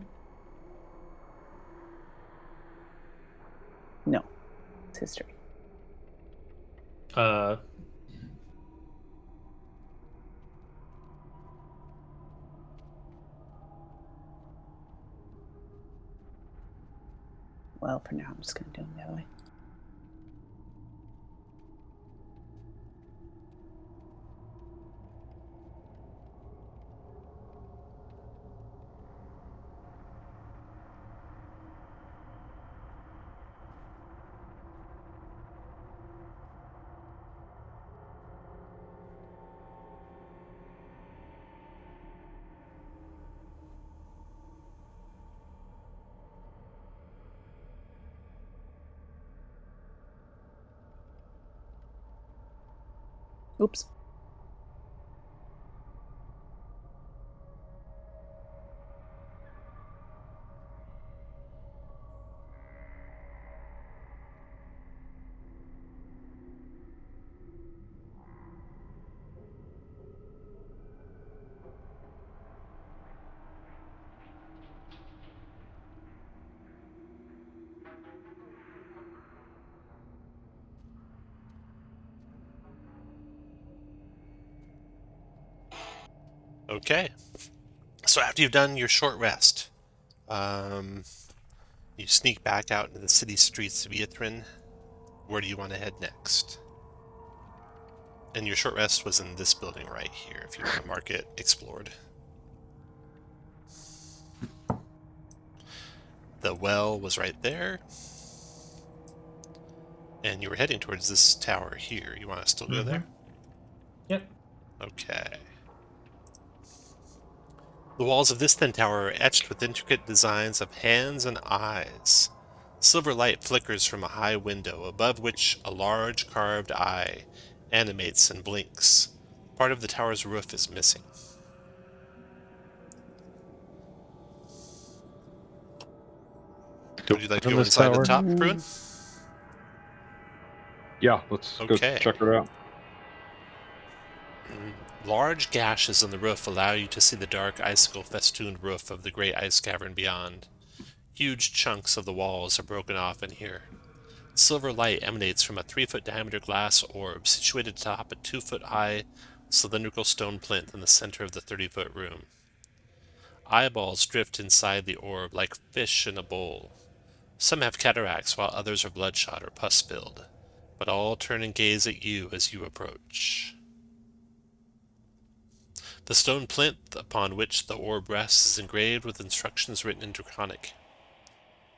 No, it's history. Well, for now, I'm just going to do them the other way. Oops. Okay. So after you've done your short rest, you sneak back out into the city streets of Ythryn. Where do you want to head next? And your short rest was in this building right here, if you want to mark it explored. The well was right there. And you were heading towards this tower here. You want to still go there? Yep. Okay. The walls of this thin tower are etched with intricate designs of hands and eyes. Silver light flickers from a high window, above which a large carved eye animates and blinks. Part of the tower's roof is missing. Would you like to go inside the top, Bruin? Yeah, let's go Okay. check it out. Large gashes in the roof allow you to see the dark icicle-festooned roof of the great ice cavern beyond. Huge chunks of the walls are broken off in here. Silver light emanates from a 3-foot diameter glass orb situated atop a 2-foot-high cylindrical stone plinth in the center of the 30-foot room. Eyeballs drift inside the orb like fish in a bowl. Some have cataracts while others are bloodshot or pus-filled, but all turn and gaze at you as you approach. The stone plinth upon which the orb rests is engraved with instructions written in Draconic.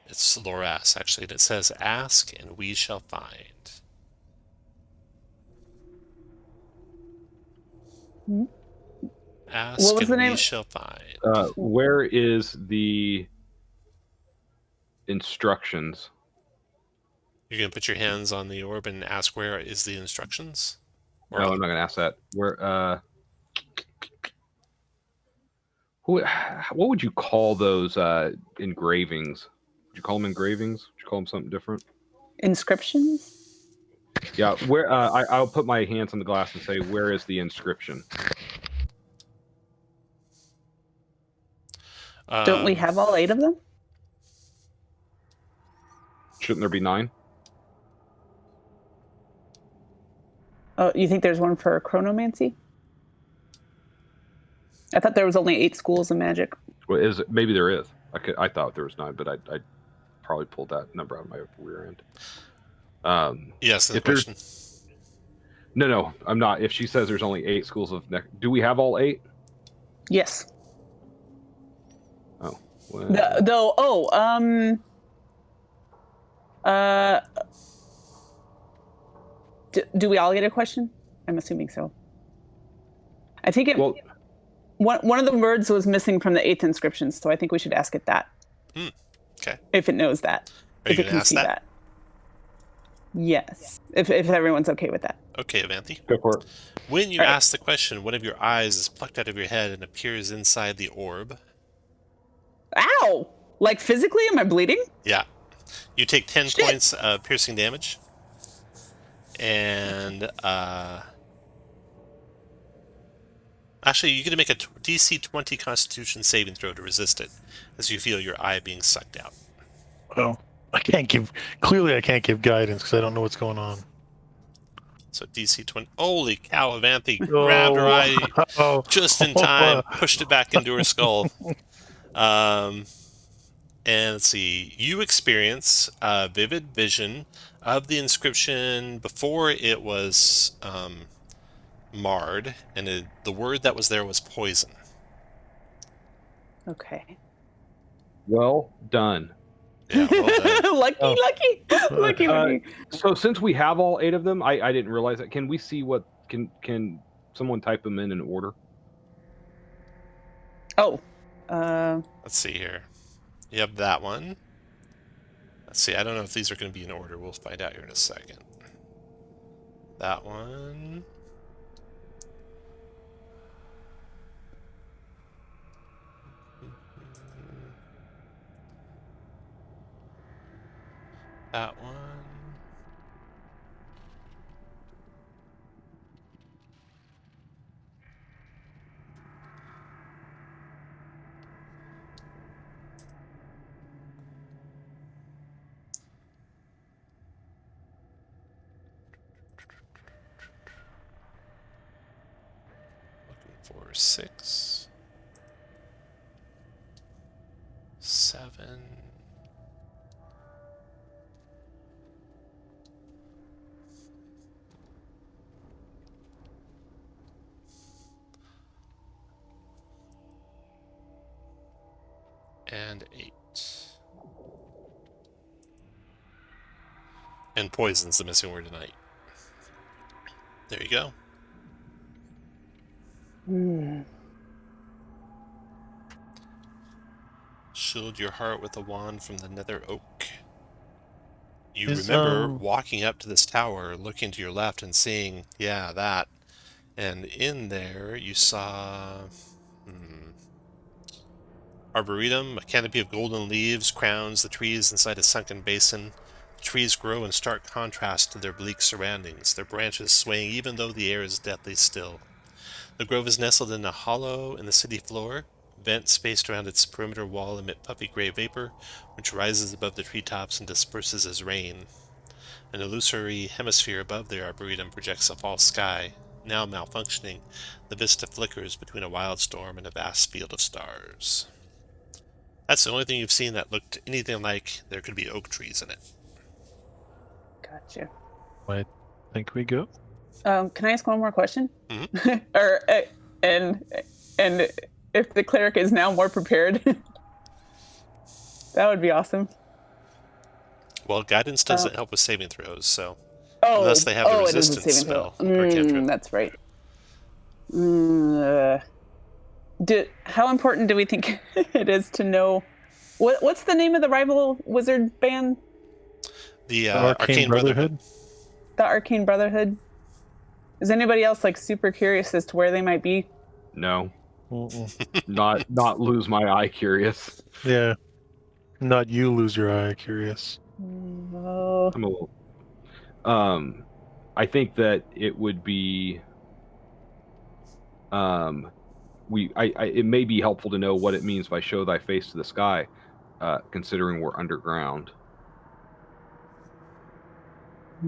It's Loras, actually, and it says, "Ask, and we shall find." Ask, What was the and name? we shall find. Where is the instructions? You're going to put your hands on the orb and ask where is the instructions? Or No, I'm not going to ask that. Where? What would you call those engravings? Would you call them engravings? Would you call them something different? Inscriptions? Yeah. Where? I'll put my hands on the glass and say, "Where is the inscription?" Don't we have all 8 of them? Shouldn't there be 9? Oh, you think there's one for chronomancy? I thought there was only 8 schools of magic. Well, is it? Maybe there is. I thought there was 9, but I probably pulled that number out of my rear end. Yes, the if there's- question. No, I'm not. If she says there's only 8 schools of do we have all 8? Yes. Oh. Well, do we all get a question? I'm assuming so. I think well, one of the words was missing from the 8th inscription, so I think we should ask it that. Okay. If it knows that. Are if you it going to can ask see that? that. Yes. If everyone's okay with that. Okay, Avanthi. go for it. When you All right. ask the question, one of your eyes is plucked out of your head and appears inside the orb. Ow! Like physically, am I bleeding? Yeah. You take 10 Shit. points of piercing damage. And, actually, you're going to make a DC 20 Constitution saving throw to resist it, as you feel your eye being sucked out. Well, I can't give guidance because I don't know what's going on. So DC 20. Holy cow, Avanthi grabbed her eye just in time, pushed it back into her skull. And let's see. You experience a vivid vision of the inscription before it was marred, and the word that was there was poison. Okay. Well done. Yeah, well done. Lucky. So since we have all 8 of them, I didn't realize that. Can we see what can someone type them in order? Oh. Let's see here. You have that one. Let's see. I don't know if these are going to be in order. We'll find out here in a second. That one. That one. Looking for 6, 7. And 8. And poison's the missing word tonight. There you go. Shield your heart with a wand from the Nether Oak. You remember walking up to this tower, looking to your left and seeing, yeah, that. And in there you saw... Arboretum, a canopy of golden leaves crowns the trees inside a sunken basin. The trees grow in stark contrast to their bleak surroundings, their branches swaying even though the air is deathly still. The grove is nestled in a hollow in the city floor. Vents spaced around its perimeter wall emit puffy gray vapor, which rises above the treetops and disperses as rain. An illusory hemisphere above the arboretum projects a false sky. Now malfunctioning, the vista flickers between a wild storm and a vast field of stars. That's the only thing you've seen that looked anything like there could be oak trees in it. Gotcha. I think we go. Can I ask one more question? Mhm. Or and if the cleric is now more prepared, that would be awesome. Well, guidance doesn't help with saving throws, so Oh, unless they have the it is a resistance saving throw. spell or cantrip. That's right. How important do we think it is to know what's the name of the rival wizard band? The Arcane Brotherhood. The Arcane Brotherhood. Is anybody else like super curious as to where they might be? No. not lose my eye curious. Yeah. Not you lose your eye curious. No. I'm a little. I think that it would be. It may be helpful to know what it means by "show thy face to the sky," considering we're underground.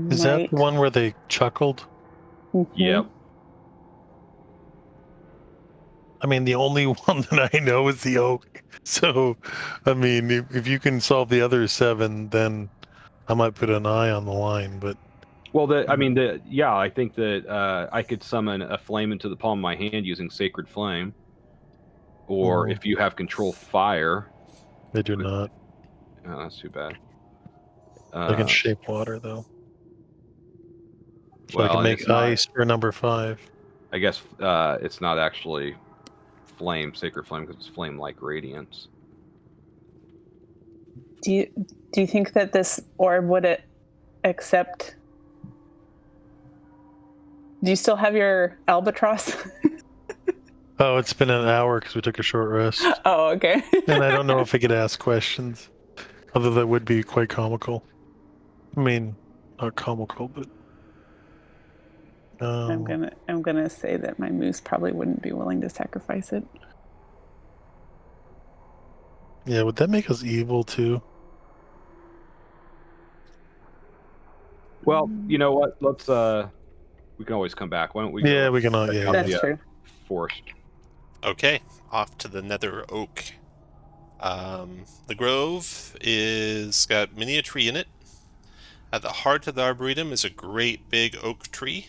Is that the one where they chuckled? Mm-hmm. Yep. I mean, the only one that I know is the oak. So, I mean, if you can solve the other 7, then I might put an eye on the line. But Well, I think that I could summon a flame into the palm of my hand using Sacred Flame. Or if you have Control Fire. they do not. Oh, that's too bad. They can shape water, though. So Well, I can make ice for number 5. I guess it's not actually flame, Sacred Flame, because it's flame-like radiance. Do you think that this orb would accept? Do you still have your albatross? Oh, it's been an hour because we took a short rest. Oh, okay. And I don't know if I could ask questions. Although that would be quite comical. I mean, not comical, but I'm gonna say that my moose probably wouldn't be willing to sacrifice it. yeah, would that make us evil too? Well, you know what? Let's we can always come back. Why don't we? Yeah, we can. Yeah, That's true. Forced. Okay, off to the Nether Oak. The grove is got many a tree in it. At the heart of the arboretum is a great big oak tree.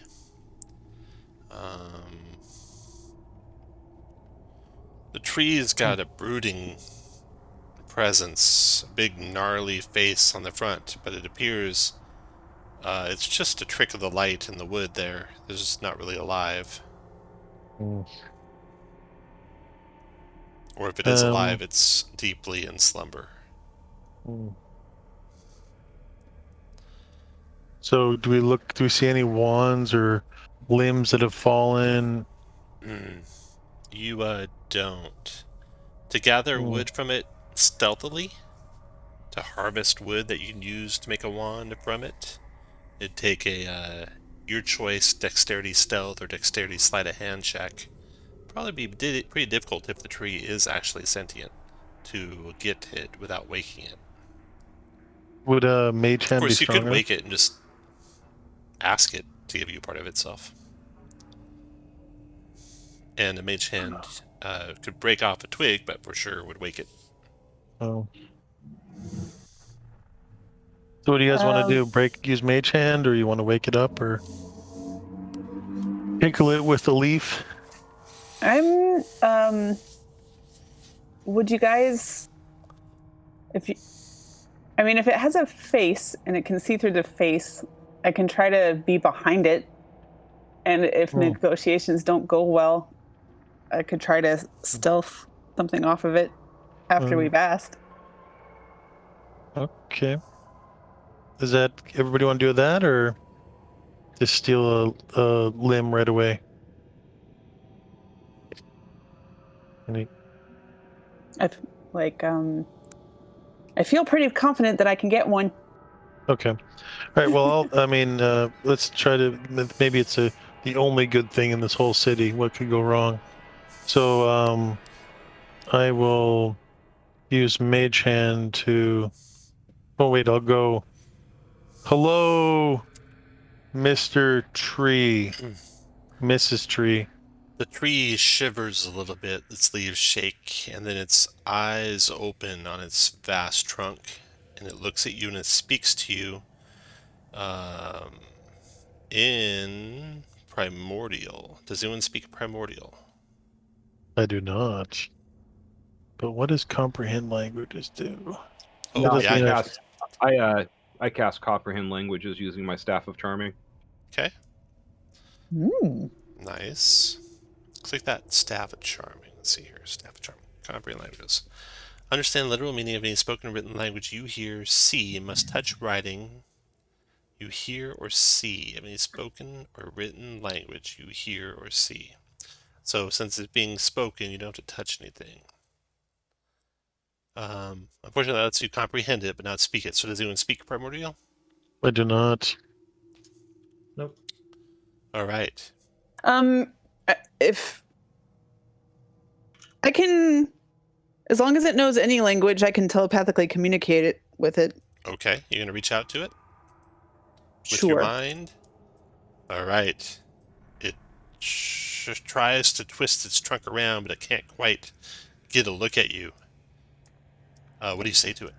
The tree's got a brooding presence, a big gnarly face on the front, but it appears it's just a trick of the light in the wood there. It's not really alive. Mm. Or if it is alive, it's deeply in slumber. So do we see any wands or limbs that have fallen? You don't. To gather wood from it stealthily, to harvest wood that you can use to make a wand from it. It'd take a your choice dexterity stealth or dexterity sleight of hand check. Probably be pretty difficult if the tree is actually sentient to get it without waking it. Would a mage Of hand be course, you could stronger? wake it and just ask it to give you part of itself. And a mage hand could break off a twig, but for sure would wake it. Oh. So what do you guys want to do? Use mage hand, or you want to wake it up, or tickle it with a leaf? Would you guys, if it has a face and it can see through the face, I can try to be behind it. And if negotiations don't go well, I could try to stealth something off of it after we've asked. Okay. Does that everybody want to do that, or just steal a limb right away? I feel pretty confident that I can get one. Okay. All right. Well, let's try to. Maybe it's the only good thing in this whole city. What could go wrong? So, I will use Mage Hand to. Oh wait, I'll go. Hello, Mr. Tree, Mrs. Tree. The tree shivers a little bit, its leaves shake, and then its eyes open on its vast trunk, and it looks at you and it speaks to you in Primordial. Does anyone speak Primordial? I do not. But what does comprehend languages do? Oh, That yeah, doesn't I cast comprehend languages using my staff of charming. Okay. Nice. Looks like that staff of charming. Let's see here. Staff of charming. Comprehend languages. Understand literal meaning of any spoken or written language you hear, see, and must touch writing you hear or see. Of any spoken or written language you hear or see. So since it's being spoken, you don't have to touch anything. Unfortunately, that lets you comprehend it, but not speak it. So does anyone speak Primordial? I do not. Nope. All right. If I can, as long as it knows any language, I can telepathically communicate it with it. Okay, you're gonna reach out to it with Sure. your mind. All right. It tries to twist its trunk around, but it can't quite get a look at you. What do you say to it?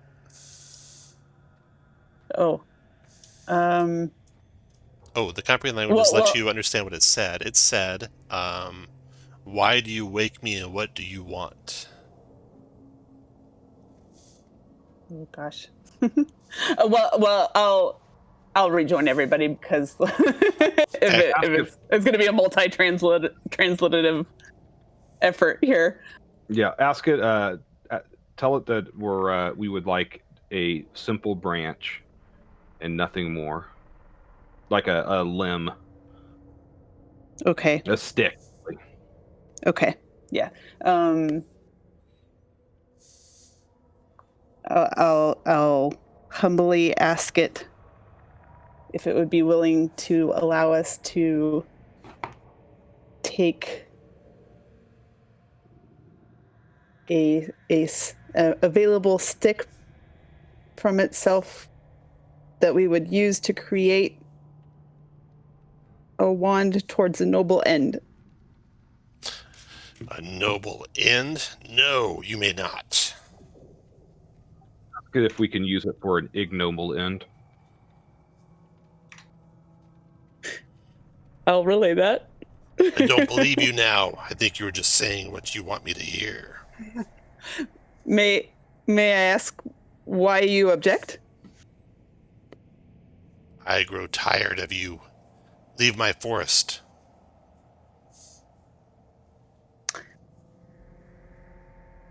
The comprehend languages let you understand what it said. It said, "Why do you wake me, and what do you want?" Oh gosh. well, I'll rejoin everybody because if it's going to be a multi-translative effort here. Yeah, ask it. Tell it that we would like a simple branch and nothing more, like a limb. Okay. A stick. Okay. Yeah. I'll humbly ask it if it would be willing to allow us to take a available stick from itself that we would use to create a wand towards a noble end. A noble end? No, you may not. Good if we can use it for an ignoble end. I'll relay that. I don't believe you now. I think you were just saying what you want me to hear. May I ask why you object? I grow tired of you. Leave my forest.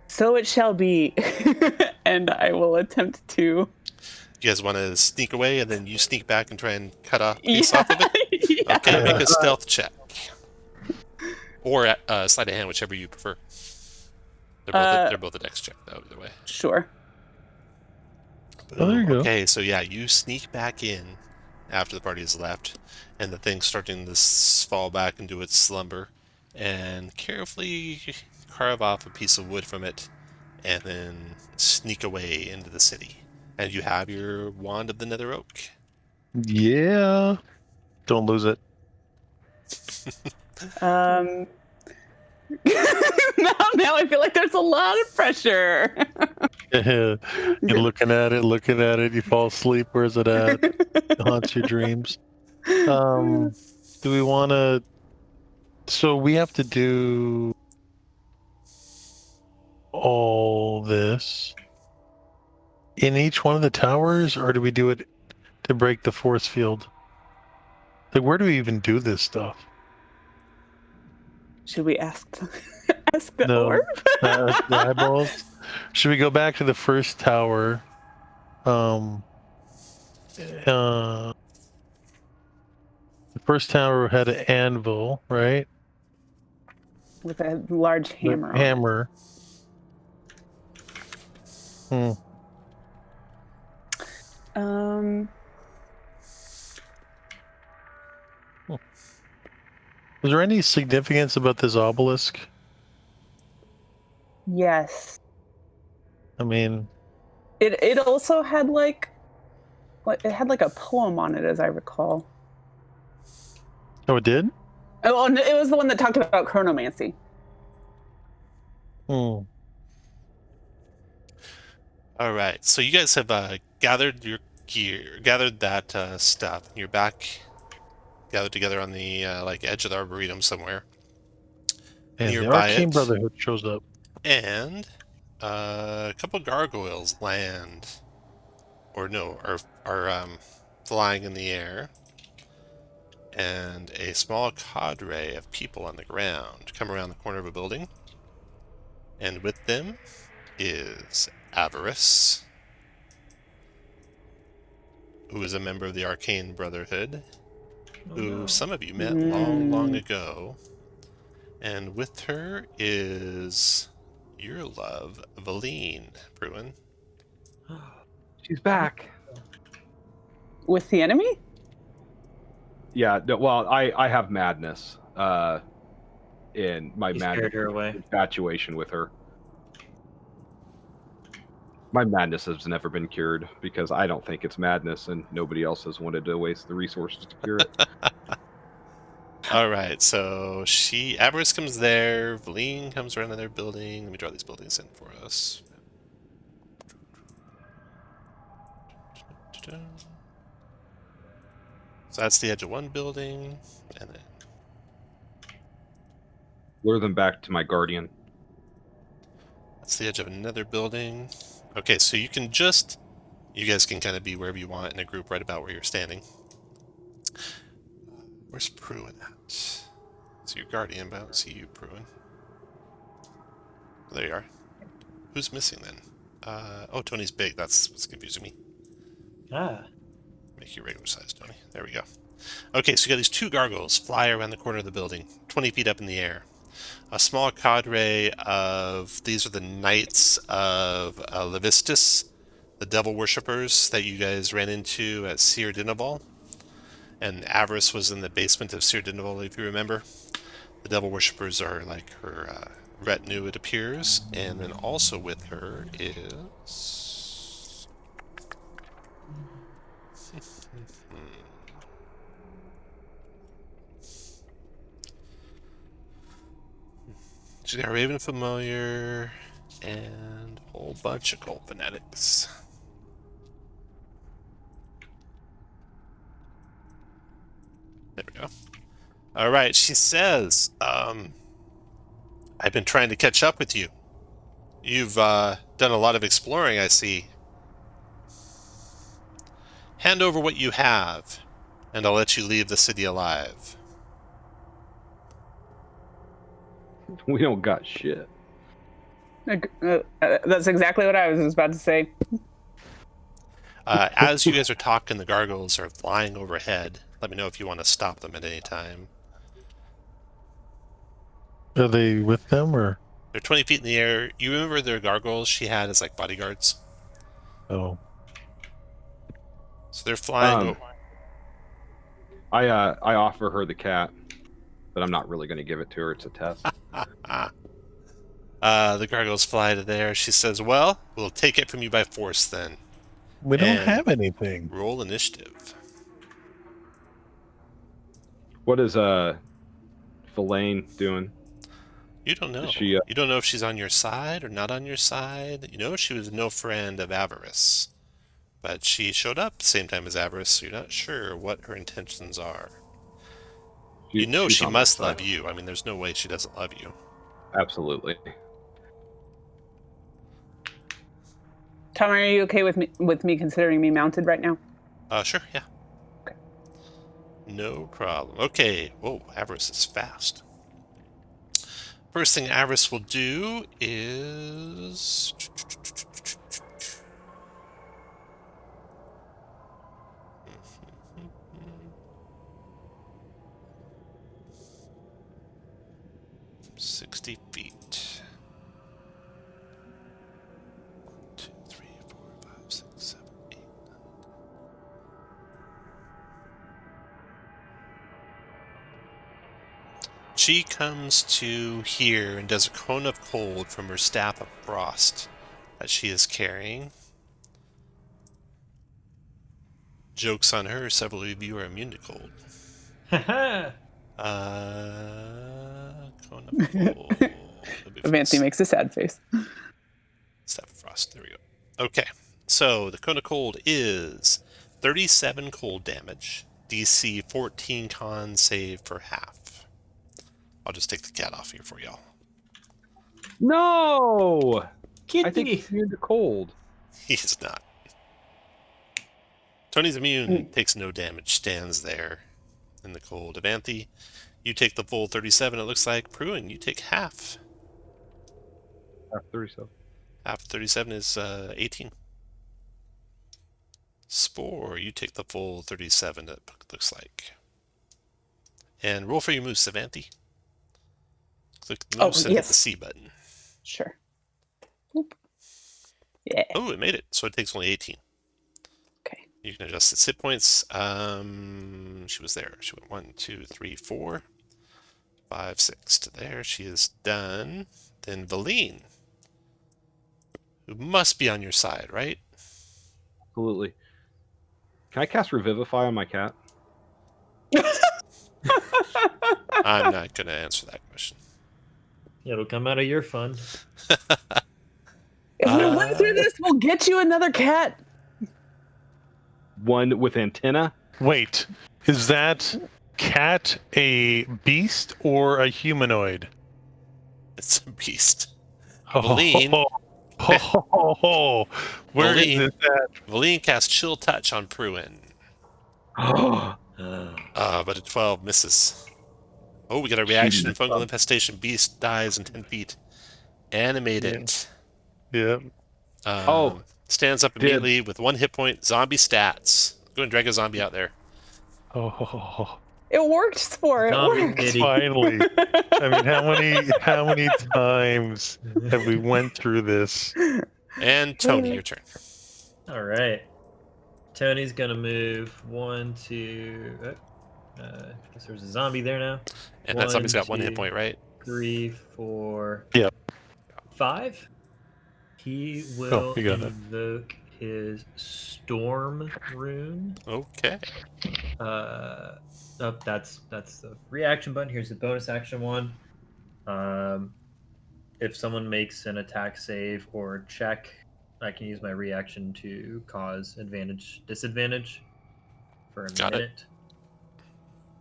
So it shall be. And I will attempt to... You guys want to sneak away and then you sneak back and try and cut off piece off of it? Yeah. Okay, make a stealth check. Or sleight of hand, whichever you prefer. They're both a dex check, though, either way. Sure. Oh, there you go. Okay, so yeah, you sneak back in after the party has left, and the thing's starting to fall back into its slumber, and carefully carve off a piece of wood from it, and then sneak away into the city. And you have your wand of the Nether Oak. Yeah. Don't lose it. Now I feel like there's a lot of pressure. You're looking at it, you fall asleep. Where's it at? It haunts your dreams. Do we want to... So we have to do all this in each one of the towers, or do we do it to break the force field? Like, where do we even do this stuff? Should we ask the No. orb? The eyeballs. Should we go back to the first tower? The first tower had an anvil, right? With a large hammer. on it. Hammer. Was there any significance about this obelisk? Yes. I mean, It also had like it had like a poem on it, as I recall. oh, it did? Oh, no, it was the one that talked about chronomancy. All right, so you guys have gathered your gear, gathered that stuff. You're back, gathered together on the like edge of the arboretum somewhere. And the Nearby Arcane it. Brotherhood shows up. And a couple gargoyles land, or no, are flying in the air, and a small cadre of people on the ground come around the corner of a building, and with them is Avarice, who is a member of the Arcane Brotherhood, who some of you met long ago, and with her is your love, Valine, Bruin. She's back. With the enemy? Yeah. No, well, I have madness. In my He scared her away. infatuation with her. My madness has never been cured because I don't think it's madness, and nobody else has wanted to waste the resources to cure it. All right, so Avarice comes there, Valine comes around to their building. Let me draw these buildings in for us. So that's the edge of one building, and then Lure them back to my guardian. that's the edge of another building. Okay, so you guys can kind of be wherever you want in a group right about where you're standing. Where's Pruin at? So your guardian, but I don't see you, Pruin. There you are. Who's missing then? Oh, Tony's big. That's what's confusing me. Ah. Make you regular size, Tony. There we go. Okay, so you got these two gargoyles fly around the corner of the building, 20 feet up in the air. A small cadre of... These are the Knights of Levistus, the devil worshippers that you guys ran into at Seer Dinaval. And Avarice was in the basement of Seer Dinaval, if you remember. The devil worshippers are like her retinue, it appears. And then also with her is... She's got Raven Familiar and a whole bunch of cult fanatics. There we go. Alright, she says, I've been trying to catch up with you. You've done a lot of exploring, I see. Hand over what you have, and I'll let you leave the city alive. We don't got shit. That's exactly what I was about to say. As you guys are talking, the gargoyles are flying overhead. Let me know if you want to stop them at any time. Are they with them, or? They're 20 feet in the air. You remember their gargoyles she had as like bodyguards? Oh. So they're flying. I offer her the cat, but I'm not really going to give it to her. It's a test. The gargoyles fly to there. She says, well, we'll take it from you by force then. We don't And have anything. Roll initiative. What is Filane doing? You don't know. Is she, You don't know if she's on your side or not on your side. You know she was no friend of Avarice. But she showed up the same time as Avarice, so you're not sure what her intentions are. You know she's she on my must side. love you. I mean, there's no way she doesn't love you. Absolutely. Tom, are you okay with me considering me mounted right now? Sure, yeah. Okay. No problem. Okay. Whoa, Avarice is fast. First thing Avarice will do is... ...60 feet. 1, 2, 3, 4, 5, 6, 7, 8, 9. She comes to here and does a cone of cold from her staff of frost that she is carrying. Joke's on her, several of you are immune to cold. Cone of cold. Avanti makes a sad face. Staff of frost, there we go. Okay, so the cone of cold is 37 cold damage, DC 14 con save for half. I'll just take the cat off here for y'all. No! Kitty. I think he's immune to cold. He's not. Tony's immune, takes no damage, stands there in the cold. Avanthi, you take the full 37, it looks like. Pruin, you take half. 37. Half of 37 is 18. Spore, you take the full 37, it looks like. And roll for your moose, Avanthi. Click the moose and hit the C button. Sure. Oop. Yeah. Oh, it made it. So it takes only 18. Okay. You can adjust its hit points. She was there. She went 1, 2, 3, 4, 5, 6 to there. She is done. Then Valine, who must be on your side, right? Absolutely. Can I cast Revivify on my cat? I'm not going to answer that question. It'll come out of your fund. If we win through this, we'll get you another cat. One with antenna? Wait, is that cat a beast or a humanoid? It's a beast. Valine. Where is Valine. this at? Valine casts Chill Touch on Pruin. But a 12 misses. Oh, we got a reaction. Fungal Infestation. Beast dies in 10 feet. Animated. Yeah. Stands up immediately with 1 hit point. Zombie stats. Go and drag a zombie out there. Oh, It worked, Spore. It Zombie worked. kitty. finally. I mean, how many times have we went through this? And Tony, your turn. All right. Tony's gonna move 1, 2. Guess there's a zombie there now. And that zombie's got 1 hit point, right? 3, 4. Yep. 5. He will you got it. invoke his Storm rune. Okay. That's the reaction button. Here's the bonus action one. If someone makes an attack save or check, I can use my reaction to cause disadvantage for a minute.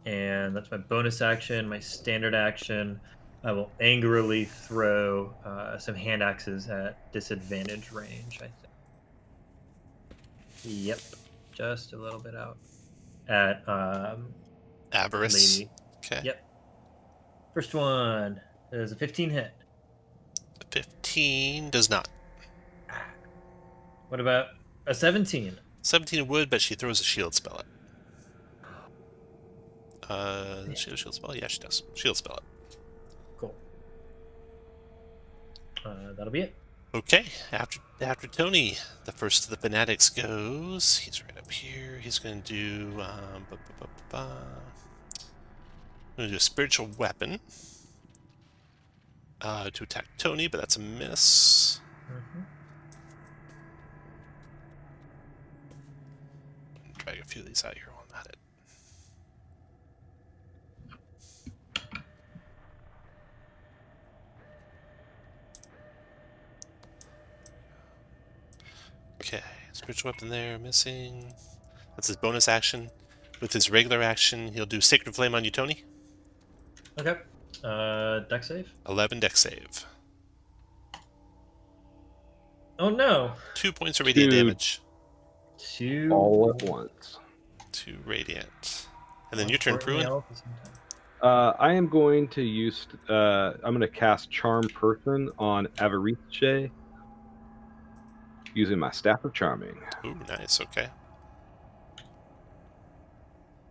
And that's my bonus action. My standard action, I will angrily throw some hand axes at disadvantage range, I think. Yep. Just a little bit out. At Avarice. lady. Okay. Yep. First one is a 15 hit. 15 does not. What about a 17? 17 would, but she throws a shield spell at. Does she have a shield spell? Yeah, she does. Shield spell it. Cool. That'll be it. Okay, after Tony, the first of the fanatics goes. He's right up here. he's going to do a spiritual weapon to attack Tony, but that's a miss. Drag a few of these out here while I'm at it. Okay, spiritual weapon there, missing. That's his bonus action. With his regular action, he'll do Sacred Flame on you, Tony. Okay. Dex save? 11 dex save. Oh no! 2 points of radiant damage. 2 all at once. 2 radiant. And then your turn, Importantly, Pruin. all at the same time. I am going to use. I'm going to cast Charm Person on Avarice using my Staff of Charming. Ooh, nice. Okay.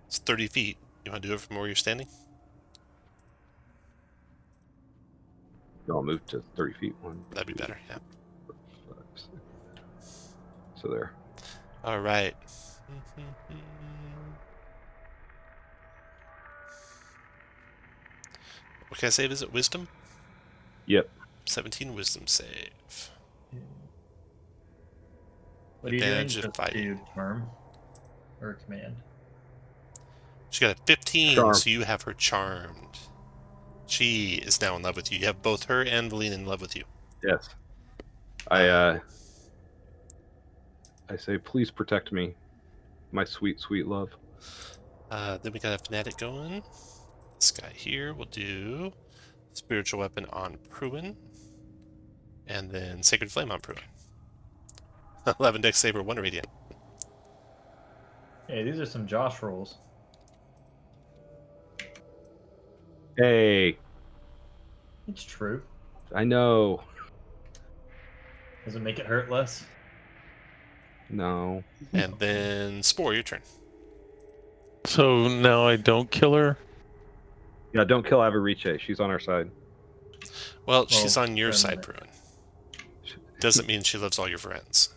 It's 30 feet. You want to do it from where you're standing? I'll move to 30 feet. That'd be better, yeah. 5, 6. So there. All right. What kind of save is it? Wisdom? Yep. 17 wisdom save. What are you doing? Advantage of Just fighting. do charm or command? She got a 15, Charm. so you have her charmed. She is now in love with you. You have both her and Valine in love with you. Yes. I say, please protect me, my sweet, sweet love. Then we got a fanatic going. This guy here will do spiritual weapon on Pruin, and then sacred flame on Pruin. 11 dex saver, 1 radiant. Hey, these are some Josh rolls. Hey, It's true. I know. Does it make it hurt less? No. And then Spore, your turn. So now I don't kill her? Yeah, don't kill Avarice. She's on our side. Well, she's on your wait a side, minute. Pruin. Doesn't mean she loves all your friends.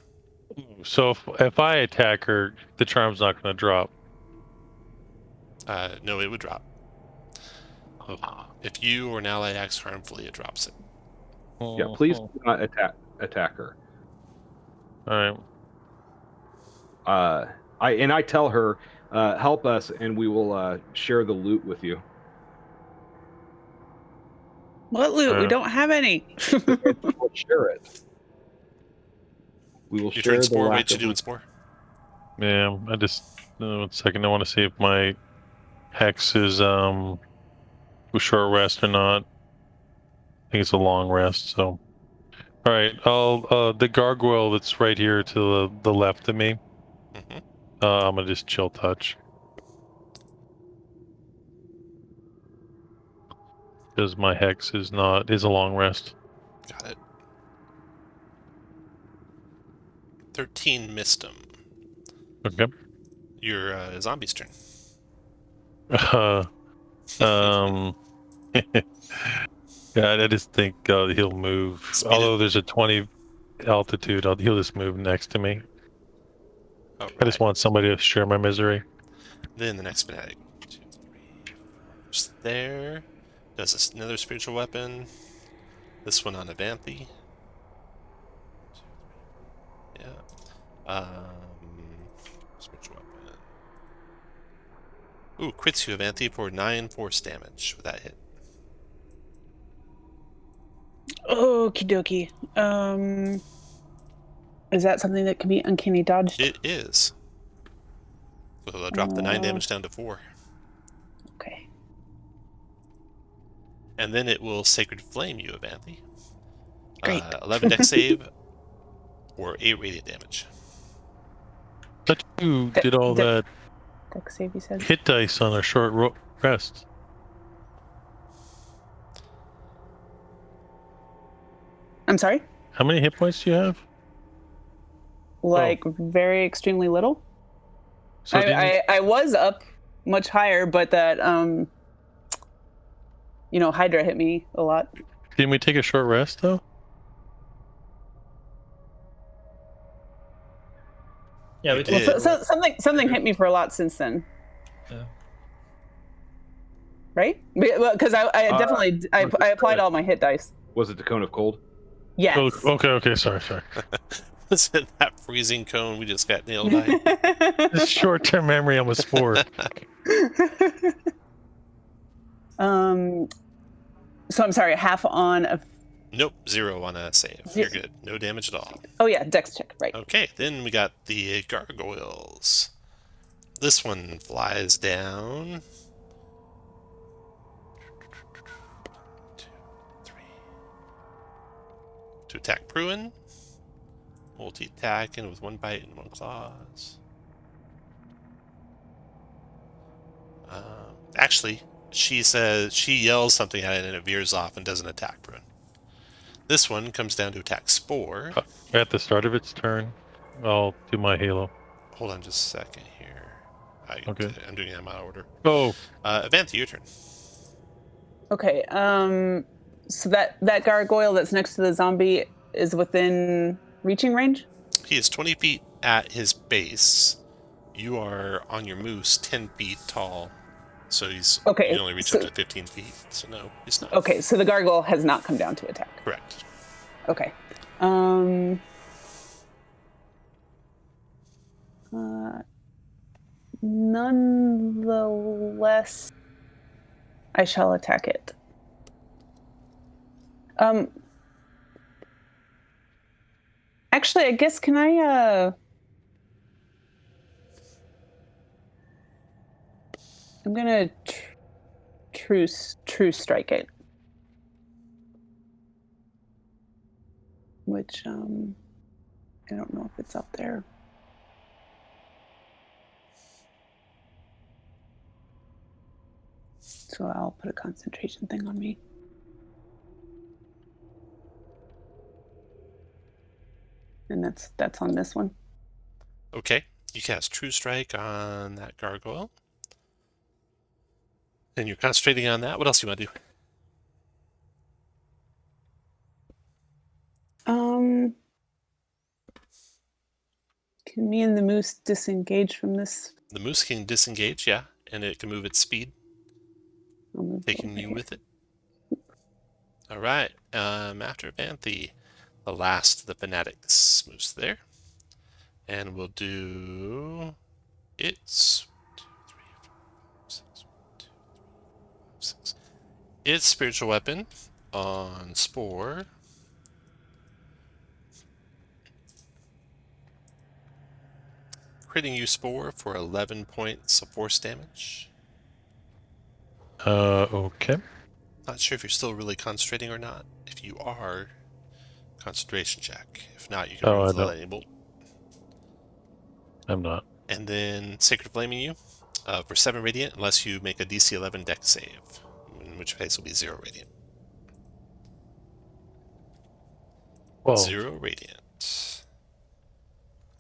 So if I attack her, the charm's not going to drop. No, it would drop. If you or an ally acts harmfully, it drops it. Yeah, please do not attack her. All right. I tell her, help us, and we will share the loot with you. What loot? We don't have any. We'll share it. We will Your share turn, the Spore. lack What you of doing, loot. Spore? Yeah, I just 1 second. I want to see if my hex is a short rest or not. I think it's a long rest. So, all right. I'll the gargoyle that's right here to the left of me. Mm-hmm. I'm gonna just chill touch because my hex is a long rest. Got it. 13 missed him. Okay. Your zombie's turn. Yeah, I just think he'll move. Speed Although there's a 20 altitude, he'll just move next to me. All I just right. want somebody to share my misery. Then the next fanatic. 2, 3, 4. Just there. Does another spiritual weapon. This one on Avanthi. Yeah. Spiritual weapon. Ooh, crits you, Avanthi, for 9 force damage with that hit. Okie dokie. Is that something that can be uncanny dodged? It is. So they'll drop the 9 damage down to 4. Okay. And then it will Sacred Flame you, Avanthi. Great. 11 dex save or 8 radiant damage. But you did all that Dex save, you said? hit dice on a short rest. I'm sorry? How many hit points do you have? Like, very extremely little? So didn't you- I was up much higher, but that, Hydra hit me a lot. didn't we take a short rest though? Yeah, You we did. did. Something hit me for a lot since then, Yeah. right? Because I definitely I applied all my hit dice. Was it the Cone of Cold? Yes. Oh, okay. Sorry. Was it that freezing cone we just got nailed by? This short-term memory on the spore. So I'm sorry, half on a. Nope, 0 on a save. You're good. No damage at all. Oh yeah, dex check, right? Okay, then we got the gargoyles. This one flies down. 2, 3. To attack Pruin. Multi-attacking with 1 bite and 1 claws. Actually, she yells something at it and it veers off and doesn't attack Pruin. This one comes down to attack Spore. At the start of its turn, I'll do my halo. Hold on just a second here. Okay. I'm doing it in my order. Oh, Avantha, your turn. Okay. So that gargoyle that's next to the zombie is within reaching range. He is 20 feet at his base. You are on your moose 10 feet tall. So he's Okay, you can only reach up to 15 feet. So no, he's not. Okay, so the gargoyle has not come down to attack. Correct. Okay. Nonetheless, I shall attack it. Actually, I guess can I I'm gonna true strike it, which I don't know if it's up there. So I'll put a concentration thing on me. And that's on this one. Okay. You cast True Strike on that gargoyle. And you're concentrating on that. What else do you want to do? Can me and the moose disengage from this? The moose can disengage, yeah, and it can move its speed, I'll move taking over you here. with it. All right. After Avantha, the last of the fanatics moves there, and we'll do its 2, 3, 4, 5, 6, 1, 2, 3, 4, 5, 6. Its spiritual weapon on Spore. Critting you, Spore, for 11 points of force damage. okay. Not sure if you're still really concentrating or not. If you are, concentration check. If not, you can remove the no. lightning bolt. I'm not. And then Sacred Flaming you for 7 radiant, unless you make a DC 11 dex save, in which case will be 0 radiant. Whoa. 0 radiant.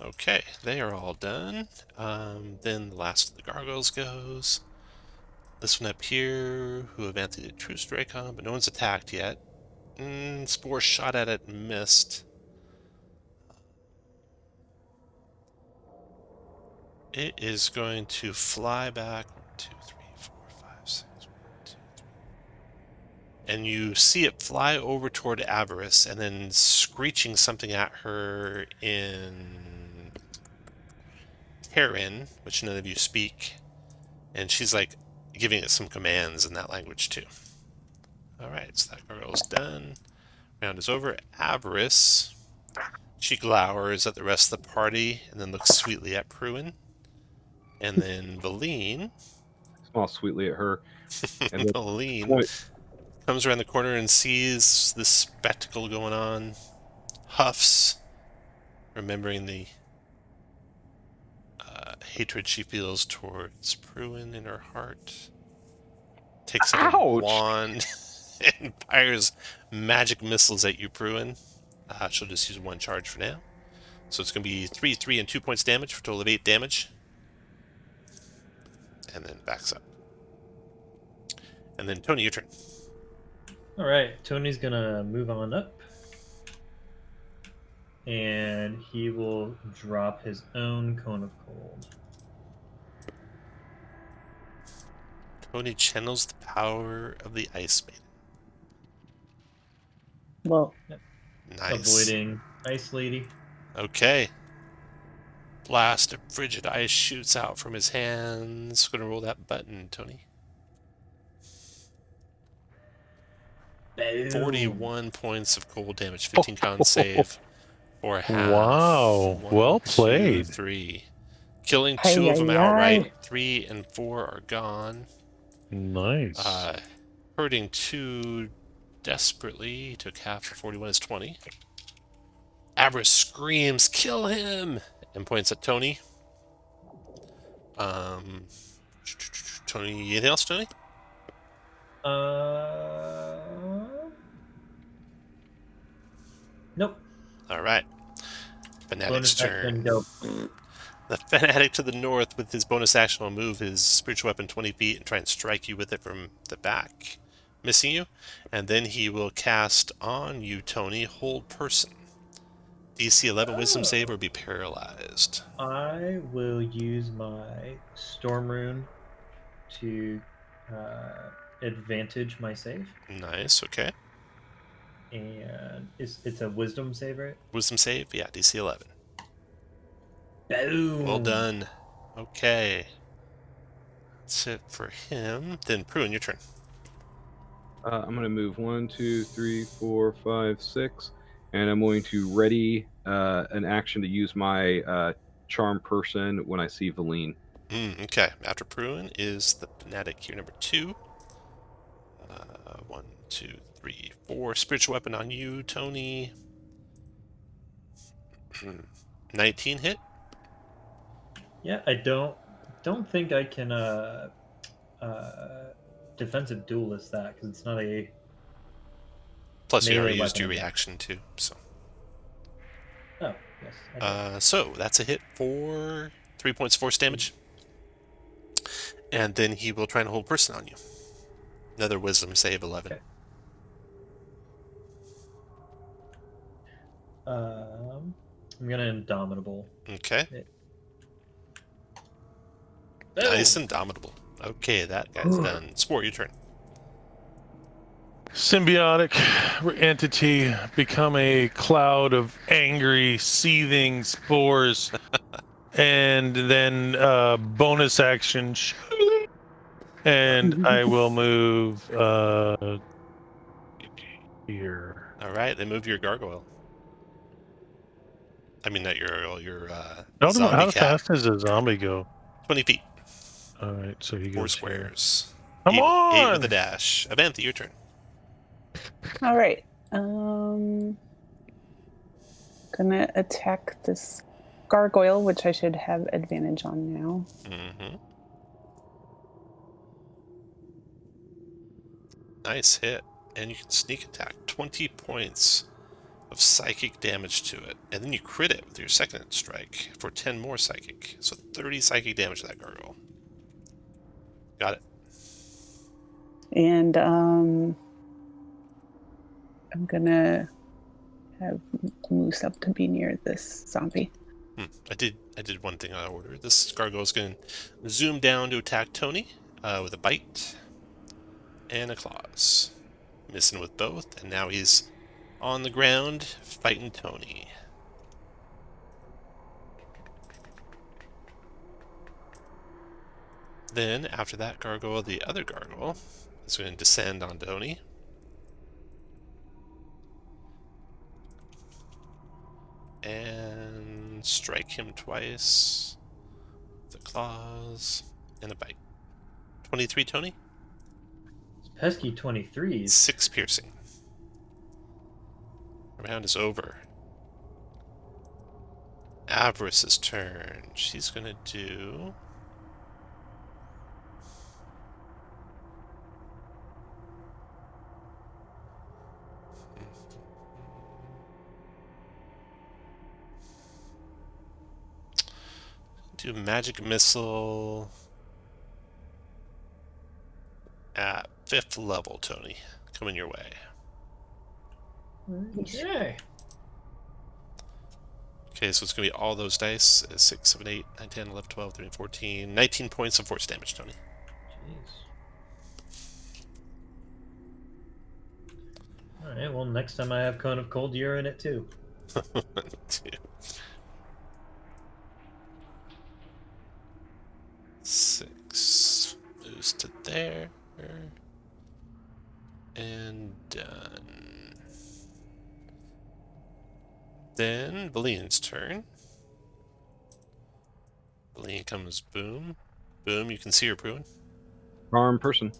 Okay, they are all done. Then the last of the gargoyles goes. This one up here, who Avantha did True Strike on, but no one's attacked yet. Spore shot at it and missed. It is going to fly back. 1, 2, 3, 4, 5, 6. 1, 2, 3. And you see it fly over toward Avarice and then screeching something at her in Terran, which none of you speak. And she's like giving it some commands in that language too. Alright, so that gargoyle's done. Round is over. Avarice. She glowers at the rest of the party and then looks sweetly at Pruin. And then Valine. Smile sweetly at her. And then Valine comes around the corner and sees this spectacle going on. Huffs, remembering the hatred she feels towards Pruin in her heart. Takes out a wand and fires magic missiles at you, Pruin. She'll just use 1 charge for now. So it's going to be 3, 3, and 2 points damage for a total of 8 damage. And then backs up. And then Tony, your turn. All right, Tony's gonna move on up. and he will drop his own Cone of Cold. Tony channels the power of the Icewind. Well, Nice. Avoiding Ice Lady. Okay. Blast of frigid ice shoots out from his hands. Gonna roll that button, Tony. Boom. 41 points of cold damage, 15 con save for half. Wow. 1, Well 2, played. 3. Killing 2 of them Hi-yi-yi. outright. 3 and 4 are gone. Nice. Hurting 2 desperately. He took half of 41 is 20. Avarice screams, "Kill him!" and points at Tony. Tony, anything else, Tony? Nope. All right. Fanatic's Bonus action, turn. go. The Fanatic to the north with his bonus action will move his spiritual weapon 20 feet and try and strike you with it from the back, missing you. And then he will cast on you, Tony, Hold Person. DC 11 Wisdom save or be paralyzed. I will use my Storm Rune to advantage my save. Nice, okay. And it's a Wisdom save, right? Wisdom save, yeah, DC 11. Boom. Well done. Okay. That's it for him. Then Pruin, your turn. I'm going to move 1, 2, 3, 4, 5, 6, and I'm going to ready an action to use my Charm Person when I see Valine. Okay. After Pruin is the Fanatic here, number 2. 1, 2, 3, 4. Spiritual weapon on you, Tony. 19 hit. Yeah, I don't think I can defensive duelist that because it's not a Plus, you already melee used your weapon. reaction too. So, Oh yes. I did. so that's a hit for 3 points force damage, and then he will try and hold person on you. Another Wisdom save 11. Okay. I'm gonna Indomitable. Okay. Boom. Nice, Indomitable. Okay, that guy's done. Sport, your turn. Symbiotic entity become a cloud of angry, seething spores, and then bonus action. And I will move here. All right, then move your gargoyle. I mean, not your gargoyle, your zombie How cat. fast does a zombie go? 20 feet. All right, so he 4 goes here. squares. Come 8 on! with a dash. Avantha, your turn. all right. Gonna attack this gargoyle, which I should have advantage on now. Mm-hmm. Nice hit. And you can sneak attack. 20 points of psychic damage to it. And then you crit it with your second strike for 10 more psychic. So 30 psychic damage to that gargoyle. Got it. And I'm gonna have Moose up to be near this zombie. I did one thing out of order. This gargoyle is going to zoom down to attack Tony with a bite and a claws. Missing with both, and now he's on the ground fighting Tony. Then, after that gargoyle, the other gargoyle is going to descend on Tony. And strike him twice. The claws and a bite. 23, Tony? Pesky 23s. 6 piercing. The round is over. Avarice's turn. She's gonna do... do magic missile at 5th level, Tony. Coming your way. Okay. Okay, so it's going to be all those dice. 6, 7, 8, 9, 10, 11, 12, 13, 14. 19 points of force damage, Tony. Jeez. Alright, well, next time I have Cone of Cold, you're in it too. 2. 6 moves to there. And done. Then Balene's turn. Balene comes boom. Boom, you can see her, Pruin. Charm person.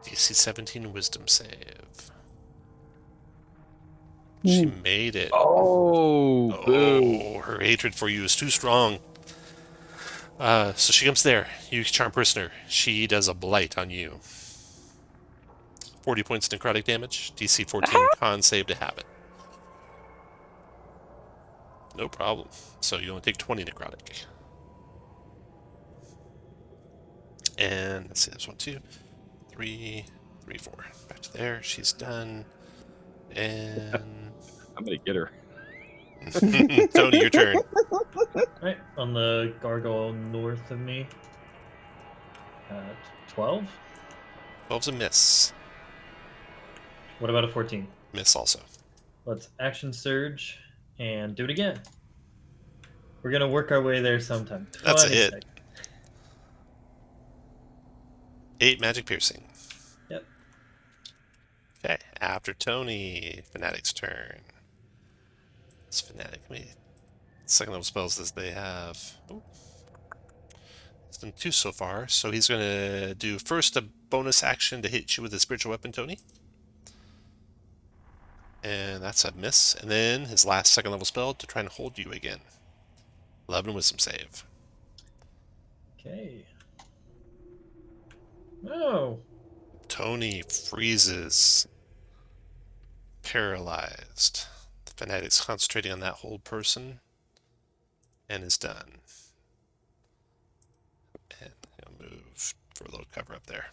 DC 17 wisdom save. She made it. Oh, boo. Oh, her hatred for you is too strong. So she comes there. You charm prisoner. She does a blight on you. 40 points necrotic damage. DC 14 con save to have it. No problem. So you only take 20 necrotic. And let's see, there's 1, 2, 3, 3, 4. Back to there. She's done. And I'm gonna get her. Tony, your turn. Alright, on the gargoyle north of me. 12? 12's a miss. What about a 14? Miss also. Let's action surge and do it again. We're gonna work our way there sometime. That's 20 it. seconds. 8 magic piercing. Yep. Okay, after Tony, Fanatic's turn. It's Fanatic. Second level spells that they have. Ooh. He's done 2 so far, so he's going to do first a bonus action to hit you with a spiritual weapon, Tony. And that's a miss. And then his last second level spell to try and hold you again. 11 wisdom save. Okay. No. Tony freezes. Paralyzed. The Fanatic's concentrating on that hold person. And is done. And he'll move for a little cover up there.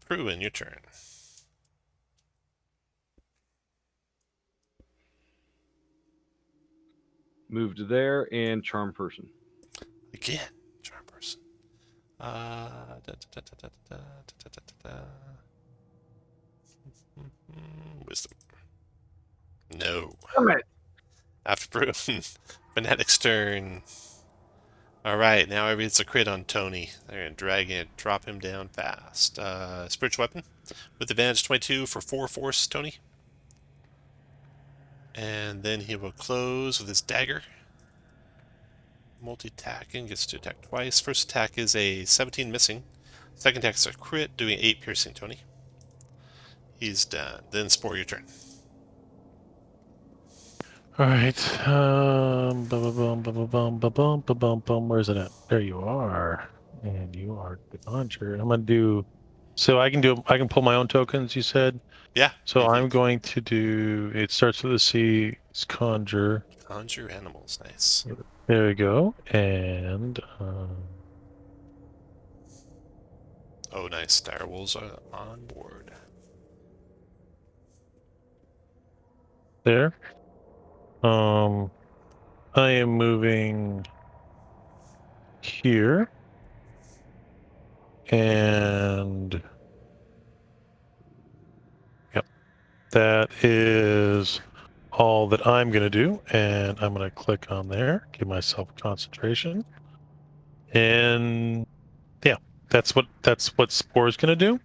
Pruin, your turn. Move to there and charm person. Again, charm person. Wisdom. No. Damn it. After Pruin, Fanatic's turn. Alright, now it's a crit on Tony. They're going to drag it, drop him down fast. Spiritual weapon with advantage 22 for 4 force, Tony. And then he will close with his dagger. Multi-attacking, gets to attack twice. First attack is a 17 missing. Second attack is a crit, doing 8 piercing, Tony. He's done. Then Spore, your turn. All right. Where's it at? There you are. And you are the conjure. I'm gonna do. So I can pull my own tokens. You said. Yeah. So I'm going to do. It starts with a C. It's conjure. Conjure animals, nice. There we go. And Oh, nice. Direwolves are on board. there. I am moving here. And yep, that is all that I'm going to do. And I'm going to click on there, give myself concentration. And yeah, that's what Spore is going to do.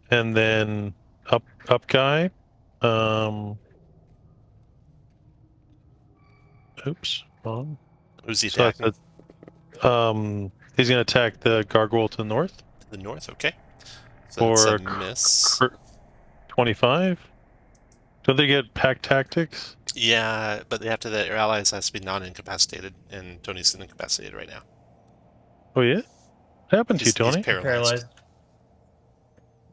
And then up guy. Oops, wrong. Who's he So attacking? he's going to attack the gargoyle to the north. To the north, okay. So that's For a miss. 25. Don't they get pack tactics? Yeah, but they have to. Their allies has to be non-incapacitated, and Tony's incapacitated right now. Oh yeah, what happened to you, He's Tony? paralyzed.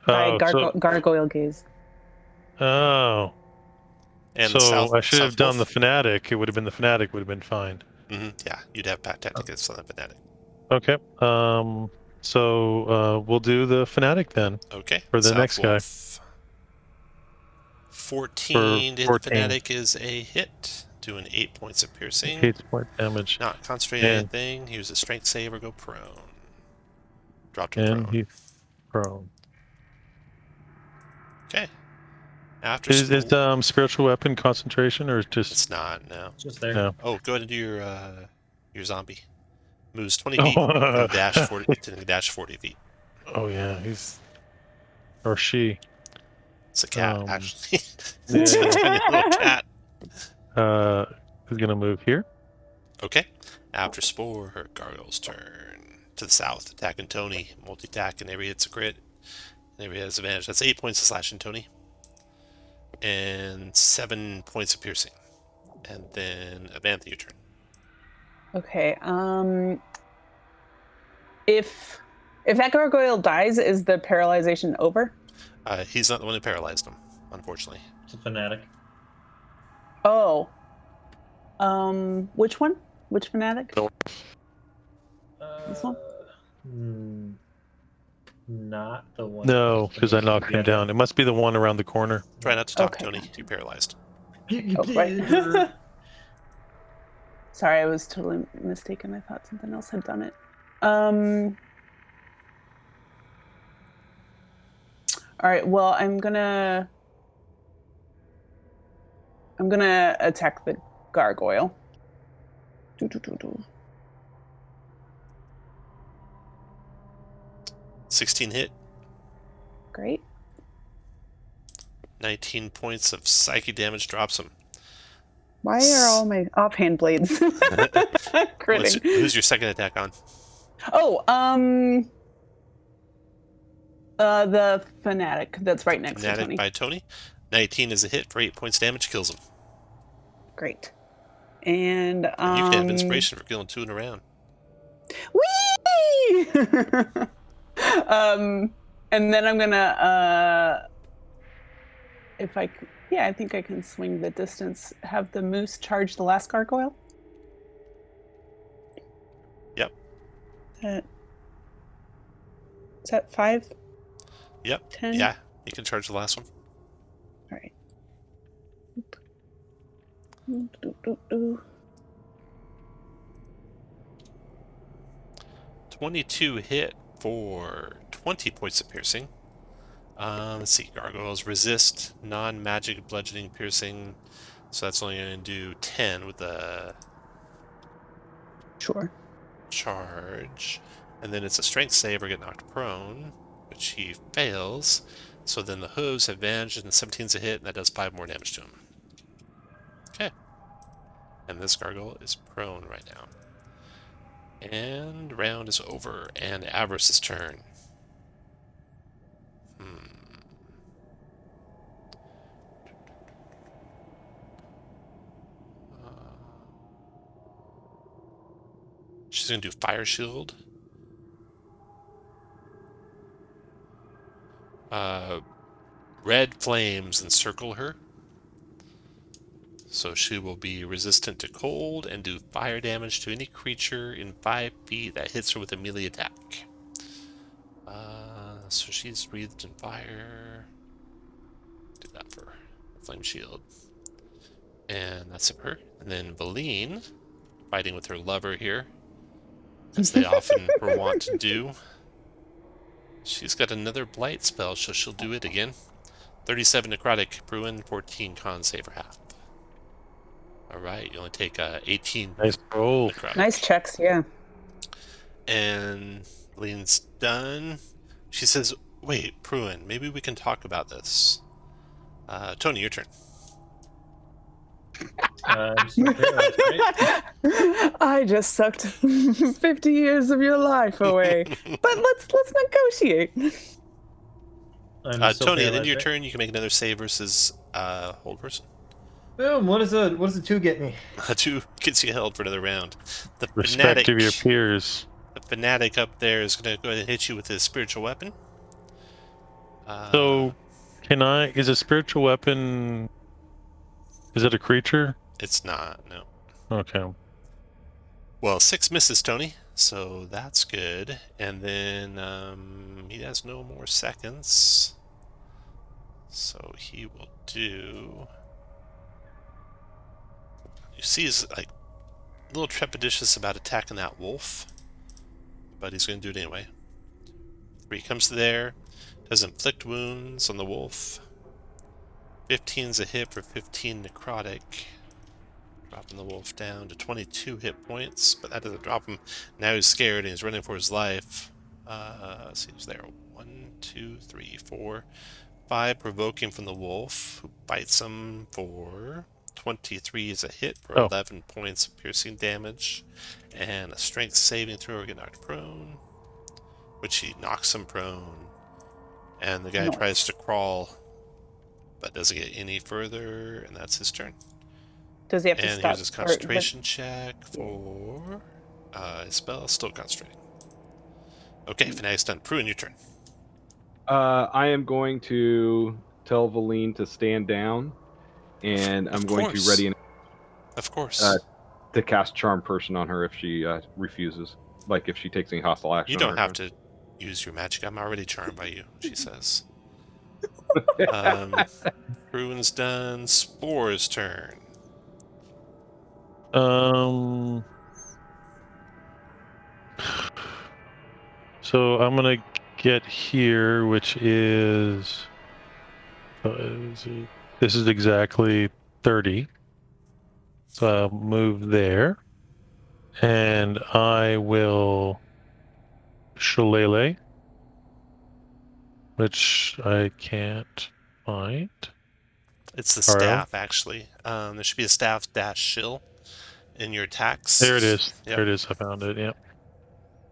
By Oh, gargoyle gaze. oh. And the So I should have done the wolf. fanatic. It would have been the fanatic. Would have been fine. Yeah, you'd have pack tactics on the fanatic. Okay. So we'll do the fanatic then Okay. for the South next guy. wolf. 14 to hit the 14. fanatic is a hit, doing 8 points of piercing. 8-point damage. Not concentrating on And- anything. Use a strength save or go prone. Drop to And prone. he's prone. Okay. After Is spiritual weapon concentration or just it's not, no. Just there. no? Oh, go ahead and do your zombie. Moves 20 feet and dash 40 feet. Oh yeah, he's or she. It's a cat, actually. Yeah. It's a tiny little cat. Who's gonna move here? Okay. After Spore, her Gargoyles turn to the south, attacking Tony. Multi-attack, and every hit's a crit. And every has advantage. That's 8 points of slashing, Tony. And 7 points of piercing. And then Avantha, your turn. Okay. If that gargoyle dies, is the paralyzation over? He's not the one who paralyzed him, unfortunately. It's a fanatic. Oh. Which one? Which fanatic? This one? Not the one. No, because I knocked him down. It must be the one around the corner. Try not to talk, Okay. Tony. You're paralyzed. Oh, right. Sorry, I was totally mistaken. I thought something else had done it. All right. Well, I'm gonna attack the gargoyle. 16 hit. Great. 19 points of psychic damage drops him. Why are all my offhand blades critting? Who's your second attack on? Oh, the fanatic that's right next to Fanatic Tony. by Tony. 19 is a hit for 8 points damage, kills him. Great. And And you can have inspiration for killing 2 in a round. Whee! And then I'm gonna if I c- yeah, I think I can swing the distance. Have the moose charge the last gargoyle. Yep. Is that 5? Yep. 10? Yeah, you can charge the last one. All right. Doo. 22 hit for 20 points of piercing. Let's see. Gargoyles resist non-magic bludgeoning piercing. So that's only going to do 10 with the Sure. charge. And then it's a strength save or get knocked prone, which he fails. So then the hooves have advantage and 17's a hit, and that does 5 more damage to him. Okay. And this gargoyle is prone right now. And round is over, and Avarice's turn. She's going to do Fire Shield. Red flames encircle her. So she will be resistant to cold and do fire damage to any creature in 5 feet that hits her with a melee attack. So she's wreathed in fire. Do that for Flame Shield. And that's it for her. And then Valine, fighting with her lover here, as they often were wont to do. She's got another Blight spell, so she'll do it again. 37 necrotic, Bruin, 14 con save for half. Alright, you only take 18 Nice roll. necrotic. Nice checks, yeah. And Lean's done. She says, wait, Pruin, maybe we can talk about this. Tony, your turn. So paralyzed, right? I just sucked 50 years of your life away. But let's negotiate. I'm still Tony, at the end of paralyzed, your right? turn, you can make another save versus hold person. Boom! What does the 2 get me? 2 gets you held for another round. The Respect of your peers. The fanatic up there is going to go ahead and hit you with his spiritual weapon. So, is a spiritual weapon, is it a creature? It's not, no. Okay. Well, 6 misses, Tony, so that's good. And then he has no more seconds. So he will do. You see, he's like a little trepidatious about attacking that wolf, but he's going to do it anyway. 3 comes to there, does inflict wounds on the wolf. 15's a hit for 15 necrotic. Dropping the wolf down to 22 hit points, but that doesn't drop him. Now he's scared and he's running for his life. Let's see, he's there. 1, 2, 3, 4, 5 provoking from the wolf, who bites him for 23 is a hit for 11 points of piercing damage, and a strength saving throw or get knocked prone, which he knocks him prone. And the guy tries to crawl, but doesn't get any further, and that's his turn. Does he have to And stop? here's his concentration check for his spell, still concentrating. Okay, for now he's done. Pruin, your turn. I am going to tell Valine to stand down, and I'm going to ready Of course. to cast Charm Person on her if she refuses. Like if she takes any hostile action. You don't have to use your magic. I'm already charmed by you, she says. Pruin's done. Spore's turn. So I'm gonna get here, which is this is exactly 30. So I'll move there, and I will shillelagh, which I can't find. It's the staff, actually. There should be a staff dash shill in your attacks. There it is. Yep. There it is. I found it. Yep.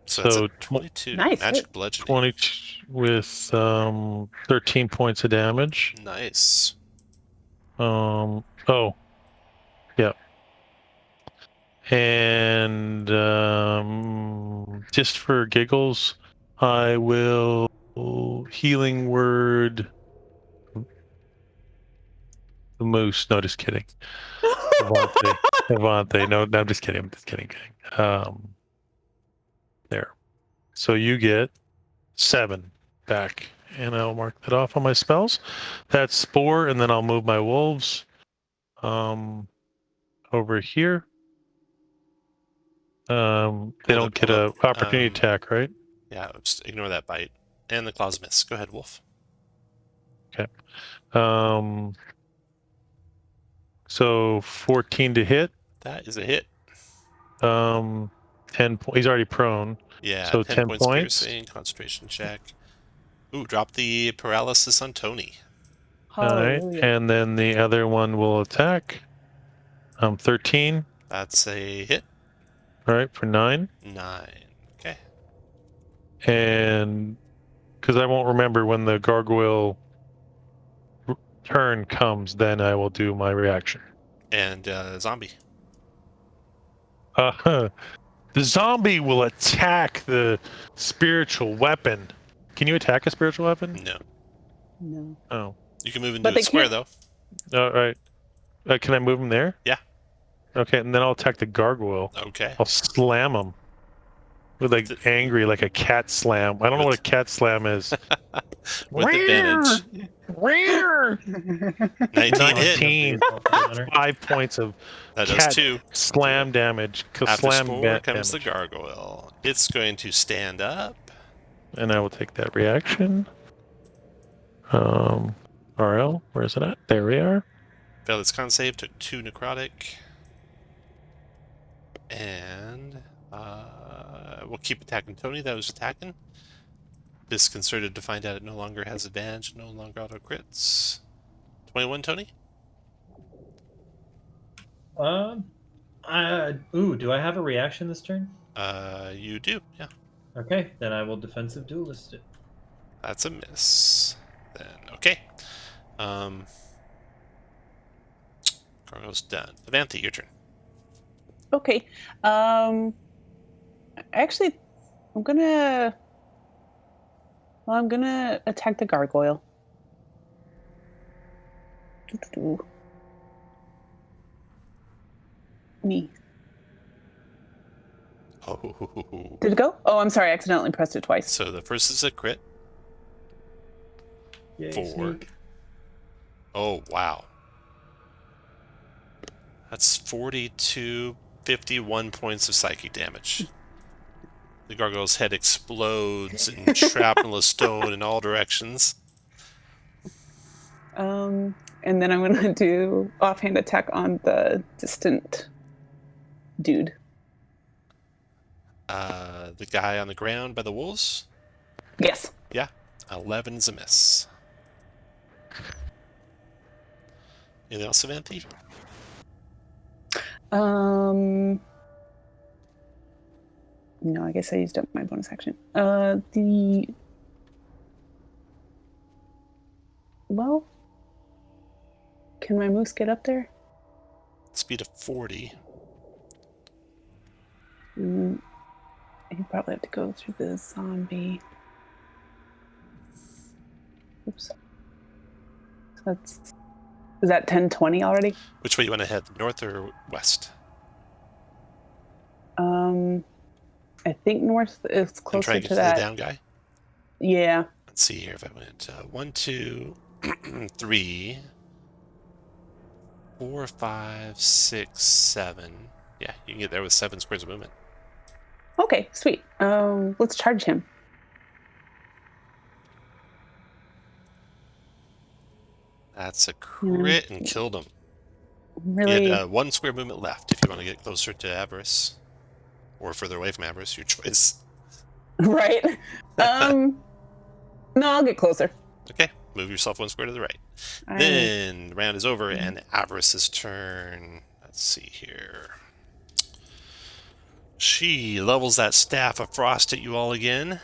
So it's a 22. Nice. Magic bludgeoning. 20 with 13 points of damage. Nice. Oh, yeah. And just for giggles, I will healing word the moose. No, just kidding. Avante. No, I'm just kidding. I'm just kidding. There. So you get 7 back, and I'll mark that off on my spells. That's Spore, and then I'll move my wolves over here. They don't get an opportunity attack, right? Yeah, just ignore that bite. And the claws miss. Go ahead, wolf. Okay. So 14 to hit. That is a hit. 10 he's already prone. Yeah, so 10 points. Points. Piercing, concentration check. Ooh, drop the paralysis on Tony. All right, and then the other one will attack. 13. That's a hit. All right, for 9. 9. Okay. And because I won't remember when the gargoyle turn comes, then I will do my reaction. And zombie. The zombie will attack the spiritual weapon. Can you attack a spiritual weapon? No. No. Oh. You can move into the square, though. All right. Can I move him there? Yeah. Okay, and then I'll attack the gargoyle. Okay. I'll slam him. With angry, like a cat slam. I don't know what a cat slam is. With advantage. 19 hit. 5 points of that cat does 2 slam damage. After slam Spore comes damage. the gargoyle. It's going to stand up. And I will take that reaction. RL, where is it at? There we are. Failed its con save, took 2 necrotic. And we'll keep attacking Tony that was attacking. Disconcerted to find out it no longer has advantage, no longer auto crits. 21, Tony? Do I have a reaction this turn? You do, yeah. Okay, then I will defensive duelist it. That's a miss. Then, okay. Gargoyle's done. Avantha, your turn. Okay. Actually, I'm gonna attack the gargoyle. Me. Oh. Did it go? Oh, I'm sorry. I accidentally pressed it twice. So the first is a crit. Yay, 4. sneak. Oh, wow. That's 51 points of psychic damage. The gargoyle's head explodes and shrapnel of stone in all directions. And then I'm gonna do offhand attack on the distant dude. The guy on the ground by the wolves? Yes. Yeah. 11's a miss. Anything else, Avanti? No, I guess I used up my bonus action. Well, can my moose get up there? Speed of 40. You probably have to go through the zombie. Oops. So is that 10-20 already? Which way you want to head, north or west? I think north is I'm closer trying to to get that. to the down guy. Yeah. Let's see here if I went 1, 2, 3, 4, 5, 6, 7. Yeah, you can get there with 7 squares of movement. Okay, sweet. Let's charge him. That's a crit and killed him. Really? You had 1 square movement left if you want to get closer to Avarice. Or further away from Avarice, your choice. Right. No, I'll get closer. Okay, move yourself 1 square to the right. Then the round is over and Avarice's turn. Let's see here. She levels that staff of frost at you all again.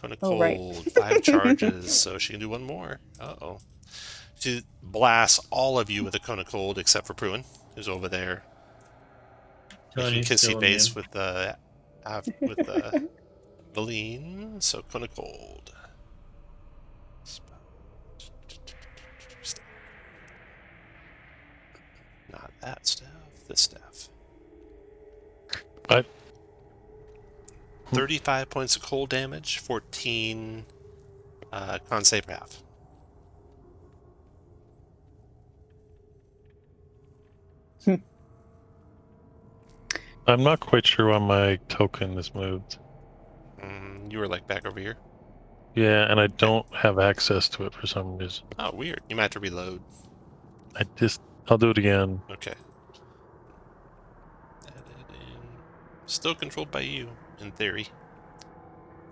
Conical, right. 5 charges, so she can do 1 more. Uh-oh. She blasts all of you with a Conical except for Pruin, who's over there. Making kissy face with the Valine. So Conical. Not that staff, this staff. What? 35 points of cold damage, 14 con save per half. I'm not quite sure why my token is moved. You were like back over here. Yeah, and I don't have access to it for some reason. Oh, weird. You might have to reload. I'll do it again. Okay. Still controlled by you, in theory.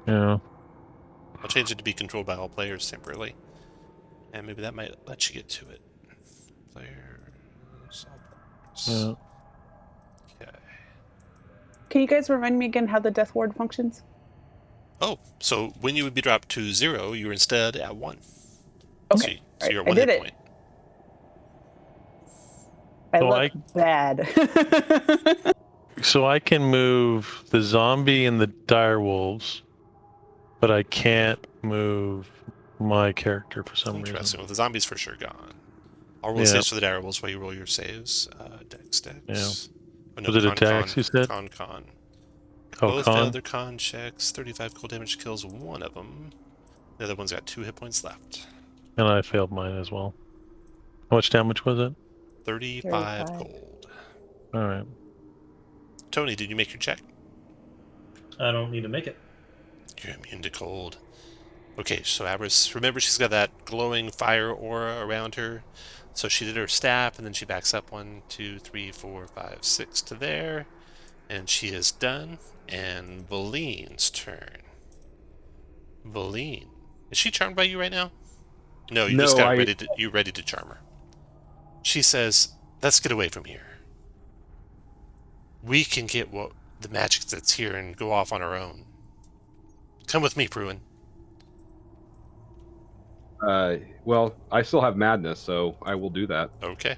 Yeah. I'll change it to be controlled by all players temporarily. And maybe that might let you get to it. Players, all players. Yeah. Okay. Can you guys remind me again how the death ward functions? Oh, so when you would be dropped to 0, you were instead at 1. Okay. So you're at I 1 did hit it. point. I look bad. So I can move the zombie and the direwolves, but I can't move my character for some Interesting. reason. Well, the zombie's for sure gone. I'll roll saves for the direwolves while you roll your saves. Dex. Yeah. Oh, no, Was it a dex, you said? Con. Oh, Both con? failed their con checks. 35 cold damage kills one of them. The other one's got 2 hit points left. And I failed mine as well. How much damage was it? 35 cold. All right. Tony, did you make your check? I don't need to make it. You're immune to cold. Okay, so Avarice, remember she's got that glowing fire aura around her. So she did her staff, and then she backs up 1, 2, 3, 4, 5, 6 to there. And she is done. And Valine's turn. Valine. Is she charmed by you right now? No, you just got ready to charm her. She says, let's get away from here. We can get the magic that's here and go off on our own. Come with me, Pruin. Well, I still have madness, so I will do that. Okay.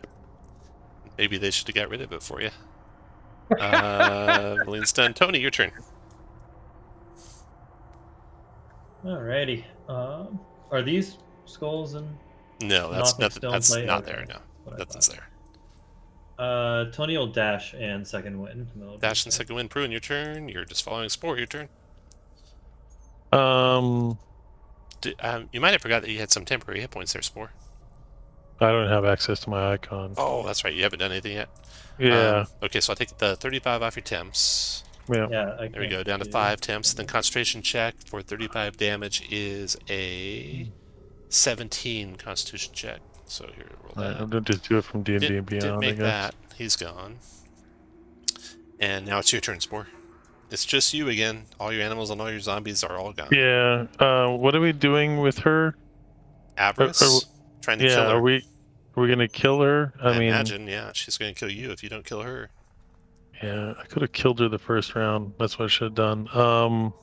Maybe they should have got rid of it for you. Valine's done. Tony, your turn. Alrighty. Are these skulls and No, that's nothing. That's plate? not Okay. there. No, What I nothing's thought. there. Tony will dash and second wind. Dash and second wind. Pruin, your turn. You're just following Spore. Your turn. Um, You might have forgot that you had some temporary hit points there, Spore. I don't have access to my icon. Oh, that's right. You haven't done anything yet. Yeah. Okay, so I'll take the 35 off your temps. Yeah. Yeah, There we go, down to 5 temps. Then concentration check for 35 damage is a 17 constitution check. So here, roll All right. that. I'll just do it from D&D and Didn't Beyond, I make guess. that. He's gone. And now it's your turn, Spore. It's just you again. All your animals and all your zombies are all gone. Yeah. What are we doing with her? Avarice? Trying to kill her. Are we gonna kill her? I mean, imagine, yeah. She's going to kill you if you don't kill her. yeah, I could have killed her the first round. That's what I should have done.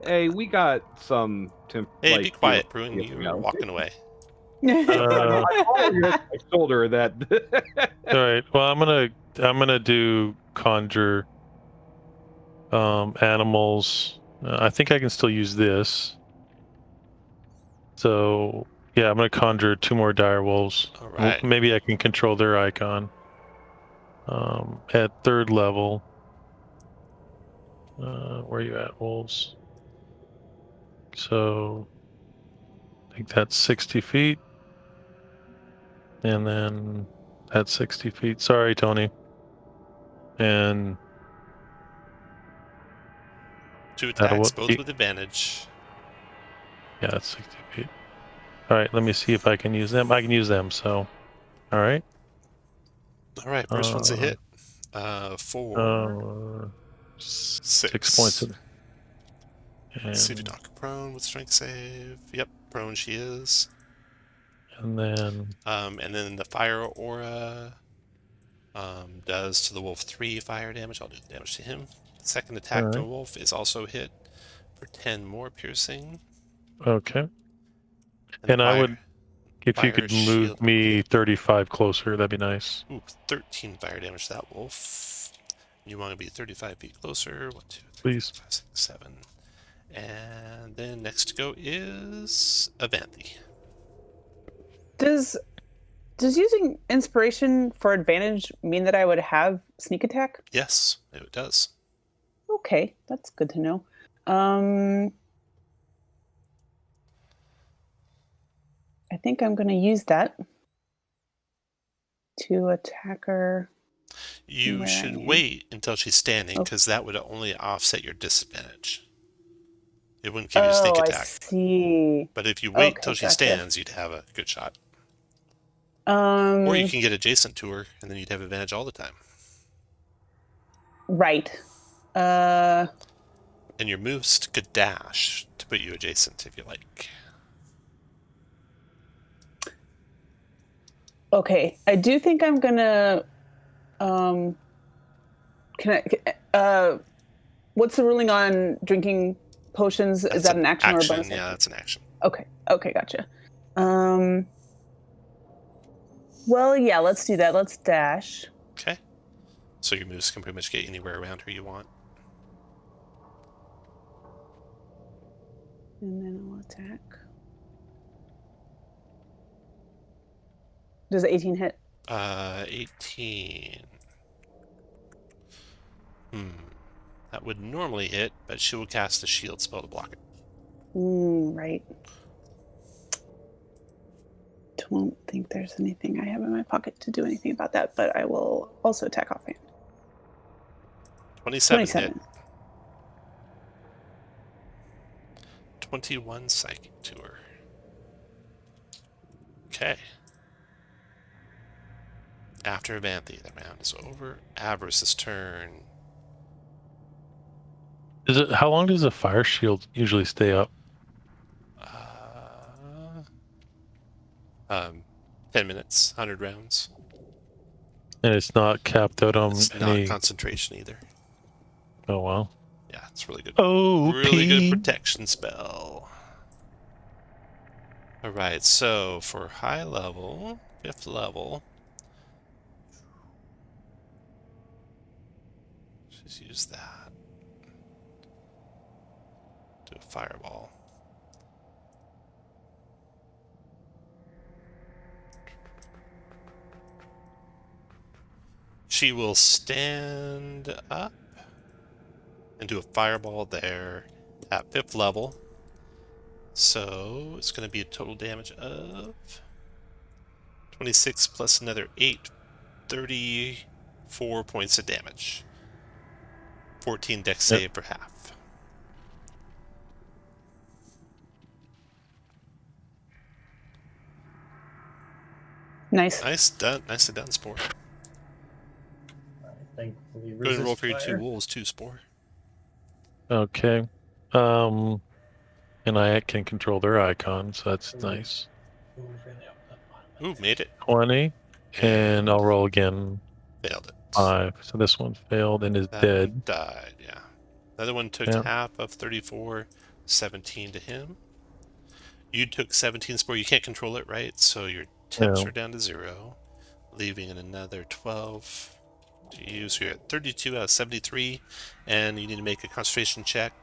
Hey, we got some Hey, be quiet, Bruin. You're walking away. I told you my shoulder that. All right. Well, I'm gonna do conjure animals. I think I can still use this. So yeah, I'm gonna conjure 2 more dire wolves. All right. Maybe I can control their icon. At 3rd level. Where are you at, wolves? So I think that's 60 feet. And then that's 60 feet. Sorry, Tony. And 2 attacks, both with advantage. Yeah, that's 60 feet. All right, let me see if I can use them. I can use them, so. All right. All right, first one's a hit. 4. 6 points. Let's see if you knock her prone with strength save. Yep, prone she is. And then the fire aura does to the wolf 3 fire damage. I'll do the damage to him. Second attack to the wolf is also hit for 10 more piercing. Okay. And I would, if you could move me 35 closer, that'd be nice. Ooh, 13 fire damage to that wolf. You want to be 35 feet closer. 1, 2, 3, Please. 4, 5, 6, 7. And then next to go is Avanthi. Does using inspiration for advantage mean that I would have sneak attack? Yes, it does. Okay, that's good to know. I think I'm going to use that to attack her. You should wait until she's standing, because that would only offset your disadvantage. It wouldn't give you a sneak attack. I see. But if you wait till she stands, you'd have a good shot. Or you can get adjacent to her, and then you'd have advantage all the time. Right. And your moves could dash to put you adjacent if you like. Okay, I do think I'm gonna. What's the ruling on drinking potions? Is that an action or a bonus? Yeah, that's an action. Okay, gotcha. Well, yeah, let's do that. Let's dash. Okay. So your moves can pretty much get anywhere around her you want. And then I'll attack. Does 18 hit? 18. That would normally hit, but she will cast a shield spell to block it. Right. Don't think there's anything I have in my pocket to do anything about that, but I will also attack offhand. 27 hit. 21 psychic to her. Okay. After Avanthi, the round is over. Avarice's turn. How long does a fire shield usually stay up? 10 minutes, 100 rounds. And it's not capped out on It's not concentration either. Oh, wow. Yeah, it's really good. Oh, really good protection spell. All right, so for high level, 5th level, just use that. Do a fireball. She will stand up and do a fireball there at 5th level. So it's going to be a total damage of 26 plus another 8, 34 points of damage. 14 dex save for half. Nice. Nicely done, Spore. Thankfully, Go ahead and roll resist for your 2 fire. wolves too, Spore. Okay. And I can control their icons. So that's nice. Ooh, made it. 20. And I'll roll again. Failed it. 5. So this one failed and is That dead. one died, yeah. The other one took Yeah. half of 34, 17 to him. You took 17, Spore. You can't control it, right? So your temps No. are down to 0, leaving in another 12 to use. So you're at 32 out of 73, and you need to make a concentration check.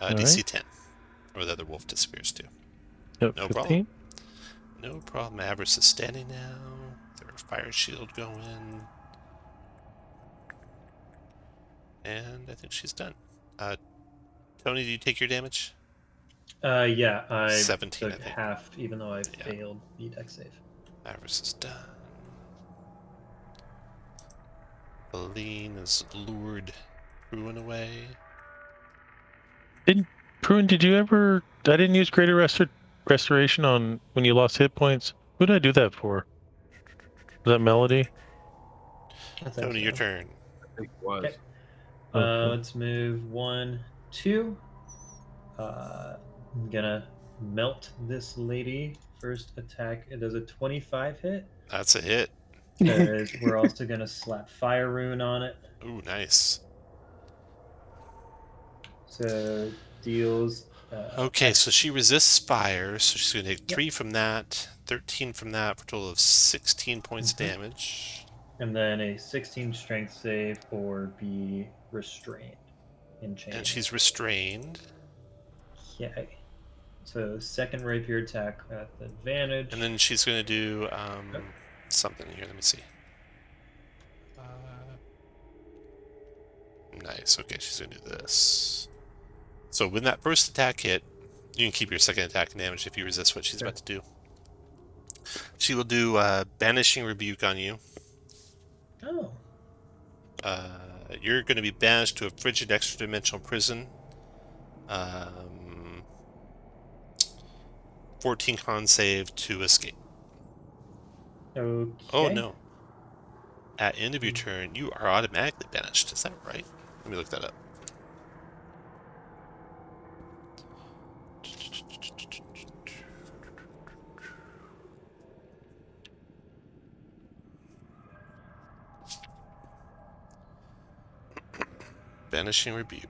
DC 10, or the other wolf disappears too. Yep, No 15. problem. No problem. Avarice is standing now. Their fire shield going. And I think she's done. Tony, do you take your damage? Yeah, I 17, took I think. half, even though I Yeah. failed the dex save. Avarice is done. Aline has lured Ruin away. Prune, did you ever... I didn't use Greater Restoration on when you lost hit points. Who did I do that for? Was that Melody? I think Tony, so. your turn. I think it was. Okay. Okay. Let's move 1, 2. I'm gonna melt this lady. First attack, it does a 25 hit. That's a hit. Because we're also gonna slap fire rune on it. Ooh, nice. So deals. Okay, so she resists fire, so she's going to take 3 from that, 13 from that, for a total of 16 points of damage. And then a 16 strength save or be restrained in chains. And she's restrained. Okay. So second rapier attack at advantage. And then she's going to do something here. Let me see. Nice. Okay, she's going to do this. So when that first attack hit, you can keep your second attack damage if you resist what she's about to do. She will do Banishing Rebuke on you. Oh. You're going to be banished to a frigid extra-dimensional prison. 14 con save to escape. Okay. Oh, no. At end of your turn, you are automatically banished. Is that right? Let me look that up. Banishing Rebuke.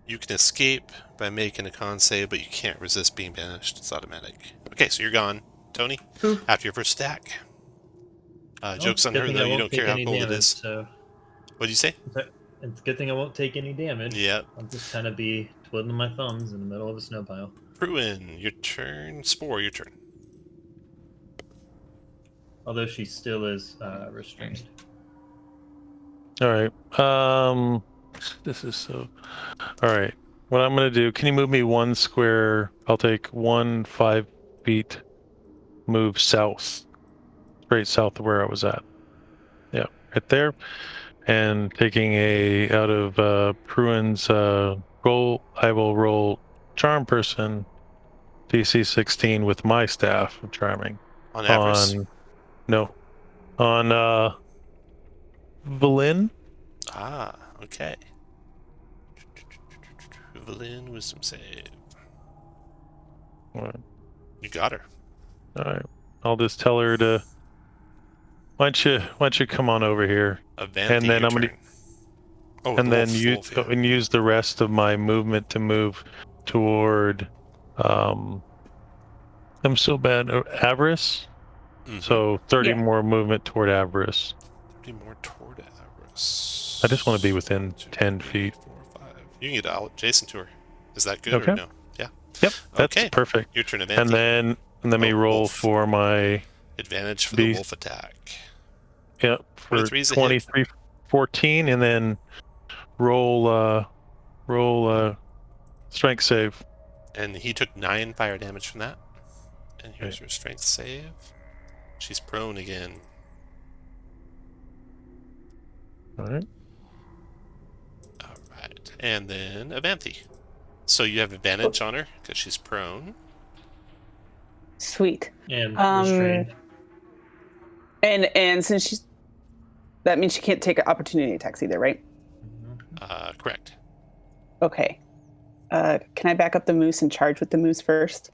You can escape by making a con save, but you can't resist being banished. It's automatic. Okay, so you're gone, Tony. Poof. After your first attack. Joke's on good her, thing though. I You won't don't take care how any cold it damage, is. So What'd you say? it's a good thing I won't take any damage. Yep. I'll just kind of be twiddling my thumbs in the middle of a snow pile. Ruin, your turn. Spore, your turn. Although she still is restrained. All right. This is so... All right. What I'm going to do, can you move me 1 square? I'll take 1 5 feet move south. Straight south of where I was at. Yeah, right there. And taking a out of Pruin's roll, I will roll Charm Person DC 16 with my staff of charming. On Avarice. On Valin. Ah, okay. Evelyn, wisdom save. All right. You got her. All right. I'll just tell her to. Why don't you come on over here? Avanti, And then your I'm gonna- turn. Oh, And the then wolf, yeah. use the rest of my movement to move toward. I'm so bad. Avarice. Mhm. So 30 Yeah. more movement toward Avarice. 30 more toward Avarice. I just want to be within 2, 10 3, feet. 4, 5. You can get out Jason to her. Is that good Okay. or no? Yeah. Yep, that's Okay. perfect. Your turn, Avanti. And then let me roll wolf. for my Advantage for the beast. wolf attack. for 23 is a hit. 23 14 and then roll Strength save. And he took 9 fire damage from that. And here's her strength save. She's prone again. All right. Alright. And then Avanthi. So you have advantage on her because she's prone. Sweet. And Um, restrained. And since she's, that means she can't take opportunity attacks either, right? Correct. Okay. Can I back up the moose and charge with the moose first?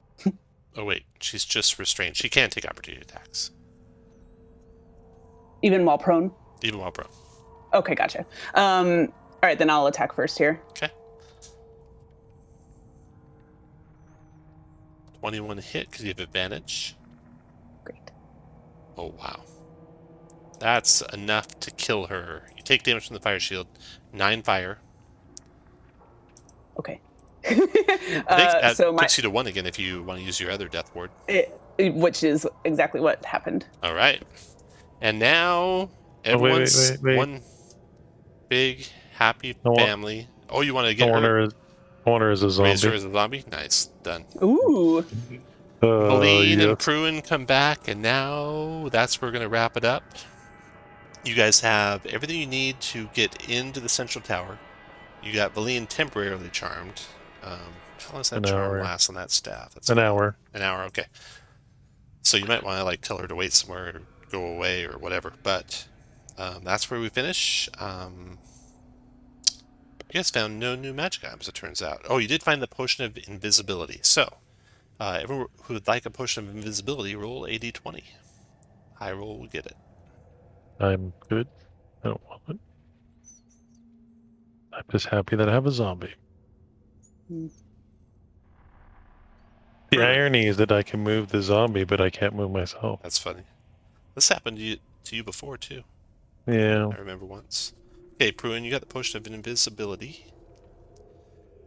Oh wait, she's just restrained. She can take opportunity attacks, Even while prone? even while prone. Okay, gotcha. All right, then I'll attack first here. Okay. 21 hit because you have advantage. Great. Oh wow. That's enough to kill her. You take damage from the fire shield. 9 fire. Okay. I think that so puts you to 1 again if you want to use your other death ward. which is exactly what happened. All right. And now everyone's wait. one big happy family. Oh, you want to I get want her? her as a Raise her zombie. as a zombie? Nice. Done. Ooh. Valine and Yes. Pruin come back, and now that's where we're going to wrap it up. You guys have everything you need to get into the central tower. You got Valine temporarily charmed. How long does that An charm hour. last on that staff? That's An hour. An hour, okay. So you might want to tell her to wait somewhere or go away or whatever. But that's where we finish. You guys found no new magic items, it turns out. Oh, you did find the potion of invisibility. So everyone who would like a potion of invisibility, roll a d20. High roll will get it. I'm good. I don't want it. I'm just happy that I have a zombie. Hmm. The Really? irony is that I can move the zombie, but I can't move myself. That's funny. This happened to you before, too. Yeah. I remember once. Okay, Pruin, you got the potion of invisibility.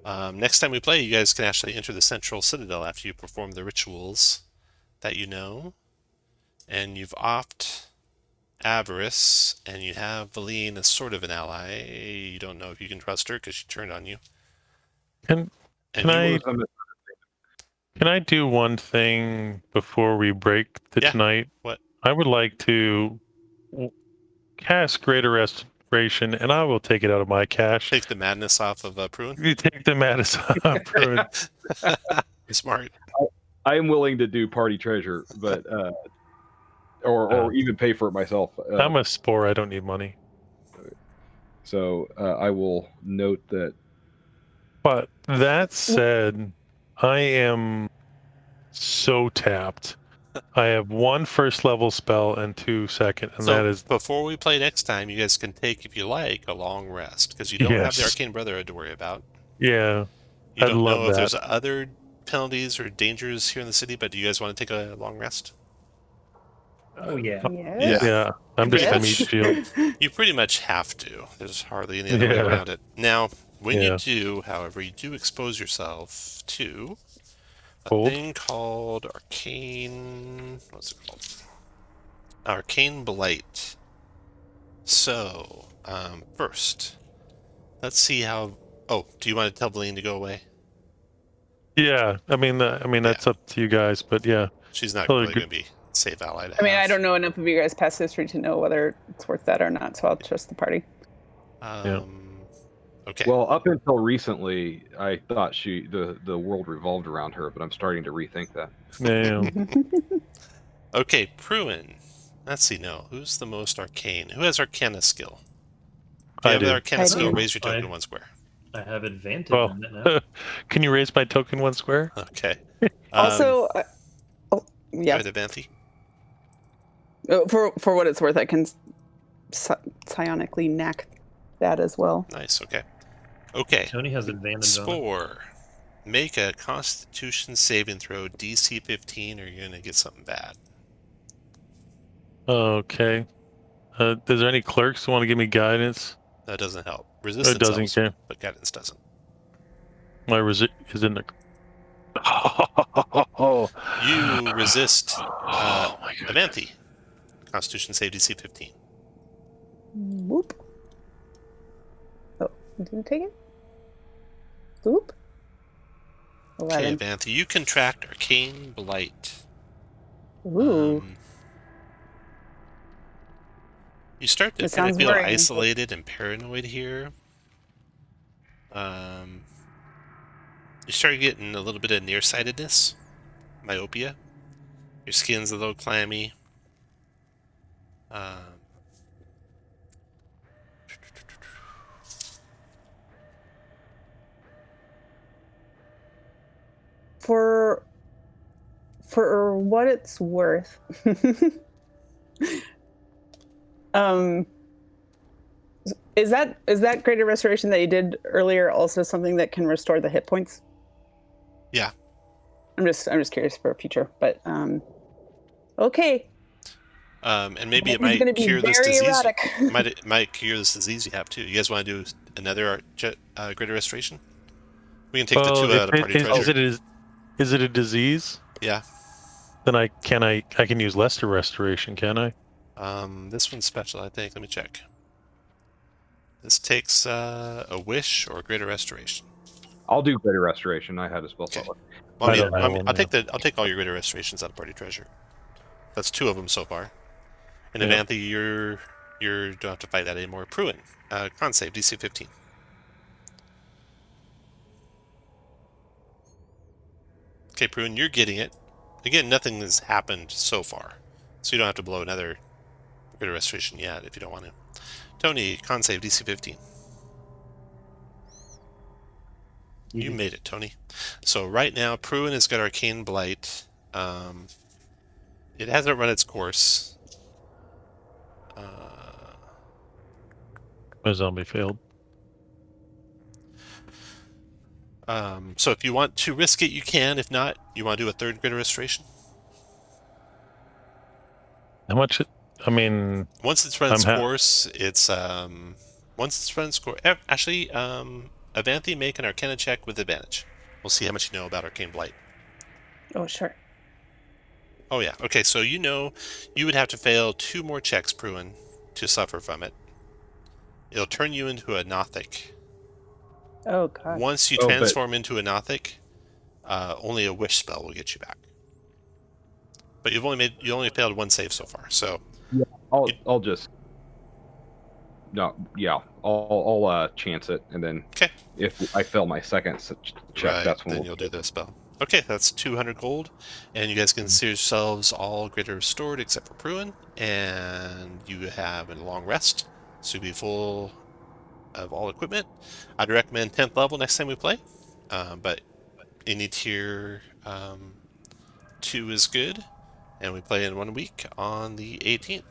Next time we play, you guys can actually enter the central citadel after you perform the rituals that you know. And you've offed Avarice, and you have Valine as sort of an ally. You don't know if you can trust her because she turned on you. Can And I- you, Can I do one thing before we break Yeah. tonight? What? I would like to cast Greater Restoration, and I will take it out of my cash. take the madness off of Pruin? You take the Madison. Smart. I am willing to do party treasure, but or even pay for it myself. I'm a spore. I don't need money. So I will note that. But that said, I am so tapped. I have 1 first level spell and 2 second, and So that is before we play next time, you guys can take, if you like, a long rest because you don't have the Yes. Arcane Brotherhood to worry about. yeah. You I'd don't love know if that. there's other penalties or dangers here in the city, but do you guys want to take a long rest? Oh yeah. Yes. Yeah. I'm just a meat Yes. shield. You pretty much have to. There's hardly any other way Yeah. around it. Now, when Yeah. you do, however, you do expose yourself to a Cold? thing called Arcane... What's it called? Arcane Blight. So, first, let's see how... Oh, do you want to tell Valine to go away? Yeah. I mean, that's up to you guys, but yeah. She's not Totally really good. going to be a safe ally to I mean, I have. don't know enough of you guys' past history to know whether it's worth that or not, so I'll trust the party. Okay. Well, up until recently, I thought the world revolved around her, but I'm starting to rethink that. Yeah. Okay, Pruin. Let's see now. Who's the most arcane? Who has Arcana skill? If you I have do. the Arcana I skill, do. raise your token I- 1 square. I have advantage Well, on it now. can you raise my token 1 square? Okay. Also, yeah, Go ahead, Avanthi. for what it's worth, I can psionically knack that as well. Nice, okay. Okay. Tony has advantage on it. Spore. Make a Constitution saving throw DC 15 or you're going to get something bad. Okay. Is there any clerks who want to give me guidance? That doesn't help. Resistance doesn't helps, care. but guidance doesn't. My is in the. You resist Oh my god. Avanthi. Constitution save DC 15. Whoop. Oh, you didn't take it? Whoop. Okay, 11. Avantha, you contract Arcane Blight. Ooh, You start to it kind of sounds feel worrying. isolated and paranoid here. You start getting a little bit of nearsightedness, myopia. Your skin's a little clammy. For what it's worth, um, is that greater restoration that you did earlier also something that can restore the hit points? Yeah. I'm just curious for future, but okay. And maybe it He's might going to be cure this very disease. erratic. It might cure this disease you have too. You guys want to do another greater restoration? We can take the Well, 2 out of party treasure. is it a disease? Yeah. Then I can use lesser restoration, can I? This one's special, I think. Let me check. This takes a wish or greater restoration. I'll do greater restoration. I had a spell slot. Okay. I'll I'll take all your greater restorations out of party treasure. That's 2 of them so far. And Yeah. Avantha, you don't have to fight that anymore. Pruin, con save DC 15. Okay, Pruin, you're getting it. Again, nothing has happened so far, so you don't have to blow another greater restoration yet if you don't want to. Tony, con save DC 15. You made it, Tony. So right now, Pruin has got Arcane Blight. It hasn't run its course. My zombie failed. So if you want to risk it, you can. If not, you want to do a 3rd greater restoration? How much? I mean, Once it's run its course, it's actually, Avantha, make an Arcana check with advantage. We'll see how much you know about Arcane Blight. Oh, sure. Oh yeah. Okay, so you would have to fail 2 more checks, Pruin, to suffer from it. It'll turn you into a Nothic. Oh, God. Once you transform into a Nothic, only a wish spell will get you back. But you only failed 1 save so far, so Yeah, I'll chance it, and then if I fail my second check, that's when then you'll do the spell. Okay, that's 200 gold, and you guys consider yourselves all greater restored except for Pruin, and you have a long rest, so you'll be full of all equipment. I'd recommend 10th level next time we play, but any tier 2 is good, and we play in 1 week on the 18th.